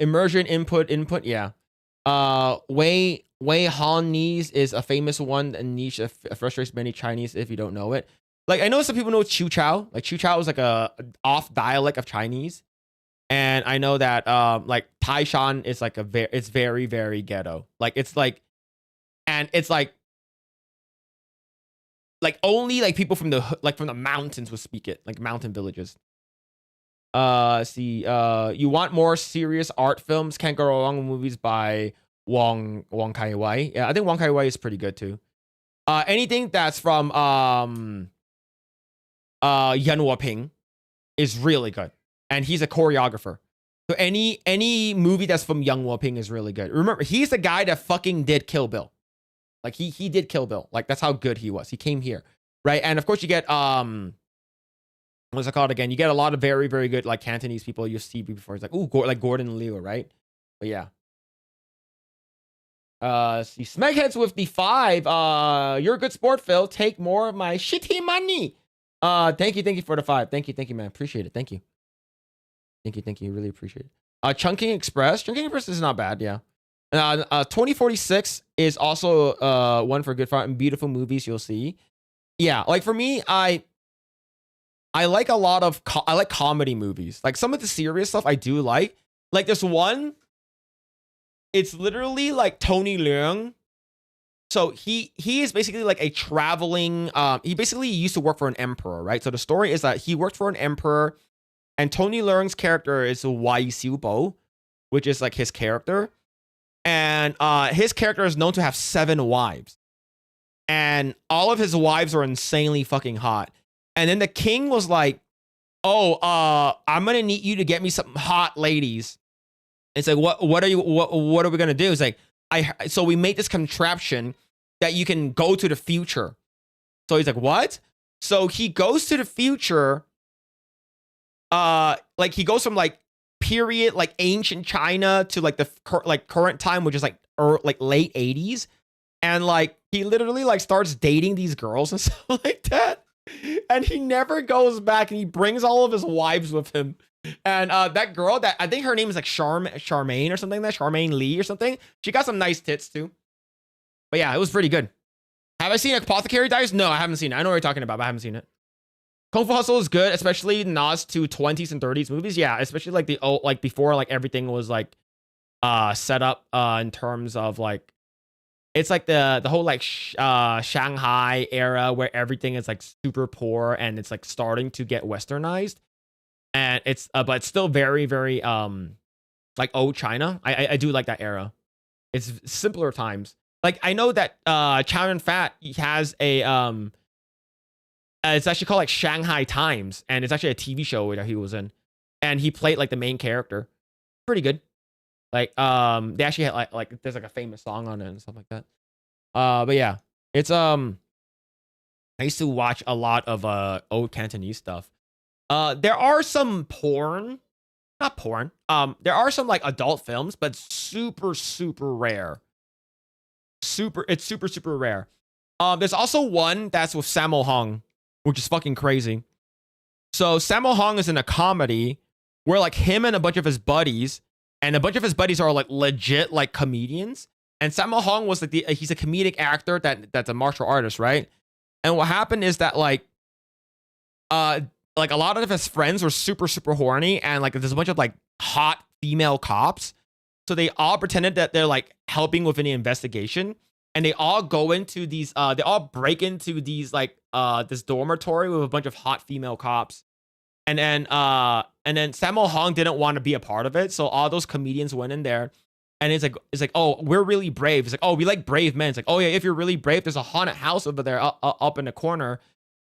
Immersion input. Yeah. Wei Hanese is a famous one and niche frustrates many Chinese if you don't know it. Like I know some people know Chu Chao. Like Chu Chao is like a off dialect of Chinese, and I know that like Taishan is like it's very, very ghetto. Like it's like, and it's like only like people from the mountains would speak it, like mountain villages. You want more serious art films? Can't go wrong with movies by Wong Kar-wai. Yeah, I think Wong Kar-wai is pretty good too. Anything that's from Yan Woping is really good, and he's a choreographer. So any movie that's from Yang Woping is really good. Remember, he's the guy that fucking did Kill Bill. Like he did Kill Bill. Like that's how good he was. He came here, right? And of course you get what's it called again? You get a lot of very, very good like Cantonese people you see before. It's like like Gordon Liu, right? But yeah. See Smegheads with the 5. You're a good sport, Phil. Take more of my shitty money. Thank you for the 5. Thank you, man. Appreciate it. Thank you. Really appreciate it. Chungking Express. Chungking Express is not bad, yeah. 2046 is also one for good fun and beautiful movies you'll see. Yeah, like for me, I like a lot of I like comedy movies. Like some of the serious stuff I do like. Like this one, it's literally like Tony Leung. So he is basically like a traveling he basically used to work for an emperor, right? So the story is that he worked for an emperor and Tony Leung's character is Wai Xiubo, which is like his character. And his character is known to have 7 wives. And all of his wives are insanely fucking hot. And then the king was like, "Oh, I'm gonna need you to get me some hot ladies." It's like, what are we gonna do? It's like, so we made this contraption that you can go to the future. So he's like, what? So he goes to the future. Like he goes from like period like ancient China to like the current time, which is like late 80s, and like he literally like starts dating these girls and stuff like that. And he never goes back, and he brings all of his wives with him. And that girl, that I think her name is like Charmaine or something, like that Charmaine Lee or something. She got some nice tits too. But yeah, it was pretty good. Have I seen Apothecary Diaries? No, I haven't seen it. I know what you're talking about, but I haven't seen it. Kung Fu Hustle is good, especially nods to 20s and 30s movies. Yeah, especially like the old, like before like everything was like set up in terms of like it's like the whole like Shanghai era where everything is like super poor and it's like starting to get westernized. And it's but it's still very very like old China. I do like that era. It's simpler times. Like I know that Chow Yun Fat has a it's actually called like Shanghai Times, and it's actually a TV show that he was in, and he played like the main character. Pretty good. Like they actually had like there's like a famous song on it and stuff like that. But yeah, it's I used to watch a lot of old Cantonese stuff. There are some porn, not porn. There are some like adult films, but super super rare. It's super super rare. There's also one that's with Sammo Hung, which is fucking crazy. So Sammo Hung is in a comedy where like him and a bunch of his buddies, and a bunch of his buddies are like legit like comedians. And Sammo Hung was like he's a comedic actor that's a martial artist, right? And what happened is that like a lot of his friends were super super horny, and like there's a bunch of like hot female cops. So they all pretended that they're like helping with any investigation, and they all go into these they all break into these like this dormitory with a bunch of hot female cops. And then Sammo Hung didn't want to be a part of it, so all those comedians went in there, and it's like, oh, we're really brave. It's like, oh, we like brave men. It's like, oh yeah, if you're really brave, there's a haunted house over there up in the corner.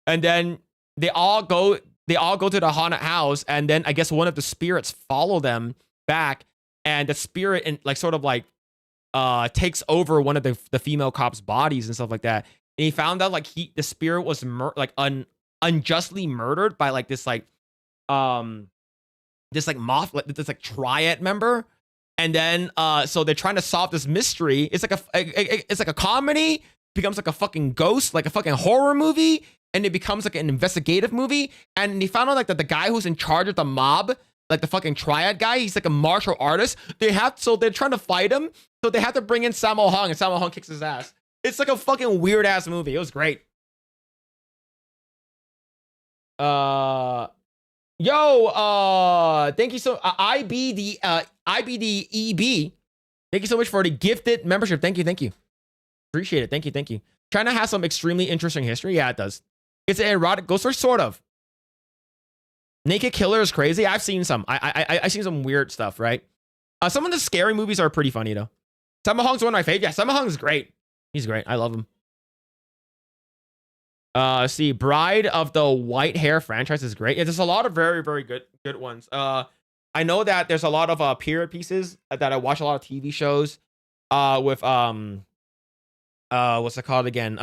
And then they all go to the haunted house, and then I guess one of the spirits follow them back, and the spirit and like sort of like takes over one of the female cops' bodies and stuff like that. And he found out like the spirit was unjustly murdered by like this like this like triad member. And then so they're trying to solve this mystery. It's like a comedy, becomes like a fucking ghost, like a fucking horror movie, and it becomes like an investigative movie. And they found out like that the guy who's in charge of the mob, like the fucking triad guy, he's like a martial artist. So they're trying to fight him, so they have to bring in Sammo Hung, and Sammo Hung kicks his ass. It's like a fucking weird ass movie. It was great. Thank you so IBDEB. Thank you so much for the gifted membership. Thank you. Appreciate it. Thank you. China has some extremely interesting history. Yeah, it does. It's an erotic ghost story, sort of. Naked Killer is crazy. I've seen some. I've seen some weird stuff, right? Some of the scary movies are pretty funny though. Sammo Hung's one of my favorites. Yeah, Sammo Hung is great. He's great. I love him. See, Bride of the White Hair franchise is great. Yeah, there's a lot of very, very good ones. I know that there's a lot of period pieces that I watch a lot of TV shows. With what's it called again?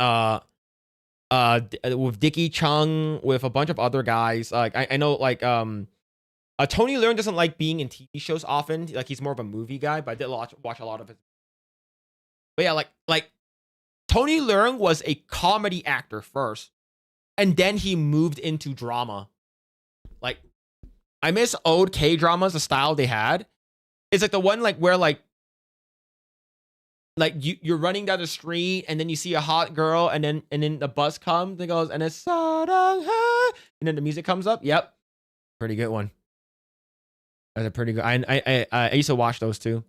With Dickie Chung, with a bunch of other guys. Like I know, like Tony Leung doesn't like being in TV shows often. Like he's more of a movie guy, but I did watch a lot of it. But yeah, like Tony Leung was a comedy actor first, and then he moved into drama. Like, I miss old K-dramas, the style they had. It's like the one like where like you're running down the street, and then you see a hot girl, and then the bus comes and goes, and it's and then the music comes up. Yep, pretty good one. That's a pretty good. I used to watch those too.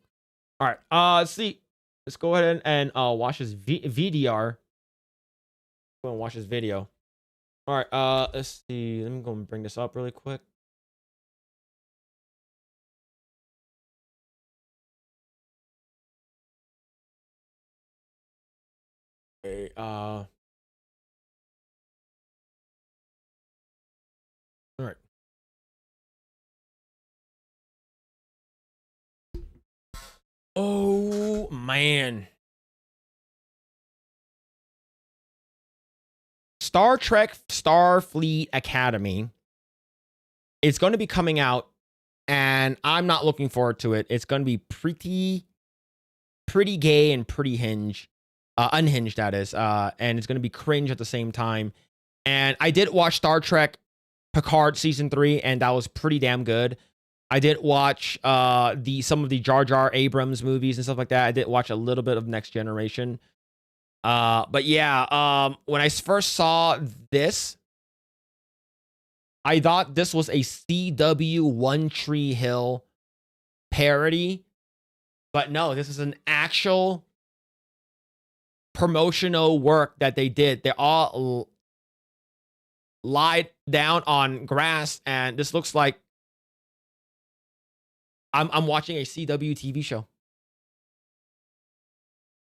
All right, let's see. Let's go ahead and watch this VDR. Go and watch this video. All right, let's see. Let me go and bring this up really quick. Okay, all right. Oh man. Star Trek Starfleet Academy is going to be coming out, and I'm not looking forward to it. It's going to be pretty gay and pretty unhinged, that is. And it's going to be cringe at the same time. And I did watch Star Trek Picard season 3, and that was pretty damn good. I did watch some of the Jar Jar Abrams movies and stuff like that. I did watch a little bit of Next Generation. But yeah, when I first saw this, I thought this was a CW One Tree Hill parody, but no, this is an actual promotional work that they did. They all lied down on grass, and this looks like I'm watching a CW TV show.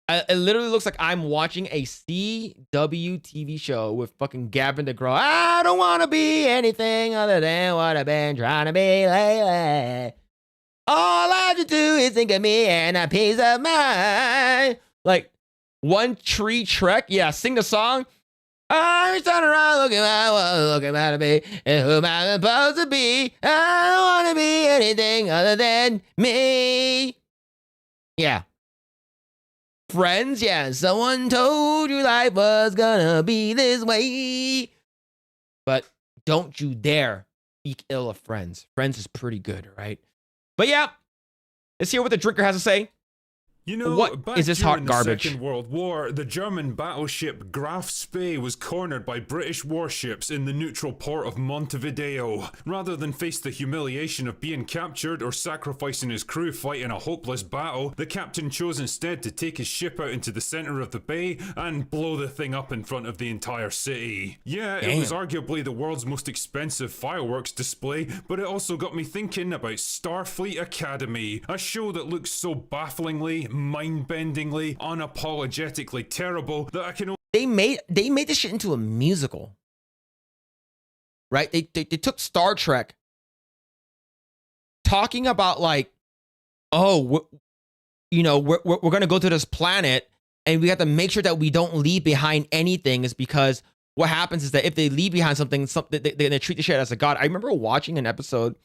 It literally looks like I'm watching a CW TV show with fucking Gavin DeGraw. I don't want to be anything other than what I've been trying to be lately. All I have to do is think of me and a peace of mind. Like, One Tree Trek. Yeah, sing the song. I'm turning around looking at me and who am I supposed to be? I don't want to be anything other than me. Yeah. Friends, yeah, someone told you life was gonna be this way. But don't you dare speak ill of Friends. Friends is pretty good, right? But yeah, let's hear what the drinker has to say. You know, what back is this during hot garbage? The Second World War, the German battleship Graf Spee was cornered by British warships in the neutral port of Montevideo. Rather than face the humiliation of being captured or sacrificing his crew fighting a hopeless battle, the captain chose instead to take his ship out into the center of the bay and blow the thing up in front of the entire city. Yeah, Damn. It was arguably the world's most expensive fireworks display, but it also got me thinking about Starfleet Academy, a show that looks so bafflingly, mind-bendingly, unapologetically terrible that I can They made this shit into a musical, right? They took Star Trek, talking about like, oh, we're gonna go to this planet and we have to make sure that we don't leave behind anything. Is because what happens is that if they leave behind something they treat the shit as a god. I remember watching an episode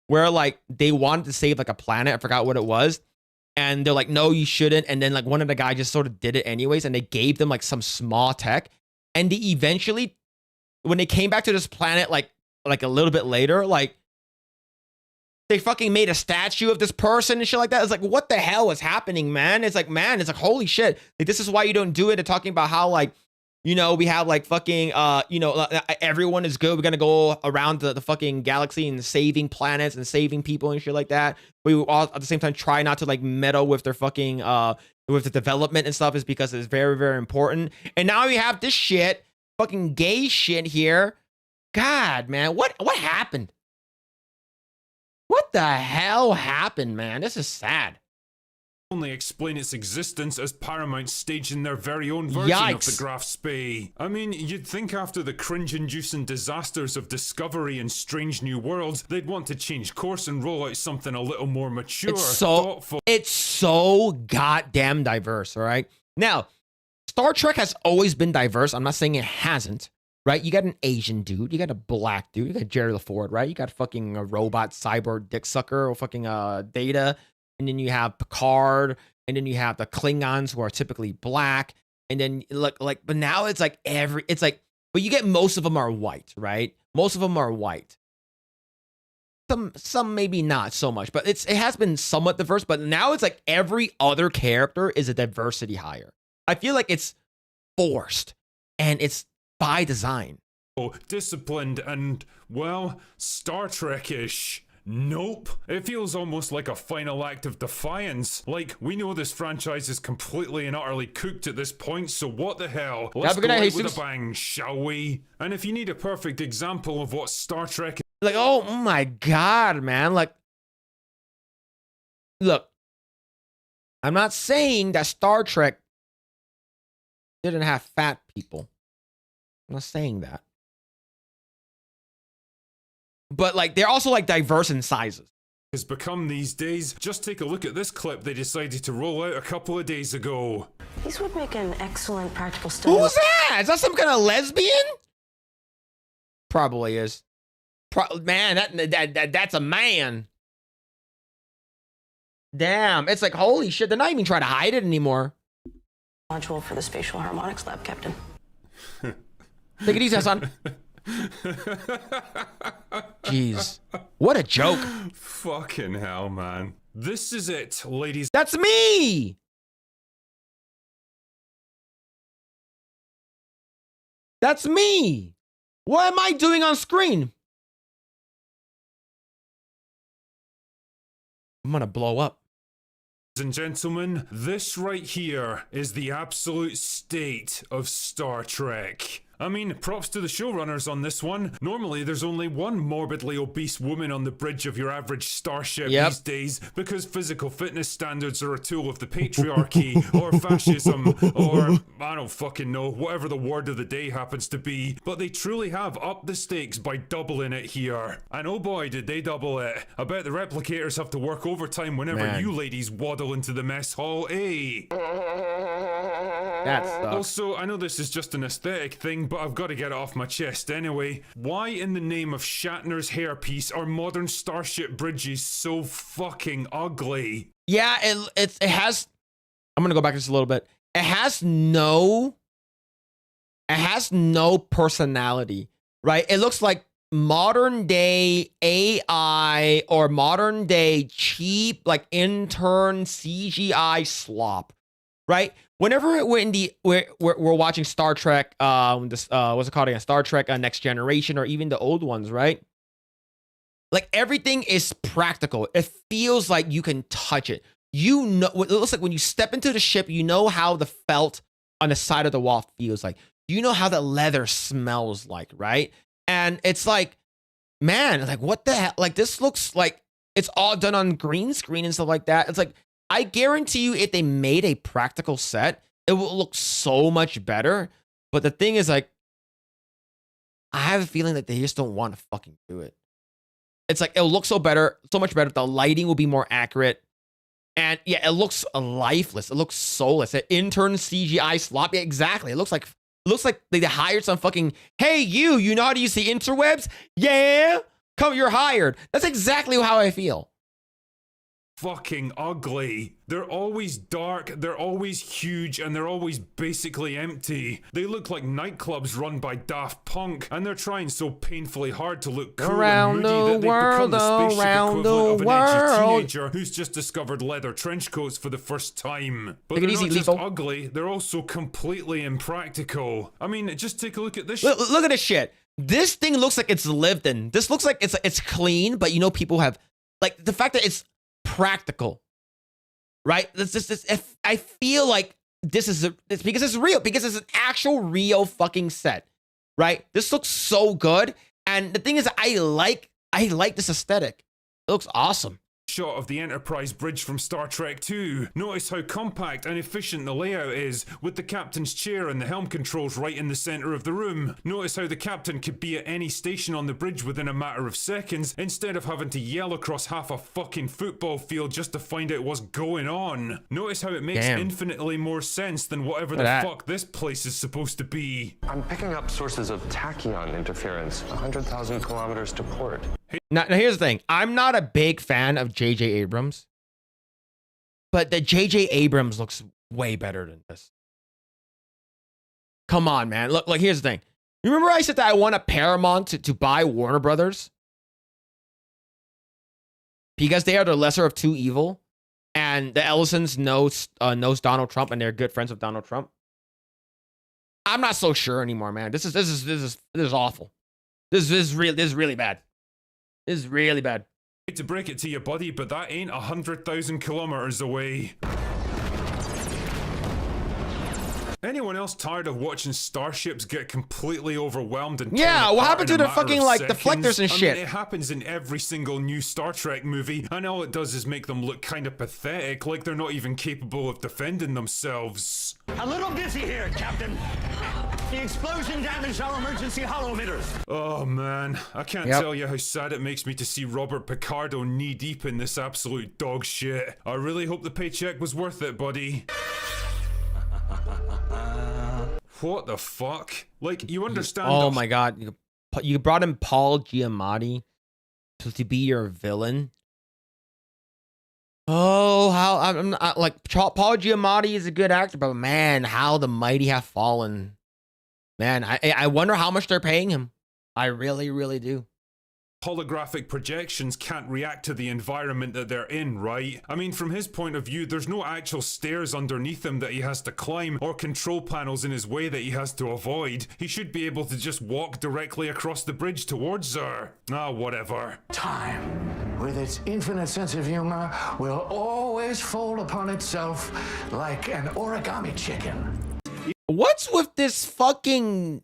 where like they wanted to save like a planet. I forgot what it was. And they're like, no, you shouldn't. And then like one of the guys just sort of did it anyways. And they gave them like some small tech. And they eventually, when they came back to this planet, like a little bit later, like they fucking made a statue of this person and shit like that. It's like, what the hell is happening, man? It's like, holy shit. Like, this is why you don't do it. They're talking about how like, we have like fucking, everyone is good. We're going to go around the fucking galaxy and saving planets and saving people and shit like that. But we all at the same time try not to like meddle with their fucking, with the development and stuff, is because it's very, very important. And now we have this shit, fucking gay shit here. God, man, what happened? What the hell happened, man? This is sad. only explain its existence as Paramount staging their very own version of the Graf Spee. I mean, you'd think after the cringe-inducing disasters of Discovery and Strange New Worlds, they'd want to change course and roll out something a little more mature, thoughtful. It's so goddamn diverse, all right? Now, Star Trek has always been diverse. I'm not saying it hasn't, right? You got an Asian dude, you got a black dude, you got Jerry LaFord, right? You got fucking a robot cyborg dick sucker or fucking Data. And then you have Picard, and then you have the Klingons who are typically black. And then but now it's like but you get most of them are white, right? Most of them are white. Some maybe not so much, but it has been somewhat diverse. But now it's like every other character is a diversity hire. I feel like it's forced, and it's by design. Disciplined and, well, Star Trek-ish. Nope. It feels almost like a final act of defiance. Like, we know this franchise is completely and utterly cooked at this point, so what the hell? Let's go out with a bang, shall we? And if you need a perfect example of what Star Trek... Like, oh my God, man. Like, look, I'm not saying that Star Trek didn't have fat people. I'm not saying that. But like they're also like diverse in sizes. Has become these days. Just take a look at this clip they decided to roll out a couple of days ago. These would make an excellent practical study. Who's that? Is that some kind of lesbian? Probably is. Man, that's a man. Damn, it's like holy shit. They're not even trying to hide it anymore. Module for the spatial harmonics lab, Captain. Take it easy, son. Jeez. What a joke. Fucking hell, man. This is it, ladies. That's me! That's me! What am I doing on screen? I'm gonna blow up. And gentlemen, this right here is the absolute state of Star Trek. I mean, props to the showrunners on this one. Normally, there's only one morbidly obese woman on the bridge of your average starship these days because physical fitness standards are a tool of the patriarchy or fascism or, I don't fucking know, whatever the word of the day happens to be. But they truly have upped the stakes by doubling it here. And oh boy, did they double it. I bet the replicators have to work overtime whenever you ladies waddle into the mess hall, eh? That sucks. Also, I know this is just an aesthetic thing, but I've got to get it off my chest anyway. Why in the name of Shatner's hairpiece are modern starship bridges so fucking ugly? Yeah, it has. I'm gonna go back just a little bit. It has no personality, right? It looks like modern day AI or modern day cheap like intern CGI slop, right? Whenever we're watching Star Trek, what's it called again? Star Trek Next Generation, or even the old ones, right? Like everything is practical. It feels like you can touch it. You know, it looks like when you step into the ship, you know how the felt on the side of the wall feels like. You know how the leather smells like, right? And it's like, man, like what the hell? Like this looks like it's all done on green screen and stuff like that. It's like, I guarantee you if they made a practical set, it will look so much better. But the thing is, like, I have a feeling that they just don't want to fucking do it. It's like, it'll look so much better. The lighting will be more accurate. And yeah, it looks lifeless. It looks soulless. An intern CGI slop. Yeah, exactly. It looks like they hired some fucking, hey, you know how to use the interwebs? Yeah, come, you're hired. That's exactly how I feel. Fucking ugly. They're always dark, they're always huge, and they're always basically empty. They look like nightclubs run by Daft Punk, and they're trying so painfully hard to look cool and moody that they've become the spaceship equivalent of an edgy teenager who's just discovered leather trench coats for the first time. But they're not just ugly, they're also completely impractical. I mean, just take a look at this shit. Look at this shit. This thing looks like it's lived in. This looks like it's clean, but you know people have, like, the fact that it's practical, right? I feel like it's because it's real, because it's an actual real fucking set, right? This looks so good, and the thing is, I like this aesthetic. It looks awesome. Shot of the Enterprise bridge from Star Trek 2. Notice how compact and efficient the layout is, with the captain's chair and the helm controls right in the center of the room. Notice how the captain could be at any station on the bridge within a matter of seconds, instead of having to yell across half a fucking football field just to find out what's going on. Notice how it makes infinitely more sense than whatever the fuck this place is supposed to be. I'm picking up sources of tachyon interference, 100,000 kilometers to port. Now here's the thing. I'm not a big fan of J.J. Abrams, but the J.J. Abrams looks way better than this. Come on, man. Look, like, here's the thing. You remember I said that I want a Paramount to buy Warner Brothers? Because they are the lesser of two evil, and the Ellisons knows Donald Trump, and they're good friends with Donald Trump. I'm not so sure anymore, man. This is awful. This is really bad. This is really bad. I hate to break it to you, buddy, but that ain't 100,000 kilometers away. Anyone else tired of watching starships get completely overwhelmed and what happened to the fucking, like, deflectors and shit? I mean, it happens in every single new Star Trek movie, and all it does is make them look kind of pathetic, like they're not even capable of defending themselves. A little busy here, Captain. The explosion damaged our emergency hollow emitters. Oh man, I can't tell you how sad it makes me to see Robert Picardo knee-deep in this absolute dog shit. I really hope the paycheck was worth it, buddy. What the fuck? Like, you understand? Oh my god, you brought in Paul Giamatti to be your villain. Oh, how I'm not, like, Paul Giamatti is a good actor, but man, how the mighty have fallen. Man, I wonder how much they're paying him. I really, really do. Holographic projections can't react to the environment that they're in, right? I mean, from his point of view, there's no actual stairs underneath him that he has to climb or control panels in his way that he has to avoid. He should be able to just walk directly across the bridge towards her. Ah, whatever. Time, with its infinite sense of humor, will always fold upon itself like an origami chicken. What's with this fucking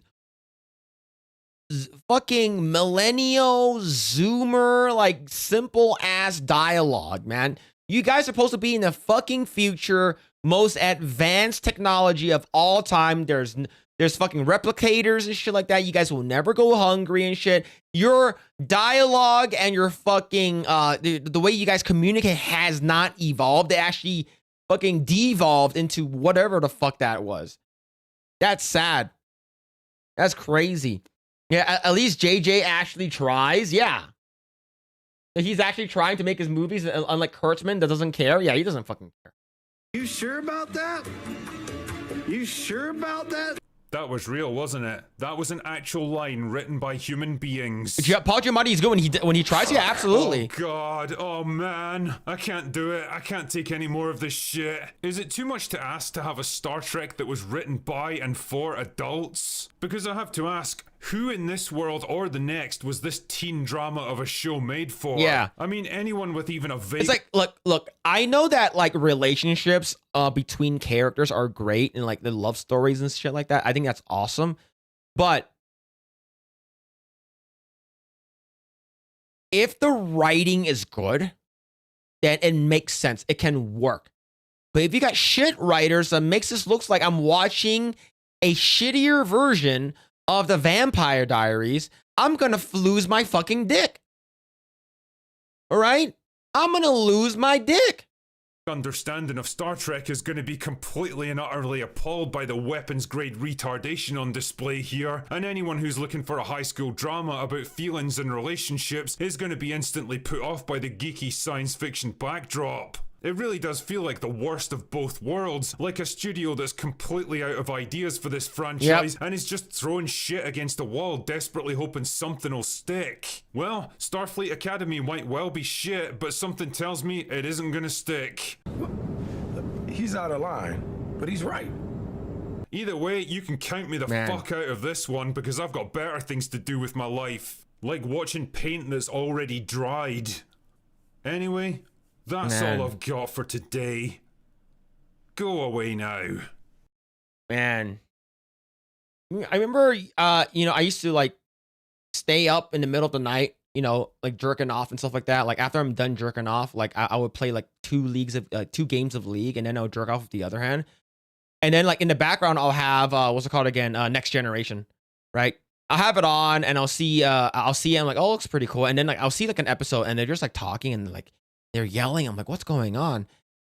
millennial zoomer, like, simple ass dialogue, man? You guys are supposed to be in the fucking future, most advanced technology of all time. There's fucking replicators and shit like that. You guys will never go hungry and shit. Your dialogue and your fucking the way you guys communicate has not evolved. It actually fucking devolved into whatever the fuck that was. That's sad. That's crazy. Yeah, at least JJ actually tries. Yeah. He's actually trying to make his movies, unlike Kurtzman that doesn't care. Yeah, he doesn't fucking care. You sure about that? You sure about that? That was real, wasn't it? That was an actual line written by human beings. Paul Giamatti's good when he tries. Yeah, absolutely. Oh god, oh man, I can't do it. I can't take any more of this shit. Is it too much to ask to have a Star Trek that was written by and for adults? Because I have to ask, who in this world or the next was this teen drama of a show made for? Yeah. I mean, anyone with even a vague... It's like, look, I know that, like, relationships between characters are great and, like, the love stories and shit like that. I think that's awesome. But if the writing is good, then it makes sense. It can work. But if you got shit writers that makes this looks like I'm watching a shittier version of the Vampire Diaries, I'm gonna lose my fucking dick. All right? I'm gonna lose my dick. understanding of Star Trek is going to be completely and utterly appalled by the weapons-grade retardation on display here, and anyone who's looking for a high school drama about feelings and relationships is going to be instantly put off by the geeky science fiction backdrop. It really does feel like the worst of both worlds, like a studio that's completely out of ideas for this franchise and is just throwing shit against a wall, desperately hoping something will stick. Well, Starfleet Academy might well be shit, but something tells me it isn't gonna stick. He's out of line, but he's right. Either way, you can count me the fuck out of this one because I've got better things to do with my life. Like watching paint that's already dried. Anyway, that's all I've got for today. Go away now. Man. I remember, I used to, like, stay up in the middle of the night, like, jerking off and stuff like that. Like, after I'm done jerking off, like, I would play, like, 2 games of League, and then I would jerk off with the other hand. And then, like, in the background, I'll have, what's it called again? Next Generation, right? I'll have it on, and I'll see, I'm like, oh, it looks pretty cool. And then, like, I'll see, like, an episode, and they're just, like, talking, and, like, they're yelling. I'm like, what's going on?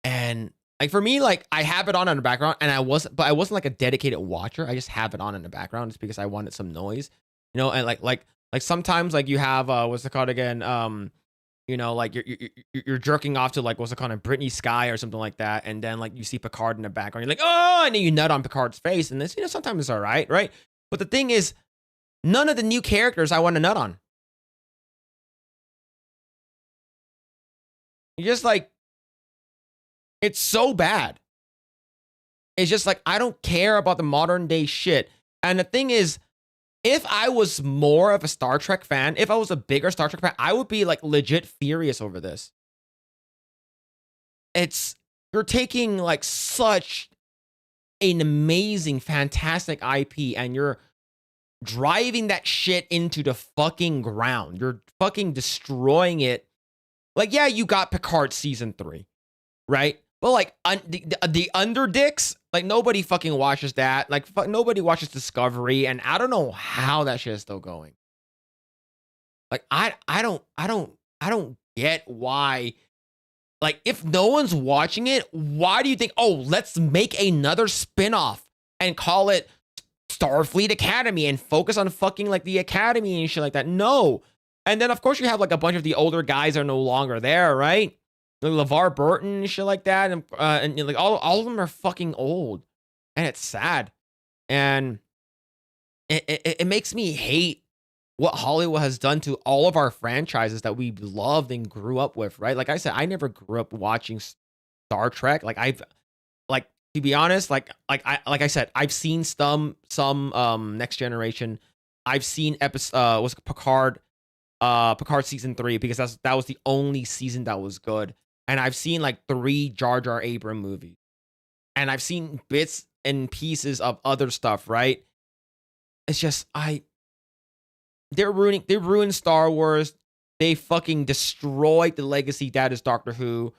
And like for me, like I have it on in the background, and I wasn't like a dedicated watcher. I just have it on in the background just because I wanted some noise, And like sometimes like you have what's it called again? Like you're jerking off to like what's it called, a Britney Sky or something like that, and then like you see Picard in the background. You're like, oh, and then you nut on Picard's face, and this sometimes it's all right, right? But the thing is, none of the new characters I want to nut on. You just like, it's so bad. It's just like, I don't care about the modern day shit. And the thing is, if I was more of a Star Trek fan, if I was a bigger Star Trek fan, I would be like legit furious over this. You're taking like such an amazing, fantastic IP and you're driving that shit into the fucking ground. You're fucking destroying it. Like, yeah, you got Picard season 3, right? But like the Underdicks, like nobody fucking watches that. Like nobody watches Discovery, and I don't know how that shit is still going. Like I don't get why. Like if no one's watching it, why do you think, oh, let's make another spin-off and call it Starfleet Academy and focus on fucking like the Academy and shit like that? No. And then, of course, you have, like, a bunch of the older guys are no longer there, right? Like LeVar Burton and shit like that. And like, all of them are fucking old. And it's sad. And it makes me hate what Hollywood has done to all of our franchises that we loved and grew up with, right? Like I said, I never grew up watching Star Trek. Like like to be honest, like I said, I've seen some Next Generation. I've seen episode was Picard season 3 because that was the only season that was good. And I've seen like 3 Jar Jar Abrams movies. And I've seen bits and pieces of other stuff, right? It's just they ruined Star Wars. They fucking destroyed the legacy that is Doctor Who.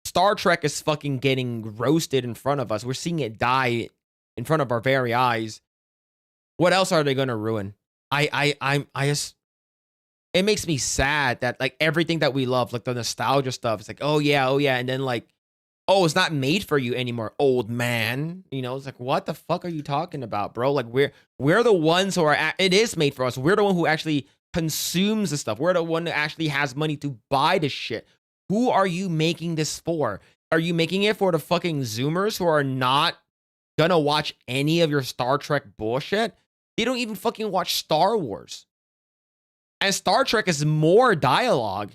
Star Trek is fucking getting roasted in front of us. We're seeing it die in front of our very eyes. What else are they gonna ruin? I just, it makes me sad that like everything that we love, like the nostalgia stuff, it's like, oh yeah, and then like, oh, it's not made for you anymore, old man. You know, it's like, what the fuck are you talking about, bro? Like we're the ones who are, it is made for us. We're the one who actually consumes the stuff. We're the one that actually has money to buy the shit. Who are you making this for? Are you making it for the fucking Zoomers who are not gonna watch any of your Star Trek bullshit? They don't even fucking watch Star Wars. And Star Trek is more dialogue,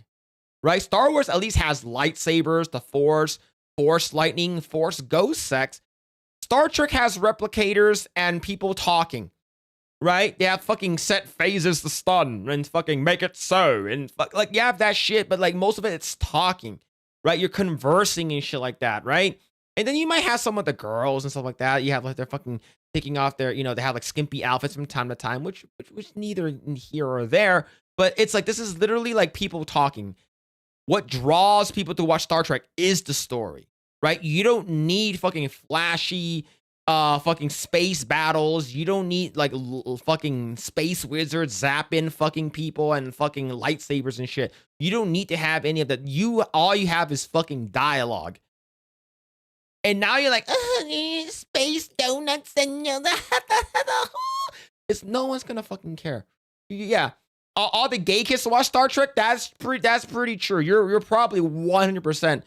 right? Star Wars at least has lightsabers, the Force lightning, Force ghost sex. Star Trek has replicators and people talking, right? They have fucking set phases to stun and fucking make it so. And like you have that shit, but like most of it, it's talking, right? You're conversing and shit like that, right? And then you might have some of the girls and stuff like that. You have like they're fucking taking off their, you know, they have like skimpy outfits from time to time, which neither here or there. But it's like, this is literally like people talking. What draws people to watch Star Trek is the story, right? You don't need fucking flashy fucking space battles. You don't need like fucking space wizards zapping fucking people and fucking lightsabers and shit. You don't need to have any of that. All you have is fucking dialogue. And now you're like, space donuts and it's no one's gonna fucking care. Yeah. All the gay kids to watch Star Trek, that's pretty true. You're probably 100%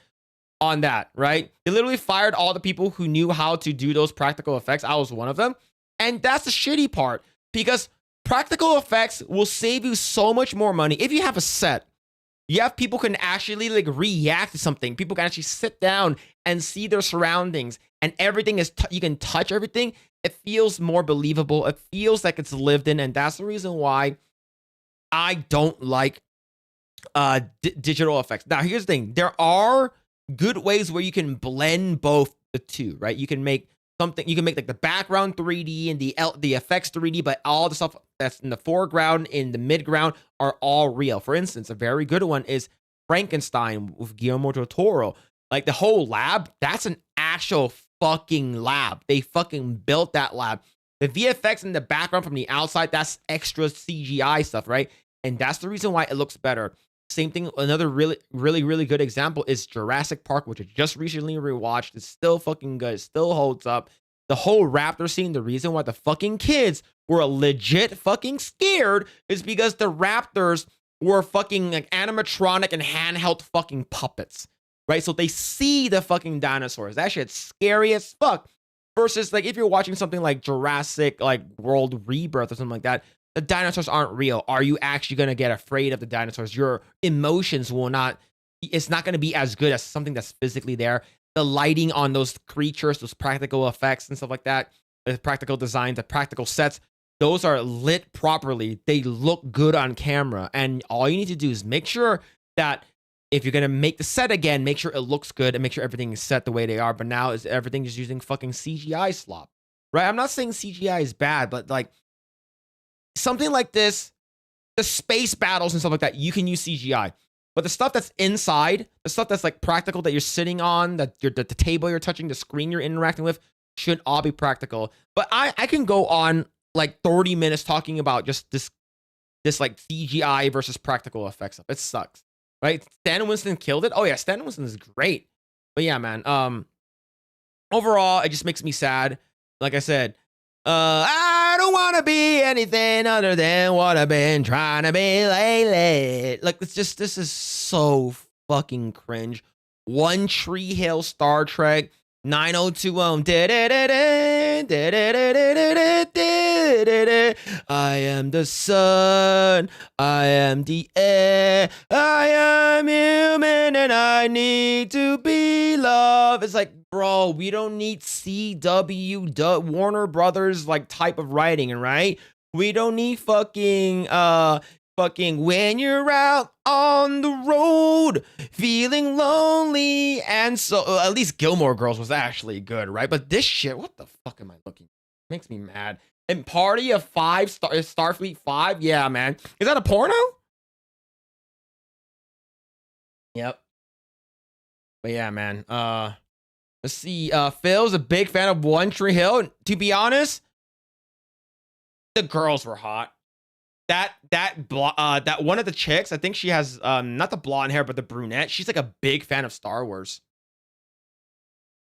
on that, right? They literally fired all the people who knew how to do those practical effects. I was one of them. And that's the shitty part, because practical effects will save you so much more money. If you have a set, you have people can actually like react to something. People can actually sit down and see their surroundings, and everything is, you can touch everything. It feels more believable. It feels like it's lived in. And that's the reason why I don't like digital effects. Now, here's the thing. There are good ways where you can blend both the two, right? You can make something, you can make like the background 3D and the effects 3D, but all the stuff that's in the foreground, in the midground are all real. For instance, a very good one is Frankenstein with Guillermo del Toro. Like the whole lab, that's an actual fucking lab. They fucking built that lab. The VFX in the background from the outside, that's extra CGI stuff, right? And that's the reason why it looks better. Same thing, another really good example is Jurassic Park, which I just recently rewatched. It's still fucking good. It still holds up. The whole raptor scene, the reason why the fucking kids were legit fucking scared is because the raptors were fucking like animatronic and handheld fucking puppets, right? So they see the fucking dinosaurs. That shit's scary as fuck. Versus like if you're watching something like Jurassic like World Rebirth or something like that, the dinosaurs aren't real. Are you actually going to get afraid of the dinosaurs? Your emotions will not, it's not going to be as good as something that's physically there. The lighting on those creatures, those practical effects and stuff like that, the practical designs, the practical sets, those are lit properly. They look good on camera. And all you need to do is make sure that if you're going to make the set again, make sure it looks good and make sure everything is set the way they are. But now is everything just using fucking CGI slop, right? I'm not saying CGI is bad, but like, something like this, the space battles and stuff like that, you can use CGI. But the stuff that's inside, the stuff that's like practical that you're sitting on, that the table you're touching, the screen you're interacting with, should all be practical. But I can go on like 30 minutes talking about just this like CGI versus practical effects stuff. It sucks, right? Stan Winston killed it. Oh yeah, Stan Winston is great. But yeah, man. Overall, it just makes me sad. Like I said, I don't want to be anything other than what I've been trying to be lately. Like, it's just, this is so fucking cringe. One Tree Hill Star Trek 9020. I am the sun. I am the air. I am human and I need to be loved. It's like, bro, we don't need CW Warner Brothers like type of writing, right? We don't need fucking when you're out on the road feeling lonely. And so at least Gilmore Girls was actually good, right? But this shit, what the fuck am I looking? Makes me mad. And Party of Five, Starfleet 5, yeah, man. Is that a porno? Yep. But yeah, man. Let's see. Phil's a big fan of One Tree Hill. To be honest, the girls were hot. That one of the chicks, I think she has not the blonde hair, but the brunette. She's like a big fan of Star Wars.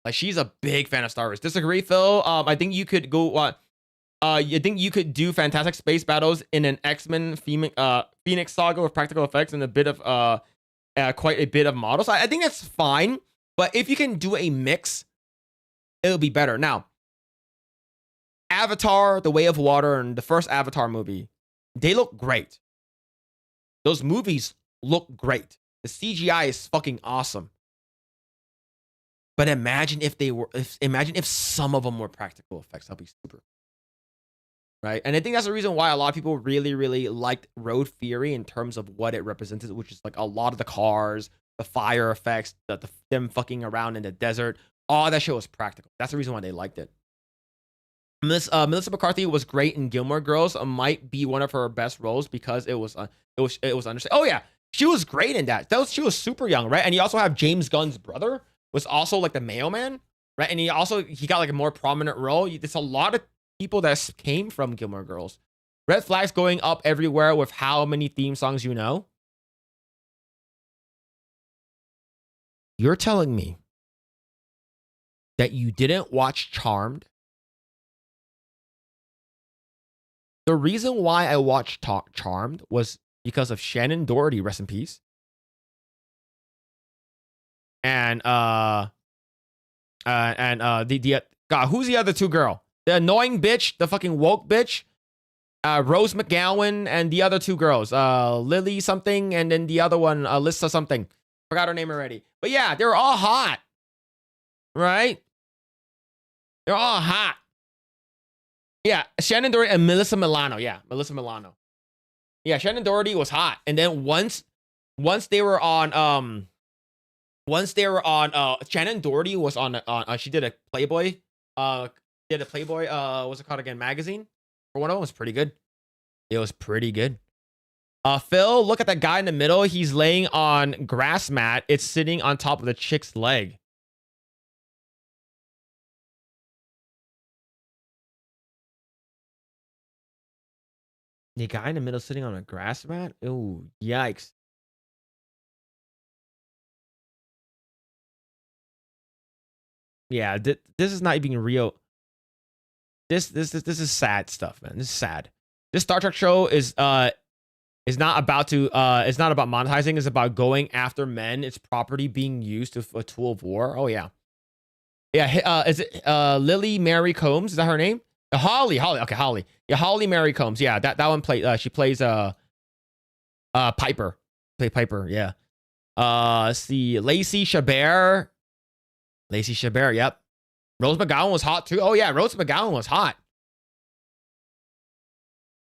Like she's a big fan of Star Wars. Disagree, Phil? I think you could go. You think you could do fantastic space battles in an X-Men Phoenix Saga with practical effects and a bit of quite a bit of models. I think that's fine, but if you can do a mix, it'll be better. Now, Avatar: The Way of Water and the first Avatar movie, they look great. Those movies look great. The CGI is fucking awesome. But imagine if some of them were practical effects. That'd be super. Right? And I think that's the reason why a lot of people really, really liked Road Fury in terms of what it represented, which is like a lot of the cars, the fire effects, them fucking around in the desert. All that shit was practical. That's the reason why they liked it. Melissa McCarthy was great in Gilmore Girls. Might be one of her best roles because it was understated. Oh yeah, she was great in that. She was super young, right? And you also have James Gunn's brother was also like the mailman, right? And he got like a more prominent role. There's a lot of people that came from Gilmore Girls. Red flags going up everywhere with how many theme songs you know. You're telling me that you didn't watch Charmed? The reason why I watched Charmed was because of Shannon Doherty, rest in peace. And God, who's the other two girl? The annoying bitch, the fucking woke bitch. Rose McGowan and the other two girls. Lily something and then the other one, Alyssa something. Forgot her name already. But yeah, they were all hot. Right? They're all hot. Yeah, Shannon Doherty and Melissa Milano. Yeah, Melissa Milano. Yeah, Shannon Doherty was hot. And then once they were on Shannon Doherty was on she did a Playboy what's it called again, magazine. For one of them, was pretty good. It was pretty good. Phil, look at that guy in the middle. He's laying on grass mat. It's sitting on top of the chick's leg. The guy in the middle sitting on a grass mat? Oh, yikes. Yeah, this is not even real. This is sad stuff, man. This is sad. This Star Trek show is not about monetizing. It's about going after men. It's property being used as a tool of war. Oh yeah. Yeah, is it Lily Mary Combs? Is that her name? Holly. Okay, Holly. Yeah, Holly Mary Combs. Yeah, that one she plays Piper. Play Piper, yeah. Let's see. Lacey Chabert. Yep. Rose McGowan was hot too. Oh yeah, Rose McGowan was hot.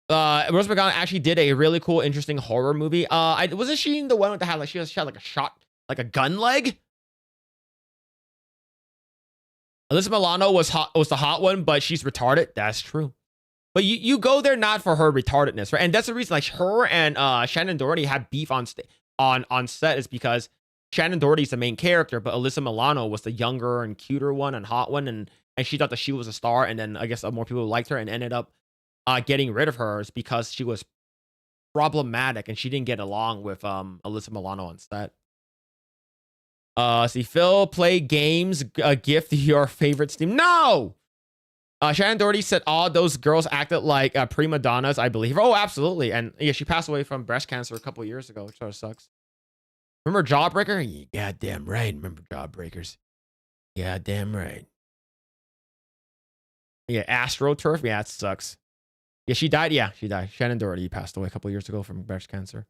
Rose McGowan actually did a really cool, interesting horror movie. Wasn't she the one with the had she had like a shot, like a gun leg? Alyssa Milano was the hot one, but she's retarded. That's true. But you go there not for her retardedness, right? And that's the reason, like, her and Shannon Doherty had beef on set is because Shannon Doherty's the main character, but Alyssa Milano was the younger and cuter one and hot one, and she thought that she was a star, and then I guess more people liked her and ended up getting rid of her because she was problematic and she didn't get along with Alyssa Milano on set. See, Phil, play games, gift your favorites team. No! Shannon Doherty said all those girls acted like prima donnas, I believe. Oh, absolutely. And yeah, she passed away from breast cancer a couple years ago, which sort of sucks. Remember Jawbreaker? You goddamn right. Remember Jawbreakers. Goddamn right. Yeah, AstroTurf. Yeah, it sucks. Yeah, she died. Yeah, she died. Shannon Doherty passed away a couple years ago from breast cancer.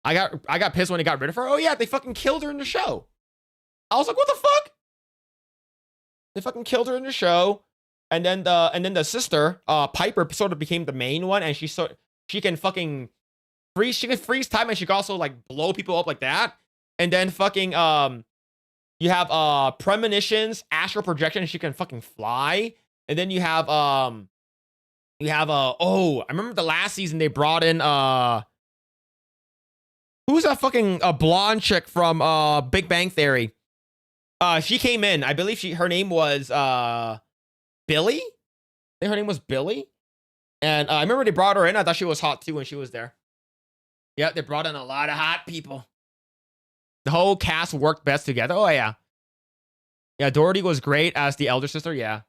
I got pissed when they got rid of her. Oh yeah, they fucking killed her in the show. I was like, what the fuck? They fucking killed her in the show, and then the sister, Piper, sort of became the main one, and she can fucking freeze. She can freeze time, and she can also like blow people up like that. And then fucking you have premonitions, astral projection, and she can fucking fly. And then you have oh, I remember the last season they brought in who's that fucking blonde chick from Big Bang Theory? She came in. I believe her name was Billy. I think her name was Billy. And I remember they brought her in. I thought she was hot too when she was there. Yeah, they brought in a lot of hot people. The whole cast worked best together. Oh yeah. Yeah, Doherty was great as the elder sister. Yeah.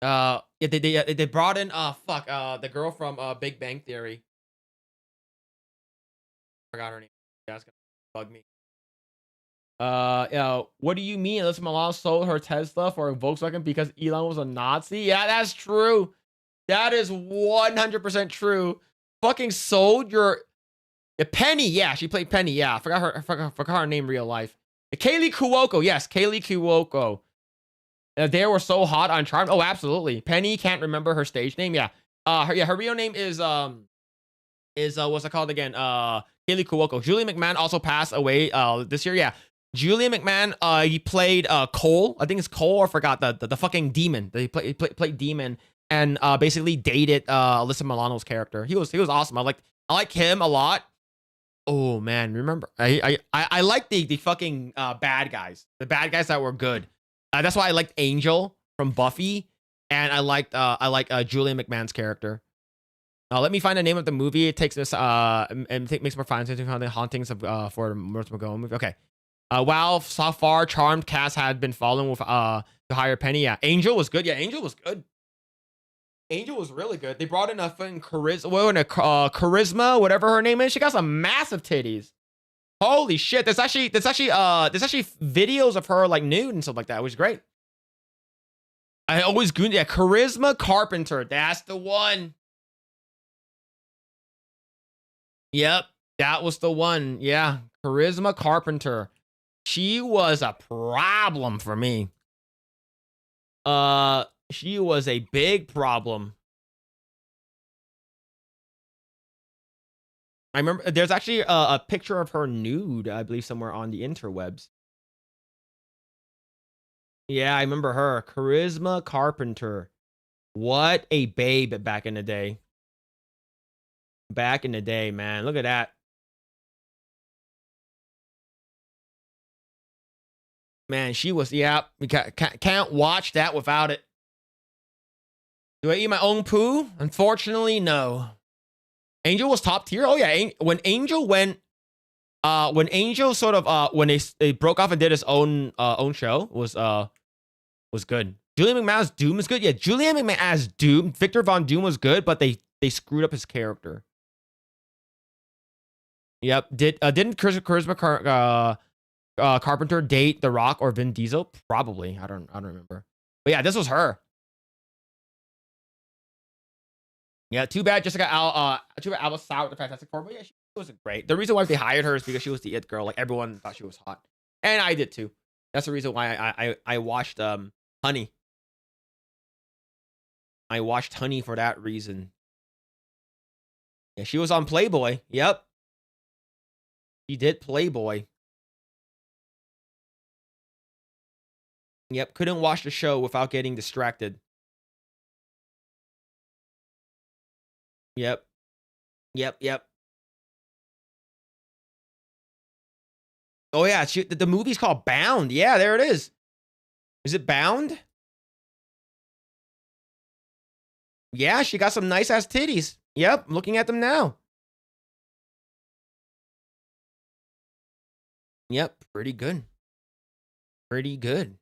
Yeah, they brought in the girl from Big Bang Theory. Forgot her name. That's gonna bug me. What do you mean? Alyssa Milano sold her Tesla for a Volkswagen because Elon was a Nazi? Yeah, that's true. That is 100% true. Fucking sold your Penny. Yeah, she played Penny. Yeah, I forgot her name in real life. Kaylee Cuoco. Yes, Kaylee Cuoco. They were so hot on Charmed. Oh, absolutely. Penny can't remember her stage name. Yeah. Her real name is what's it called again? Kaylee Cuoco. Julian McMahon also passed away this year. Yeah. Julian McMahon, he played Cole. I think it's Cole, or forgot the fucking demon. He played demon and basically dated Alyssa Milano's character. He was awesome. I like him a lot. Oh man, remember I like the fucking bad guys. The bad guys that were good. That's why I liked Angel from Buffy, and I like Julian McMahon's character. Let me find the name of the movie. It takes this makes more fun into the hauntings of for Martha McGowan movie. Okay. Wow, so far Charmed cast had been following with to hire Penny. Yeah, Angel was good. Yeah, Angel was good. Angel was really good. They brought in a fucking charisma, whatever her name is. She got some massive titties. Holy shit! There's actually videos of her like nude and stuff like that, which is great. I always Googled, yeah, Charisma Carpenter. That's the one. Yep, that was the one. Yeah, Charisma Carpenter. She was a problem for me. She was a big problem. I remember there's actually a picture of her nude, I believe, somewhere on the interwebs. Yeah, I remember her. Charisma Carpenter. What a babe back in the day. Back in the day, man. Look at that. Man, she was, yeah, we can't watch that without it. Do I eat my own poo? Unfortunately, no. Angel was top tier. Oh yeah, when Angel sort of when they broke off and did his own show was good. Julian McMahon's Doom is good. Yeah, Julian McMahon as Doom, Victor Von Doom was good, but they screwed up his character. Yep. Didn't Charisma Carpenter date The Rock or Vin Diesel? Probably. I don't remember. But yeah, this was her. Yeah, too bad Jessica Alba Sauer with the Fantastic Four, but yeah, she wasn't great. The reason why they hired her is because she was the it girl. Like everyone thought she was hot, and I did too. That's the reason why I watched Honey. I watched Honey for that reason. Yeah, she was on Playboy. Yep, she did Playboy. Yep, couldn't watch the show without getting distracted. Yep. Oh yeah, the movie's called Bound. Yeah, there it is. Is it Bound? Yeah, she got some nice ass titties. Yep, looking at them now. Yep, pretty good. Pretty good.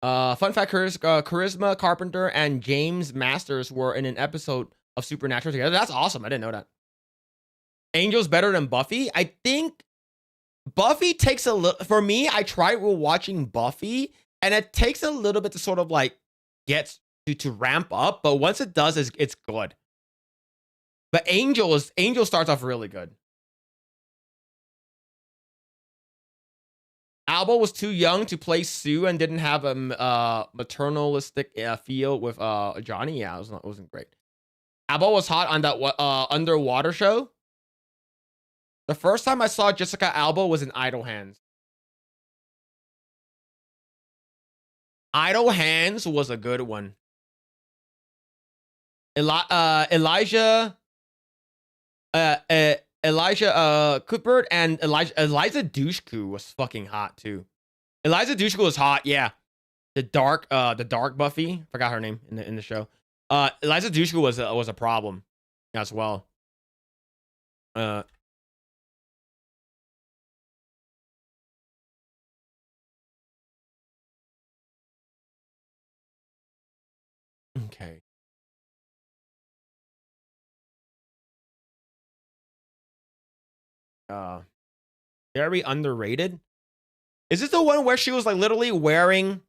Fun fact, Charisma Carpenter and James Masters were in an episode of Supernatural together. That's awesome. I didn't know that. Angel's better than Buffy. I think Buffy takes a little, for me, I tried watching Buffy and it takes a little bit to sort of like gets to ramp up, but once it does, it's good. But Angel starts off really good. Alba was too young to play Sue and didn't have a maternalistic feel with Johnny. Yeah, it wasn't great. Alba was hot on that underwater show. The first time I saw Jessica Alba was in Idle Hands. Idle Hands was a good one. Elijah Cuthbert and Eliza Dushku was fucking hot too. Eliza Dushku was hot, yeah. The dark Buffy, forgot her name in the show. Eliza Dushku was a problem as well. Okay. Very underrated. Is this the one where she was like literally wearing?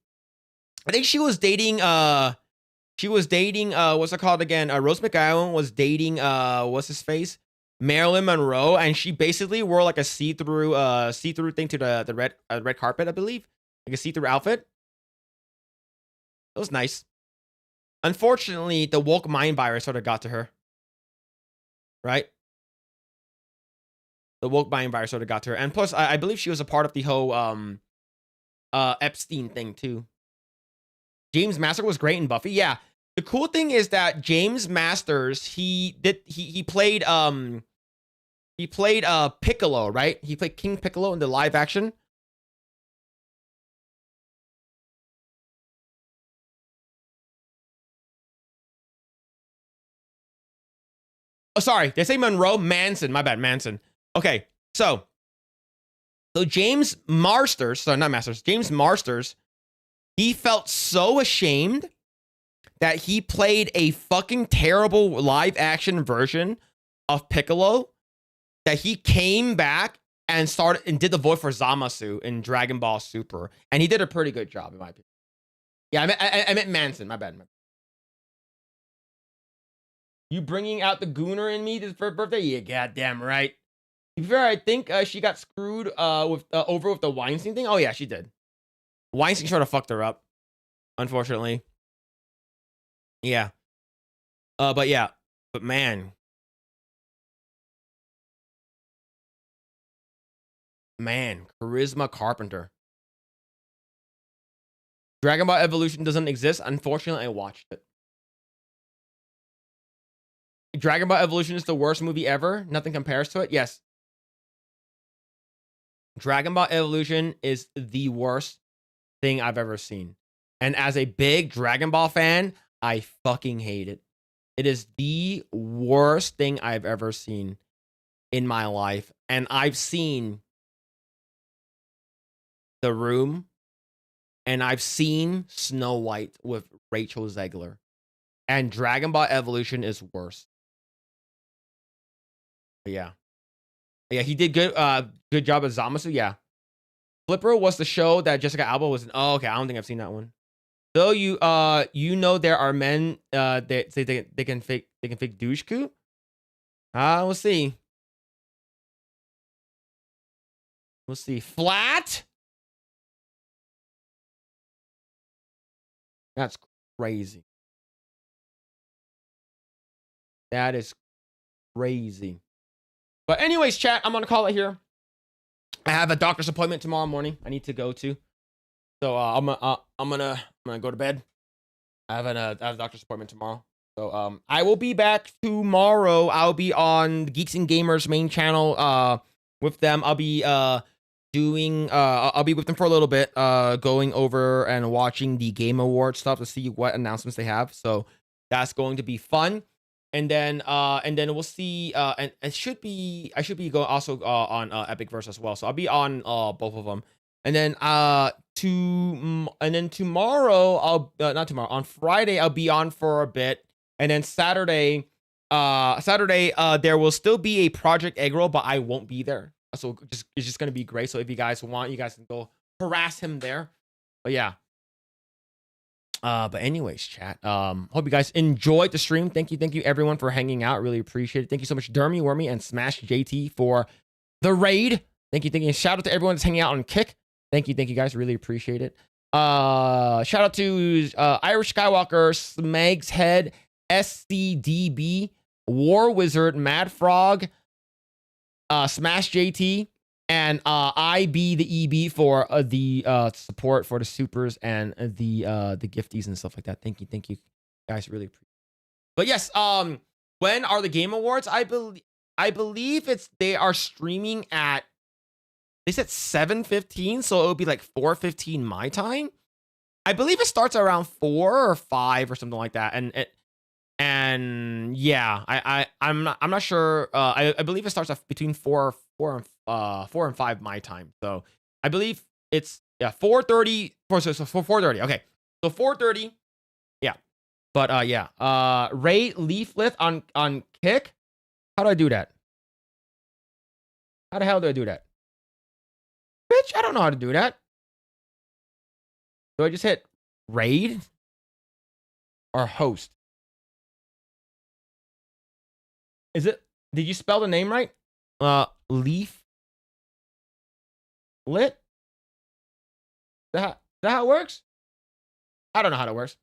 I think she was dating. What's it called again? Rose McGowan was dating. What's his face? Marilyn Monroe, and she basically wore like a see-through thing to the red carpet, I believe, like a see-through outfit. It was nice. Unfortunately, the woke mind virus sort of got to her. Right? The woke mind virus sort of got to her. And plus, I believe she was a part of the whole Epstein thing too. James Master was great in Buffy. Yeah. The cool thing is that James Masters, he played Piccolo, right? He played King Piccolo in the live action. Oh, sorry. Did I say Monroe? Manson. My bad. Manson. Okay. So James Marsters, sorry, not Masters, James Marsters, he felt so ashamed that he played a fucking terrible live action version of Piccolo that he came back and did the voice for Zamasu in Dragon Ball Super. And he did a pretty good job, in my opinion. Yeah, I meant Manson. My bad. You bringing out the gooner in me this birthday? Yeah, goddamn right. To be fair, I think she got screwed over with the Weinstein thing. Oh yeah, she did. Weinstein sort of fucked her up, unfortunately. Yeah. But man, Charisma Carpenter. Dragon Ball Evolution doesn't exist. Unfortunately, I watched it. Dragon Ball Evolution is the worst movie ever. Nothing compares to it. Yes. Dragon Ball Evolution is the worst thing I've ever seen. And as a big Dragon Ball fan, I fucking hate it. It is the worst thing I've ever seen in my life. And I've seen The Room, and I've seen Snow White with Rachel Zegler. And Dragon Ball Evolution is worse. But yeah. Yeah, he did good job as Zamasu. Yeah. Flipper was the show that Jessica Alba was in. Oh, okay. I don't think I've seen that one. Though you know there are men that say they can fake doucheku. We'll see. We'll see. Flat? That's crazy. That is crazy. But anyways, chat, I'm gonna call it here. I have a doctor's appointment tomorrow morning I need to go to. So I'm gonna go to bed. I have a doctor's appointment tomorrow. So I will be back tomorrow. I'll be on the Geeks and Gamers main channel with them. I'll be I'll be with them for a little bit, going over and watching the Game Award stuff to see what announcements they have. So that's going to be fun. And then we'll see. And I should be going also on Epic Verse as well. So I'll be on both of them. And then tomorrow not tomorrow, on Friday I'll be on for a bit. And then Saturday there will still be a Project Egg Roll, but I won't be there. So it's just gonna be great. So if you guys want, you guys can go harass him there. But yeah. But anyways, chat. Hope you guys enjoyed the stream. Thank you everyone for hanging out. Really appreciate it. Thank you so much, Dermy, Wormy, and Smash JT for the raid. Thank you. And shout out to everyone that's hanging out on Kick. Thank you guys. Really appreciate it. Shout out to Irish Skywalker, Smags Head, SCDB, War Wizard, Mad Frog, Smash JT, and IB the EB for the support for the supers and the gifties and stuff like that. Thank you guys. Really appreciate it. But yes, when are the Game Awards? I believe they are streaming at, they said 7:15, so it'll be like 4:15 my time. I believe it starts around 4 or 5 or something like that. And yeah, I'm not sure. I believe it starts off between 4 and 5 my time. So I believe it's 4:30. So 4:30. Okay, so 4:30. Yeah, but yeah. Ray Leaflet on Kick. How do I do that? How the hell do I do that? Bitch, I don't know how to do that. Do I just hit raid or host? Is it? Did you spell the name right? Leaf lit. Is that how it works? I don't know how that works.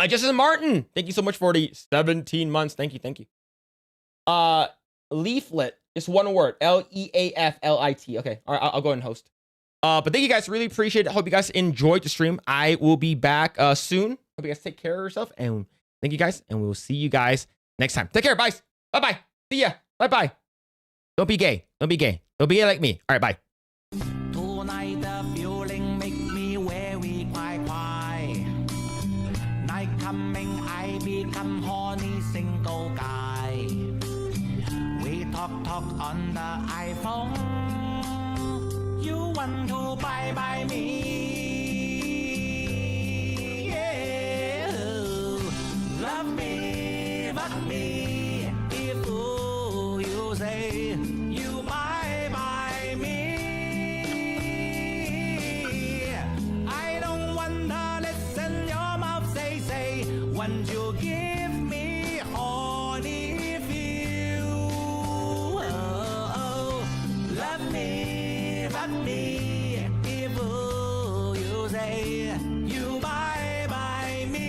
Justin Martin, thank you so much for the 17 months. Thank you. Leaflet, just one word. LEAFLIT. Okay, all right, I'll go ahead and host. But thank you guys, really appreciate it. Hope you guys enjoyed the stream. I will be back soon. Hope you guys take care of yourself, and thank you guys, and we will see you guys next time. Take care, guys. Bye. See ya. Bye. Don't be gay. Don't be gay like me. All right, bye. Tonight the feeling make me very quiet. Night coming, I become horny single guy. We talk on the iPhone. You want to bye me? Yeah. Love me, fuck me. If you say you bye me, I don't wanna listen your mouth say. Once you give me honey feel. Love me, fuck me. If you say you bye me,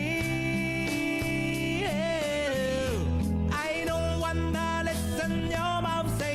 I don't wanna listen your mouth say.